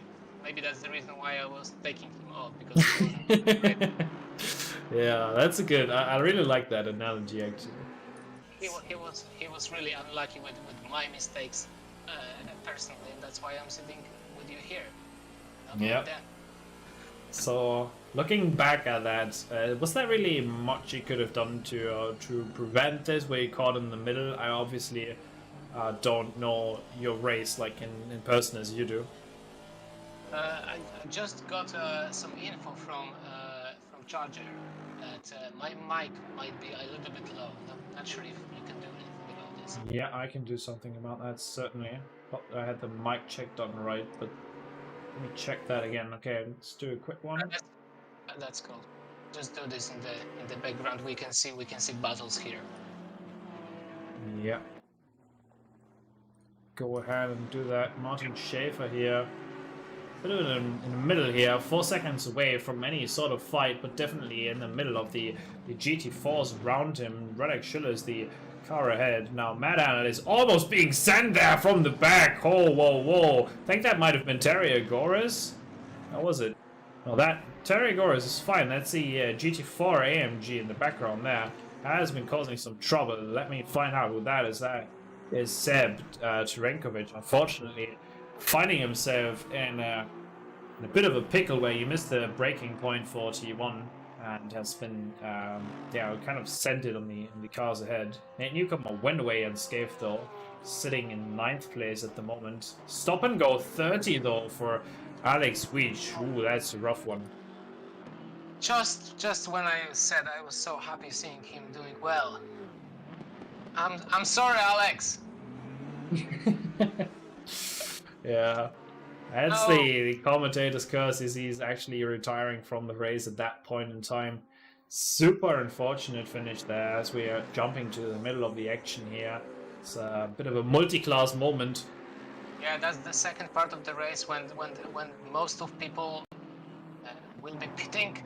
Speaker 2: that's the reason why I was taking him off, because he wasn't.
Speaker 1: Yeah, that's a good. I really like that analogy actually.
Speaker 2: He was really unlucky with my mistakes personally, and that's why I'm sitting with you here.
Speaker 1: Yeah. So looking back at that, was there really much you could have done to prevent this? Where you caught in the middle? I obviously don't know your race like in person as you do.
Speaker 2: I just got some info from Charger, that my mic might be a little bit low. I'm not sure if you can do anything about this.
Speaker 1: Yeah, I can do something about that, certainly. Thought I had the mic checked on right, but let me check that again. Okay, let's do a quick one.
Speaker 2: That's cool. Just do this in the background. We can see battles here.
Speaker 1: Yeah. Go ahead and do that. Martin Schaefer here. Bit of in the middle here, 4 seconds away from any sort of fight, but definitely in the middle of the GT4s around him. Radek Schiller is the car ahead. Now Mad Allen is almost being sent there from the back. Oh, whoa, whoa. I think that might have been Terry Agores. How was it? Well, that Terry Agores is fine. That's the GT4 AMG in the background there. Has been causing some trouble. Let me find out who that is. That is Seb Terenkovic, unfortunately finding himself in a bit of a pickle where you missed the braking point for T1 and has been kind of sent it on the cars ahead. Nate Newcomer went away unscathed though, sitting in 9th place at the moment. Stop and go 30 though for Alex Weech. Ooh, that's a rough one.
Speaker 2: Just when I said I was so happy seeing him doing well. I'm sorry, Alex.
Speaker 1: Yeah, that's the commentator's curse. Is he's actually retiring from the race at that point in time. Super unfortunate finish there as we are jumping to the middle of the action here. It's a bit of a multi-class moment.
Speaker 2: Yeah, that's the second part of the race when most of people will be pitting,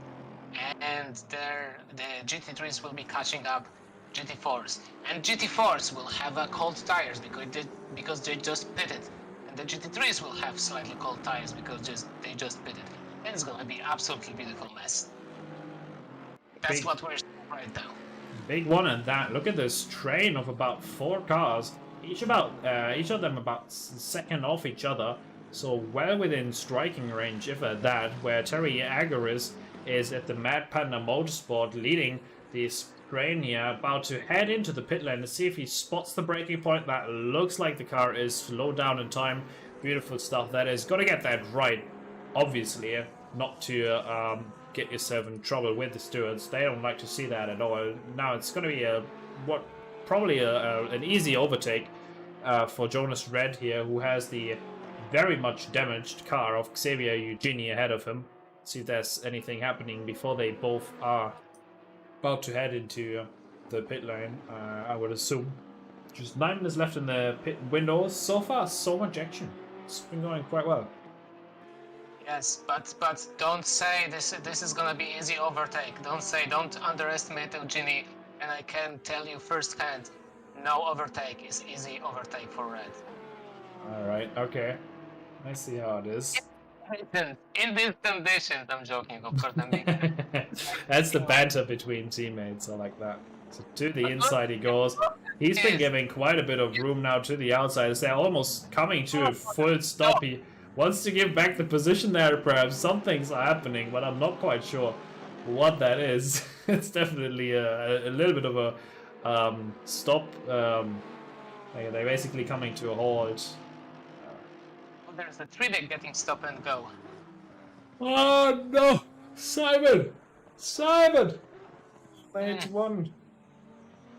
Speaker 2: and the GT3s will be catching up GT4s, and GT4s will have cold tires because they just pitted. And the GT3s will have slightly cold tires because they just pitted. And it's gonna be absolutely beautiful mess. That's what we're seeing right now.
Speaker 1: Big one and that. Look at this train of about 4 cars, each of them about second off each other. So well within striking range, if at that, where Terry Agores is at the Mad Panda Motorsport leading this train here, about to head into the pit lane to see if he spots the braking point. That looks like the car is slowed down in time. Beautiful stuff that is. Got to get that right, obviously, not to get yourself in trouble with the stewards. They don't like to see that at all. Now it's going to be an easy overtake for Jonas Red here, who has the very much damaged car of Xavier Eugenie ahead of him. See if there's anything happening before they both are about to head into the pit lane, I would assume. Just 9 minutes left in the pit window. So far, so much action. It's been going quite well.
Speaker 2: Yes, but don't say this is gonna be easy overtake. Don't underestimate Eugenie. And I can tell you firsthand, no overtake is easy overtake for Red.
Speaker 1: All right, okay. I see how it is.
Speaker 2: In these conditions, I'm joking, of course.
Speaker 1: That's the banter between teammates. I like that. So to the inside he goes. He's been giving quite a bit of room now to the outside as they're almost coming to a full stop. He wants to give back the position there, perhaps. Some things are happening, but I'm not quite sure what that is. It's definitely a little bit of a stop. They're basically coming to a halt.
Speaker 2: There's a 3-deck getting stop and go.
Speaker 1: Oh no! Simon! Stage 1.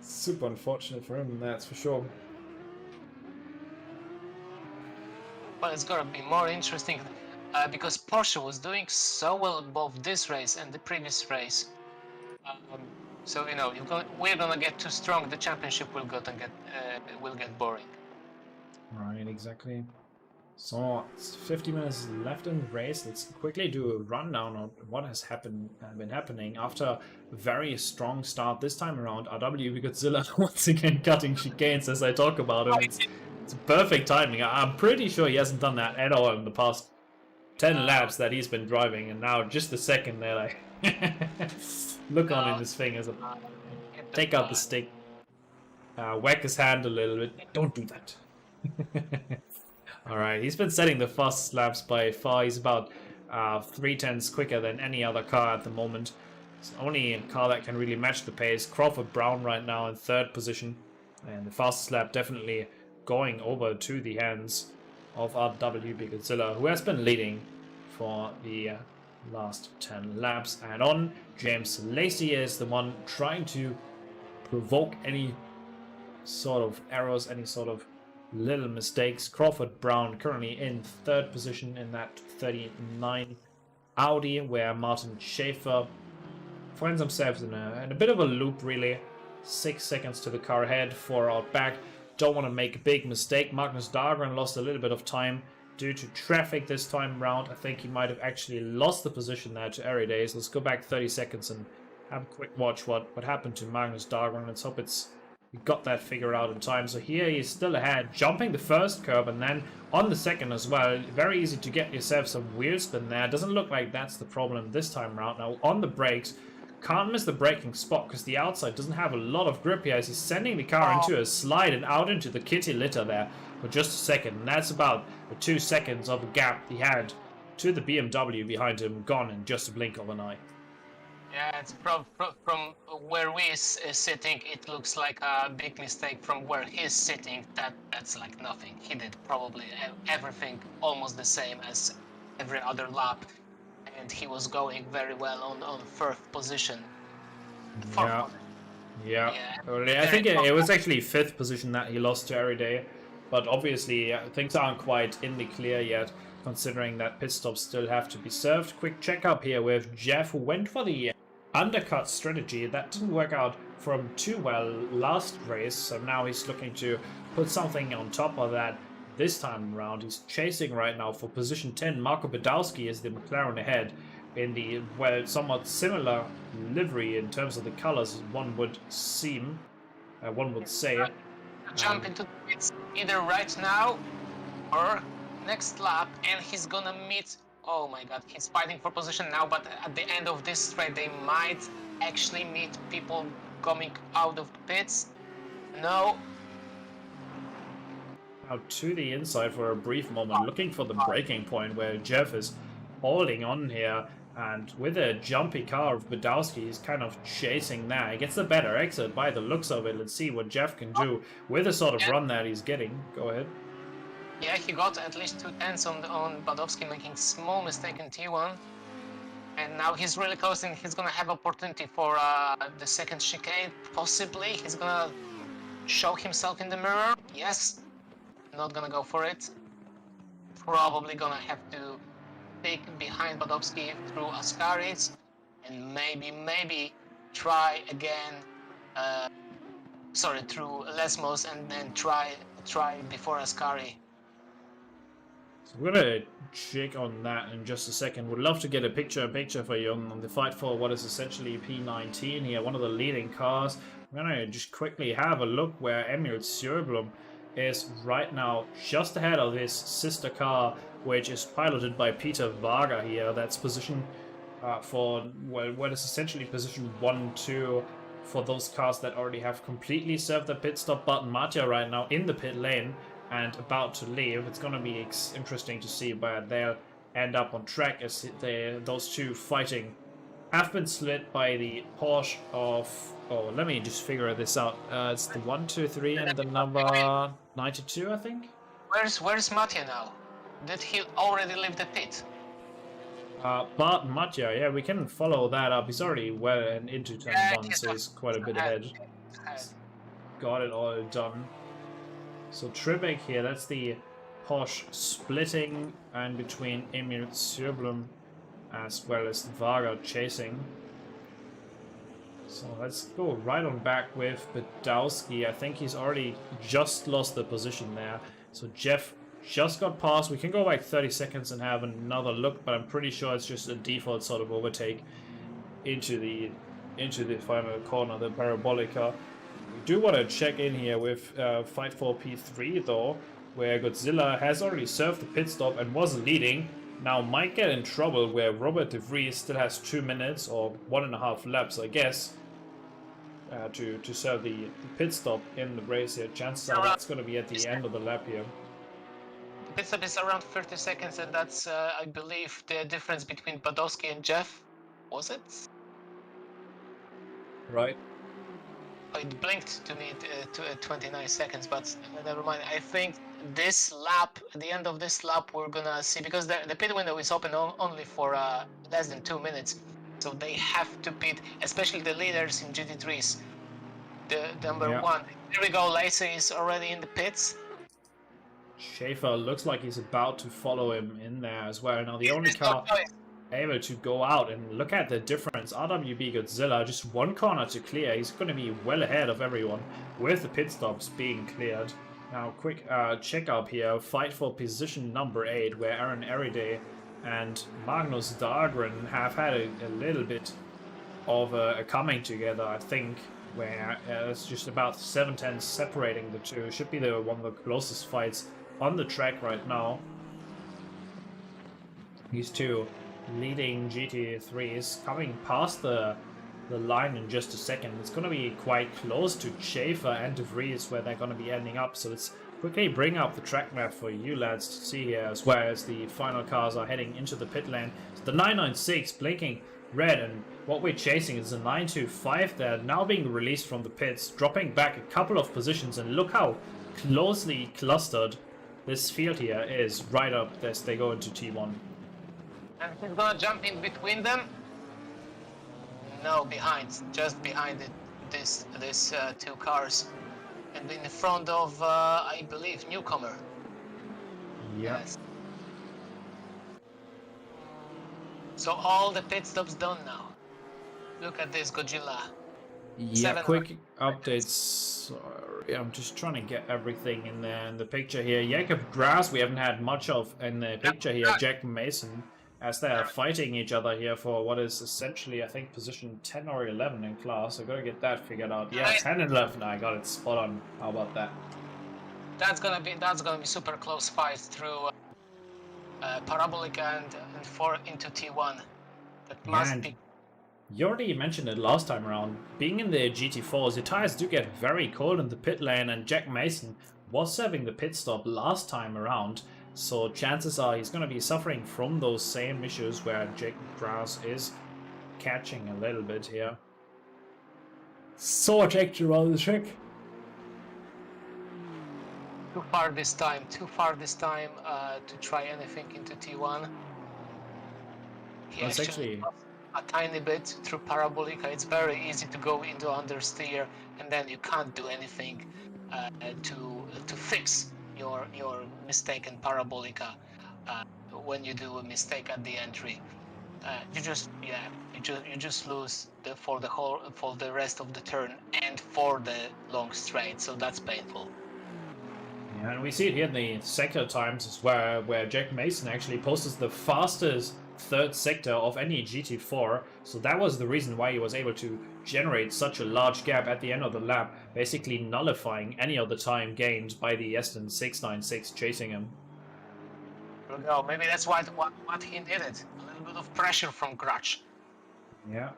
Speaker 1: Super unfortunate for him, that's for sure.
Speaker 2: But it's gonna be more interesting because Porsche was doing so well both this race and the previous race. So you know, we're gonna get too strong. The championship will get boring.
Speaker 1: Right, exactly. So, it's 50 minutes left in the race. Let's quickly do a rundown of what has been happening after a very strong start this time around. RWB Godzilla once again cutting chicanes as I talk about him. It's perfect timing. I'm pretty sure he hasn't done that at all in the past 10 laps that he's been driving, and now just a second there, like look on in his fingers. Take out the stick. Whack his hand a little bit. Don't do that. Alright, he's been setting the fastest laps by far. He's about 3/10 quicker than any other car at the moment. It's the only car that can really match the pace. Crawford Brown right now in 3rd position. And the fastest lap definitely going over to the hands of RWB Godzilla, who has been leading for the last 10 laps. And on James Lacey is the one trying to provoke any sort of errors, any sort of little mistakes. Crawford Brown currently in third position in that 39 Audi, where Martin Schaefer finds himself in a bit of a loop, really. 6 seconds to the car ahead, 4 out back. Don't want to make a big mistake. Magnus Dahlgren lost a little bit of time due to traffic this time round. I think he might have actually lost the position there to Airy Days. Let's go back 30 seconds and have a quick watch what happened to Magnus Dahlgren. Let's hope we got that figured out in time. So here he's still ahead, jumping the first curb and then on the second as well. Very easy to get yourself some wheel spin there. Doesn't look like that's the problem this time around. Now on the brakes, can't miss the braking spot because the outside doesn't have a lot of grip here as he's sending the car into a slide and out into the kitty litter there for just a second. And that's about the 2 seconds of a gap he had to the BMW behind him, gone in just a blink of an eye.
Speaker 2: Yeah, it's from where we're sitting, it looks like a big mistake. From where he's sitting, that's like nothing. He did probably everything almost the same as every other lap. And he was going very well on fourth position.
Speaker 1: Yeah. I think it was actually fifth position that he lost to Ariday, but obviously things aren't quite in the clear yet, considering that pit stops still have to be served. Quick checkup here with Jeff, who went for the undercut strategy. That didn't work out for him too well last race, so now he's looking to put something on top of that. This time around, he's chasing right now for position 10. Marco Badowski is the McLaren ahead in the, well, somewhat similar livery in terms of the colors, one would say.
Speaker 2: Jump into the pits either right now or next lap, and he's gonna meet, oh my god, he's fighting for position now, but at the end of this straight, they might actually meet people coming out of the pits. No.
Speaker 1: Out to the inside for a brief moment, looking for the breaking point where Jeff is holding on here, and with a jumpy car of Badowski, he's kind of chasing that. He gets a better exit by the looks of it. Let's see what Jeff can do with the sort of run that he's getting. Go ahead.
Speaker 2: Yeah, he got at least 2 tenths on Badowski, making small mistake in T1. And now he's really close, and he's gonna have opportunity for the second chicane. Possibly he's gonna show himself in the mirror. Yes. Not gonna go for it. Probably gonna have to pick behind Badowski through Ascaris, and maybe try again. Through Lesmos, and then try before Ascari.
Speaker 1: So we're gonna check on that in just a second. Would love to get a picture for you on the fight for what is essentially P19 here, one of the leading cars. I'm gonna just quickly have a look where Emil Sjöblom is right now just ahead of his sister car, which is piloted by Peter Varga here. That's position for what is essentially position 1-2 for those cars that already have completely served the pit stop button. Mattia right now in the pit lane and about to leave. It's going to be interesting to see where they'll end up on track, as those two fighting have been split by the Porsche of... Oh, let me just figure this out. It's the 123 and the number 92, I think?
Speaker 2: Where's Mattia now? Did he already leave the pit?
Speaker 1: But Mattia, yeah, we can follow that up. He's already well and into turn 1, so he's quite a bit ahead. Got it all done. So Tribeck here, that's the Porsche splitting, and between Emil Sjöblom as well as Varga chasing. So let's go right on back with Badowski. I think he's already just lost the position there. So Jeff just got past. We can go back 30 seconds and have another look, but I'm pretty sure it's just a default sort of overtake into the final corner, the Parabolica. We do want to check in here with Fight for P3 though, where Godzilla has already served the pit stop and was leading. Now might get in trouble where Robert De Vries still has 2 minutes or 1.5 laps, I guess, to serve the pit stop in the race here. Chances are that's going to be at the end of the lap here.
Speaker 2: The pit stop is around 30 seconds, and that's, I believe, the difference between Badowski and Jeff. Was it?
Speaker 1: Right.
Speaker 2: It blinked to me to 29 seconds, but never mind. I think this lap, at the end of this lap, we're gonna see, because the pit window is open only for less than 2 minutes, so they have to pit, especially the leaders in GT3s. The number one. Here we go. Lacey is already in the pits.
Speaker 1: Schaefer looks like he's about to follow him in there as well. Now the only car able to go out, and look at the difference. RWB Godzilla, just one corner to clear. He's going to be well ahead of everyone with the pit stops being cleared. Now quick check up here. Fight for position number 8, where Aaron Eriday and Magnus Dahlgren have had a little bit of a coming together, I think, where it's just about 7/10 separating the two. Should be one of the closest fights on the track right now. These two leading GT3s coming past the line in just a second. It's going to be quite close to Schaefer and De Vries where they're going to be ending up. So let's quickly bring up the track map for you lads to see here, as well as the final cars are heading into the pit lane. So the 996 blinking red, and what we're chasing is a 925 there, now being released from the pits, dropping back a couple of positions, and look how closely clustered this field here is right up as they go into T1.
Speaker 2: And he's gonna jump in between them. No, behind, just behind these two cars, and in front of I believe newcomer.
Speaker 1: Yeah.
Speaker 2: Yes. So all the pit stops done now. Look at this Godzilla.
Speaker 1: Yeah, quick updates. Sorry, I'm just trying to get everything in there in the picture here. Jakob Grass we haven't had much of in the picture here. Jack Mason, as they are fighting each other here for what is essentially, I think, position 10 or 11 in class. I gotta get that figured out. Yeah, 10 and 11. I got it spot on. How about that?
Speaker 2: That's gonna be super close fight through Parabolic and into T1. That must be.
Speaker 1: You already mentioned it last time around. Being in the GT4s, the tires do get very cold in the pit lane, and Jack Mason was serving the pit stop last time around. So chances are he's going to be suffering from those same issues where Jacob Grass is catching a little bit here. So ejected around the track.
Speaker 2: Too far this time to try anything into T1. He
Speaker 1: That's actually
Speaker 2: a tiny bit through Parabolica. It's very easy to go into understeer, and then you can't do anything to fix your mistake in Parabolica when you do a mistake at the entry. You just lose for the rest of the turn and for the long straight. So that's painful.
Speaker 1: Yeah, and we see it here in the sector times as well, where Jack Mason actually posts the fastest third sector of any GT4, so that was the reason why he was able to generate such a large gap at the end of the lap, basically nullifying any of the time gained by the Aston 696 chasing him.
Speaker 2: No, maybe that's what he needed. A little bit of pressure from Grudge.
Speaker 1: Yeah.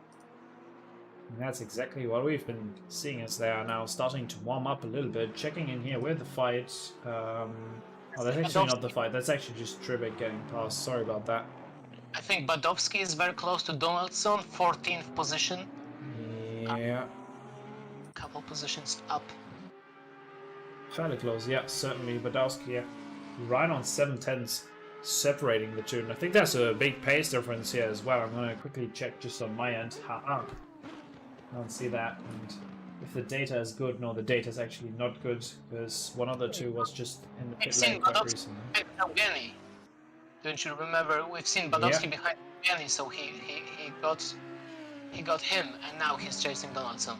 Speaker 1: And that's exactly what we've been seeing as they are now starting to warm up a little bit, checking in here with the fight. Oh, that's actually not the fight, that's actually just Tribbett getting past, sorry about that.
Speaker 2: I think Badowski is very close to Donaldson, 14th position.
Speaker 1: Yeah.
Speaker 2: Couple positions up.
Speaker 1: Fairly close, yeah, certainly. Badowski, yeah, right on 7/10 separating the two. And I think that's a big pace difference here as well. I'm going to quickly check just on my end. I don't see that. And if the data is good, no, the data is actually not good, because one of the two was just in the pit lane quite recently.
Speaker 2: Don't you remember? We've seen Badowski behind Evgeny, so he got him, and now he's chasing Donaldson.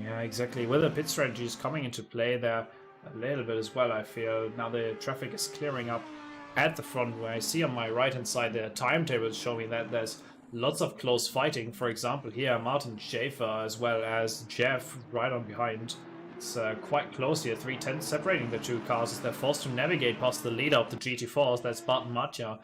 Speaker 1: Yeah, exactly. With the pit strategies coming into play there a little bit as well, I feel. Now the traffic is clearing up at the front, where I see on my right hand side the timetables showing that there's lots of close fighting. For example, here Martin Schaefer as well as Jeff right on behind. It's quite close here, 3/10 separating the two cars as they're forced to navigate past the leader of the GT4s, that's Barton Matja.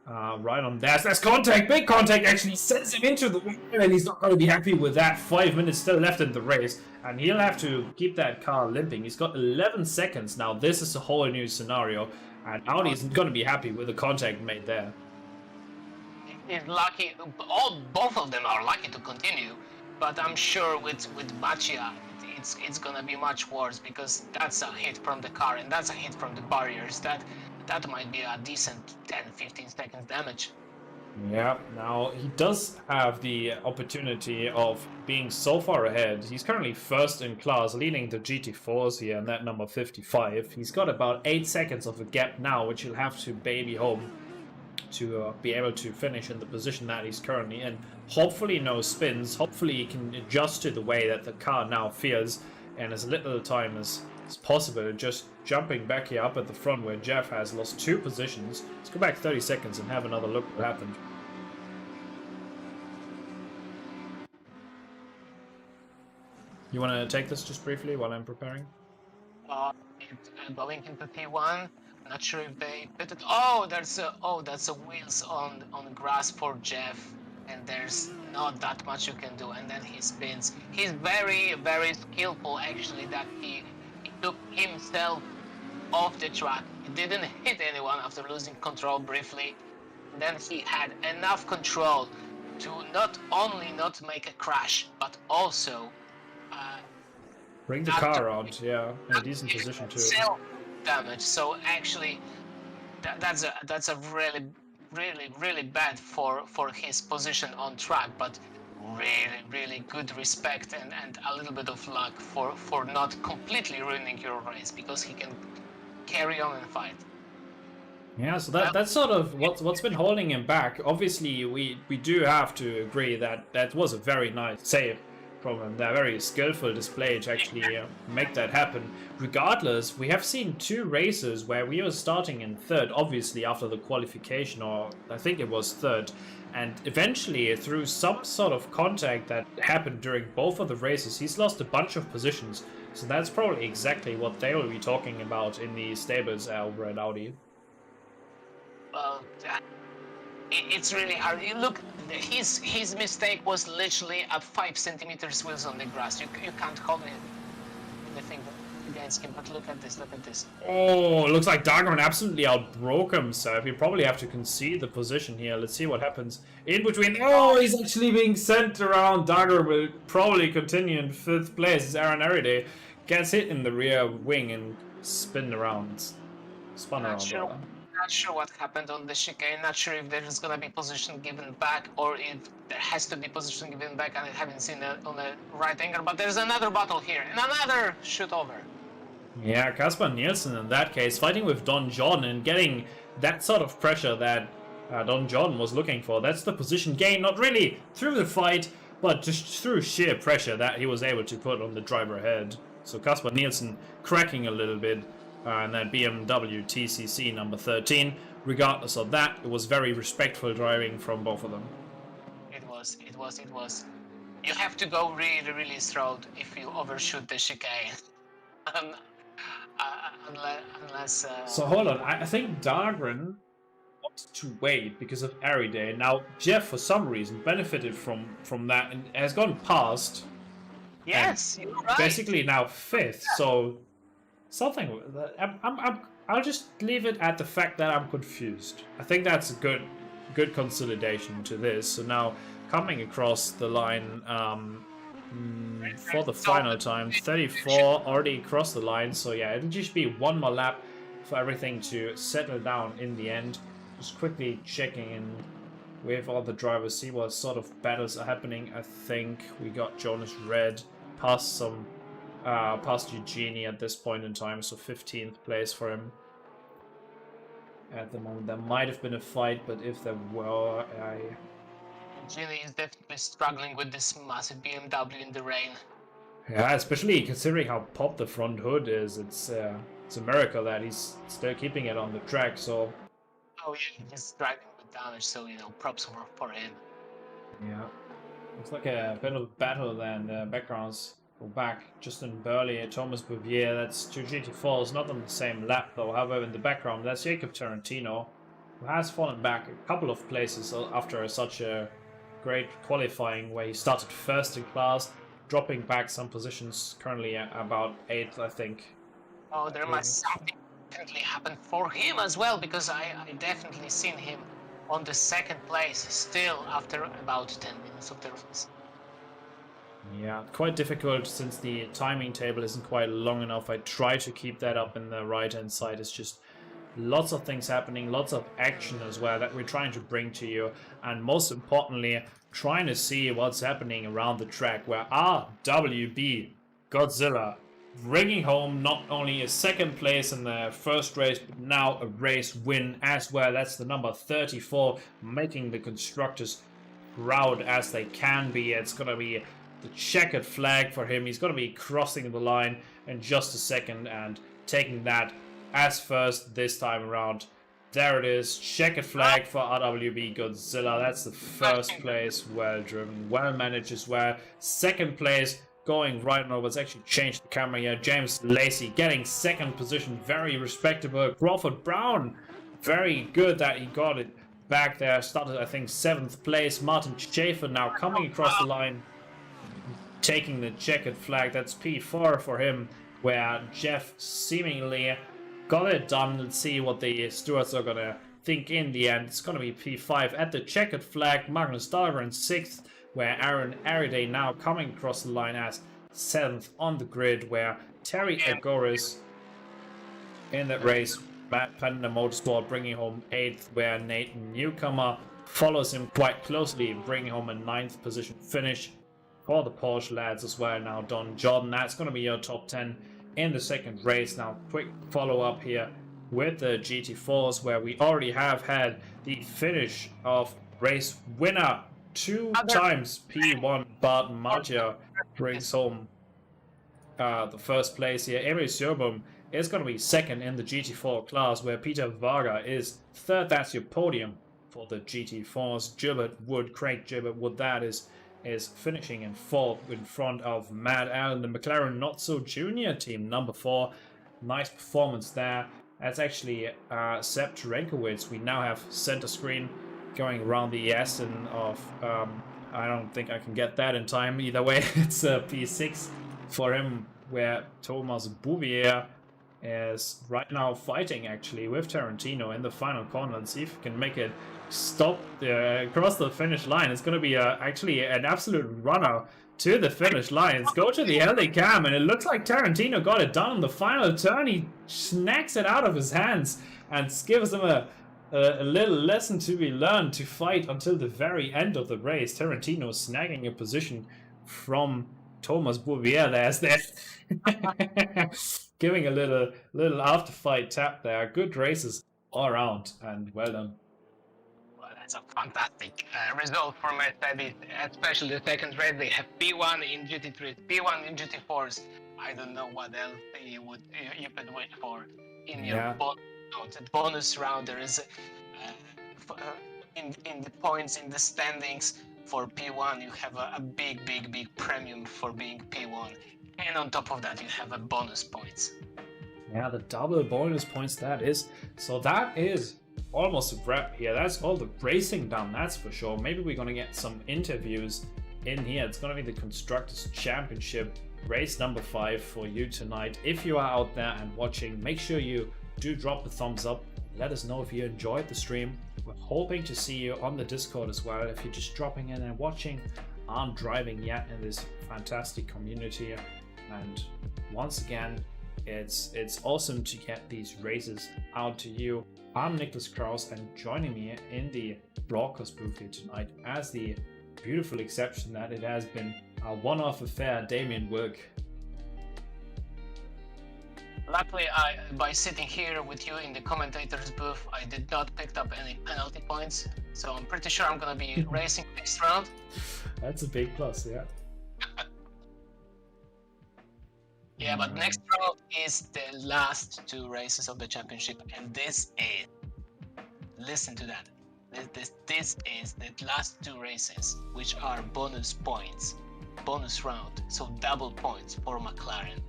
Speaker 1: Right on there. There's contact, big contact, actually sends him into the wing, and he's not going to be happy with that. 5 minutes still left in the race, and he'll have to keep that car limping. He's got 11 seconds now. This is a whole new scenario, and Audi isn't going to be happy with the contact made there.
Speaker 2: He's lucky. Both of them are lucky to continue, but I'm sure with Matja, it's gonna be much worse, because that's a hit from the car and that's a hit from the barriers. That might be a decent 10-15 seconds damage.
Speaker 1: Yeah, now he does have the opportunity of being so far ahead. He's currently first in class, leading the GT4s here, and that number 55. He's got about 8 seconds of a gap now, which he'll have to baby home to be able to finish in the position that he's currently in. Hopefully no spins. Hopefully he can adjust to the way that the car now feels, and as little time as possible. Just jumping back here up at the front where Jeff has lost 2 positions. Let's go back 30 seconds and have another look what happened. You want to take this just briefly while I'm preparing?
Speaker 2: Going into P1. Not sure if they pitted. Oh, that's a wheels on grass for Jeff, and there's not that much you can do. And then he spins. He's very, very skillful actually, that he took himself off the track. He didn't hit anyone after losing control briefly. And then he had enough control to not only not make a crash, but also
Speaker 1: bring the car out, yeah, in a decent position too.
Speaker 2: Damage. So actually, that's a really bad for his position on track, but really good respect and a little bit of luck for not completely ruining your race, because he can carry on and fight.
Speaker 1: Yeah, so that's sort of what's been holding him back. Obviously, we do have to agree that was a very nice save from him. A very skillful display to actually make that happen. Regardless, we have seen 2 races where we were starting in 3rd, obviously after the qualification, or I think it was 3rd. And eventually, through some sort of contact that happened during both of the races, he's lost a bunch of positions. So that's probably exactly what they will be talking about in the stables over at Audi.
Speaker 2: Well, it's really hard. You look, his mistake was literally at 5 centimeters wheels on the grass. You can't call anything against him. But look at this. Look at this.
Speaker 1: Oh, looks like Dagon absolutely outbroke himself. He probably have to concede the position here. Let's see what happens in between. Oh, he's actually being sent around. Dagon will probably continue in 5th place as Aaron Ariday gets hit in the rear wing and spun around. Spun around.
Speaker 2: Not sure what happened on the chicane. Not sure if there's gonna be position given back, or if there has to be position given back, and I haven't seen it on the right angle. But there's another battle here and another shoot over.
Speaker 1: Yeah, Kasper Nielsen in that case fighting with Don John and getting that sort of pressure that Don John was looking for. That's the position gain, not really through the fight, but just through sheer pressure that he was able to put on the driver ahead. So Kasper Nielsen cracking a little bit. And that BMW TCC number 13. Regardless of that, it was very respectful driving from both of them.
Speaker 2: It was. You have to go really slow if you overshoot the chicane. Unless...
Speaker 1: So hold on, I think Dahlgren wants to wait because of Ariday. Now, Jeff, for some reason, benefited from that and has gone past.
Speaker 2: Yes, you're right.
Speaker 1: Basically now 5th, so... Something. I'll just leave it at the fact that I'm confused. I think that's a good consolidation to this. So now coming across the line for the final time, 34 already crossed the line. So yeah, it'll just be one more lap for everything to settle down in the end. Just quickly checking in with all the drivers, see what sort of battles are happening. I think we got Jonas Red past Eugenie at this point in time, so 15th place for him at the moment. There might have been a fight, but if there were,
Speaker 2: Eugenie is definitely struggling with this massive BMW in the rain.
Speaker 1: Yeah, especially considering how popped the front hood is. It's a miracle that he's still keeping it on the track. So.
Speaker 2: Oh yeah, he's driving with damage, so props for him.
Speaker 1: Yeah, looks like a bit of a battle then. Backgrounds. Go back, Justin Burley, Thomas Bouvier, that's 2 GT4s, not on the same lap though. However, in the background, that's Jacob Tarantino, who has fallen back a couple of places after such a great qualifying where he started 1st in class, dropping back some positions, currently at about 8th, I think.
Speaker 2: Oh, there must something definitely happen for him as well, because I definitely seen him on the 2nd place still after about 10 minutes of the race.
Speaker 1: Yeah, quite difficult since the timing table isn't quite long enough. I try to keep that up in the right-hand side. It's just lots of things happening, lots of action as well that we're trying to bring to you. And most importantly, trying to see what's happening around the track where RWB Godzilla bringing home not only a second place in the first race, but now a race win as well. That's the number 34, making the Constructors proud as they can be. It's going to be the checkered flag for him. He's going to be crossing the line in just a second and taking that as first this time around. There it is, checkered flag for RWB Godzilla. That's the first place. Well driven, well managed as well. Second place going right now. Let's actually change the camera here. James Lacey getting second position, very respectable. Crawford Brown, very good that he got it back there. Started, I think, 7th place. Martin Schaefer now coming across the line, taking the checkered flag. That's P4 for him, where Jeff seemingly got it done. Let's see what the stewards are gonna think in the end. It's gonna be P5 at the checkered flag. Magnus Dahlgren 6th, where Aaron Ariday now coming across the line as 7th on the grid, where Terry Agoris in that race. Matt Panda Motorsport bringing home 8th, where Nathan Newcomer follows him quite closely, bringing home a 9th position finish for the Porsche lads as well. Now Don Jordan, that's going to be your top 10 in the second race. Now quick follow up here with the GT4s, where we already have had the finish of race winner 2 times. P1 Bart Martia brings home the first place here. Emil Sjöbom is going to be second in the GT4 class, where Peter Varga is third. That's your podium for the GT4s. Gilbert Wood, Craig Gilbert Wood, that is finishing in 4th in front of Matt Allen, the McLaren Not So Junior team, number 4. Nice performance there. That's actually Seb Turenkowicz. We now have center screen going around the Aston of, I don't think I can get that in time either way. It's a P6 for him, where Thomas Bouvier is right now fighting actually with Tarantino in the final corner, and see if he can make it stop across the finish line. It's going to be actually an absolute runner to the finish line. Let's go to the LA cam, and it looks like Tarantino got it done on the final turn. He snacks it out of his hands and gives him a little lesson to be learned to fight until the very end of the race. Tarantino snagging a position from Thomas Bouvier there. Giving a little after fight tap there. Good races all around, and well done.
Speaker 2: Well, that's a fantastic result for Mercedes, especially the second race. They have P1 in GT3, P1 in GT4s. I don't know what else you could wait for in your bonus round. There is in the points in the standings for P1, you have a big premium for being P1. And on top of that, you have a bonus points.
Speaker 1: Yeah, the double bonus points that is. So that is almost a wrap here. That's all the racing done, that's for sure. Maybe we're going to get some interviews in here. It's going to be the Constructors Championship race number 5 for you tonight. If you are out there and watching, make sure you do drop the thumbs up. Let us know if you enjoyed the stream. We're hoping to see you on the Discord as well. If you're just dropping in and watching, aren't driving yet in this fantastic community. And once again, it's awesome to get these races out to you. I'm Nicholas Kraus, and joining me in the broadcast booth here tonight, as the beautiful exception that it has been, a one-off affair, Damien Wilk.
Speaker 2: Luckily, by sitting here with you in the commentators booth, I did not pick up any penalty points, so I'm pretty sure I'm gonna be racing next round.
Speaker 1: That's a big plus, yeah.
Speaker 2: Yeah, but next round is the last 2 races of the championship, and this is, listen to that, this is the last 2 races, which are bonus points, bonus round, so double points for McLaren.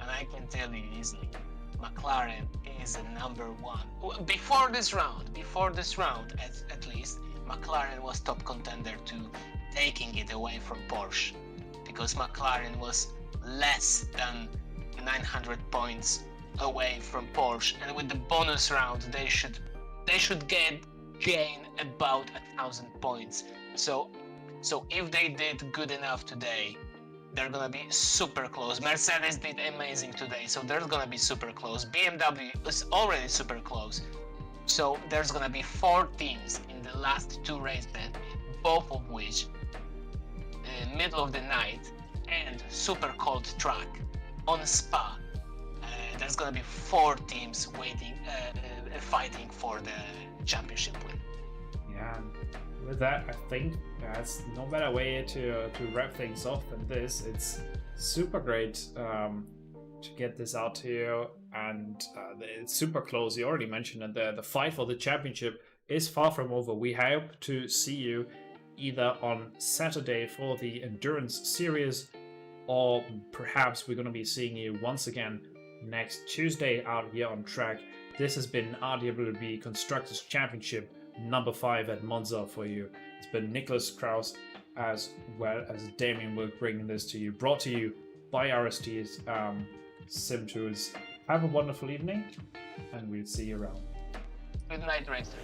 Speaker 2: And I can tell you easily, McLaren is the number 1. Before this round, at least, McLaren was top contender to taking it away from Porsche, because McLaren was less than 900 points away from Porsche, and with the bonus round they should gain about 1,000 points. So if they did good enough today, they're gonna be super close. Mercedes did amazing today, so they're gonna be super close. BMW is already super close. So there's gonna be 4 teams in the last 2 races, both of which middle of the night and super cold track on Spa. There's gonna be 4 teams waiting, fighting for the championship win.
Speaker 1: Yeah, and with that, I think there's no better way to wrap things off than this. It's super great to get this out to you, and it's super close. You already mentioned that the fight for the championship is far from over. We hope to see you either on Saturday for the Endurance Series, or perhaps we're going to be seeing you once again next Tuesday out here on track. This has been RWB Constructors Championship number 5 at Monza for you. It's been Nicholas Kraus as well as Damien Wilk bringing this to you, brought to you by RST's Sim Tools. Have a wonderful evening, and we'll see you around.
Speaker 2: Good night, racer.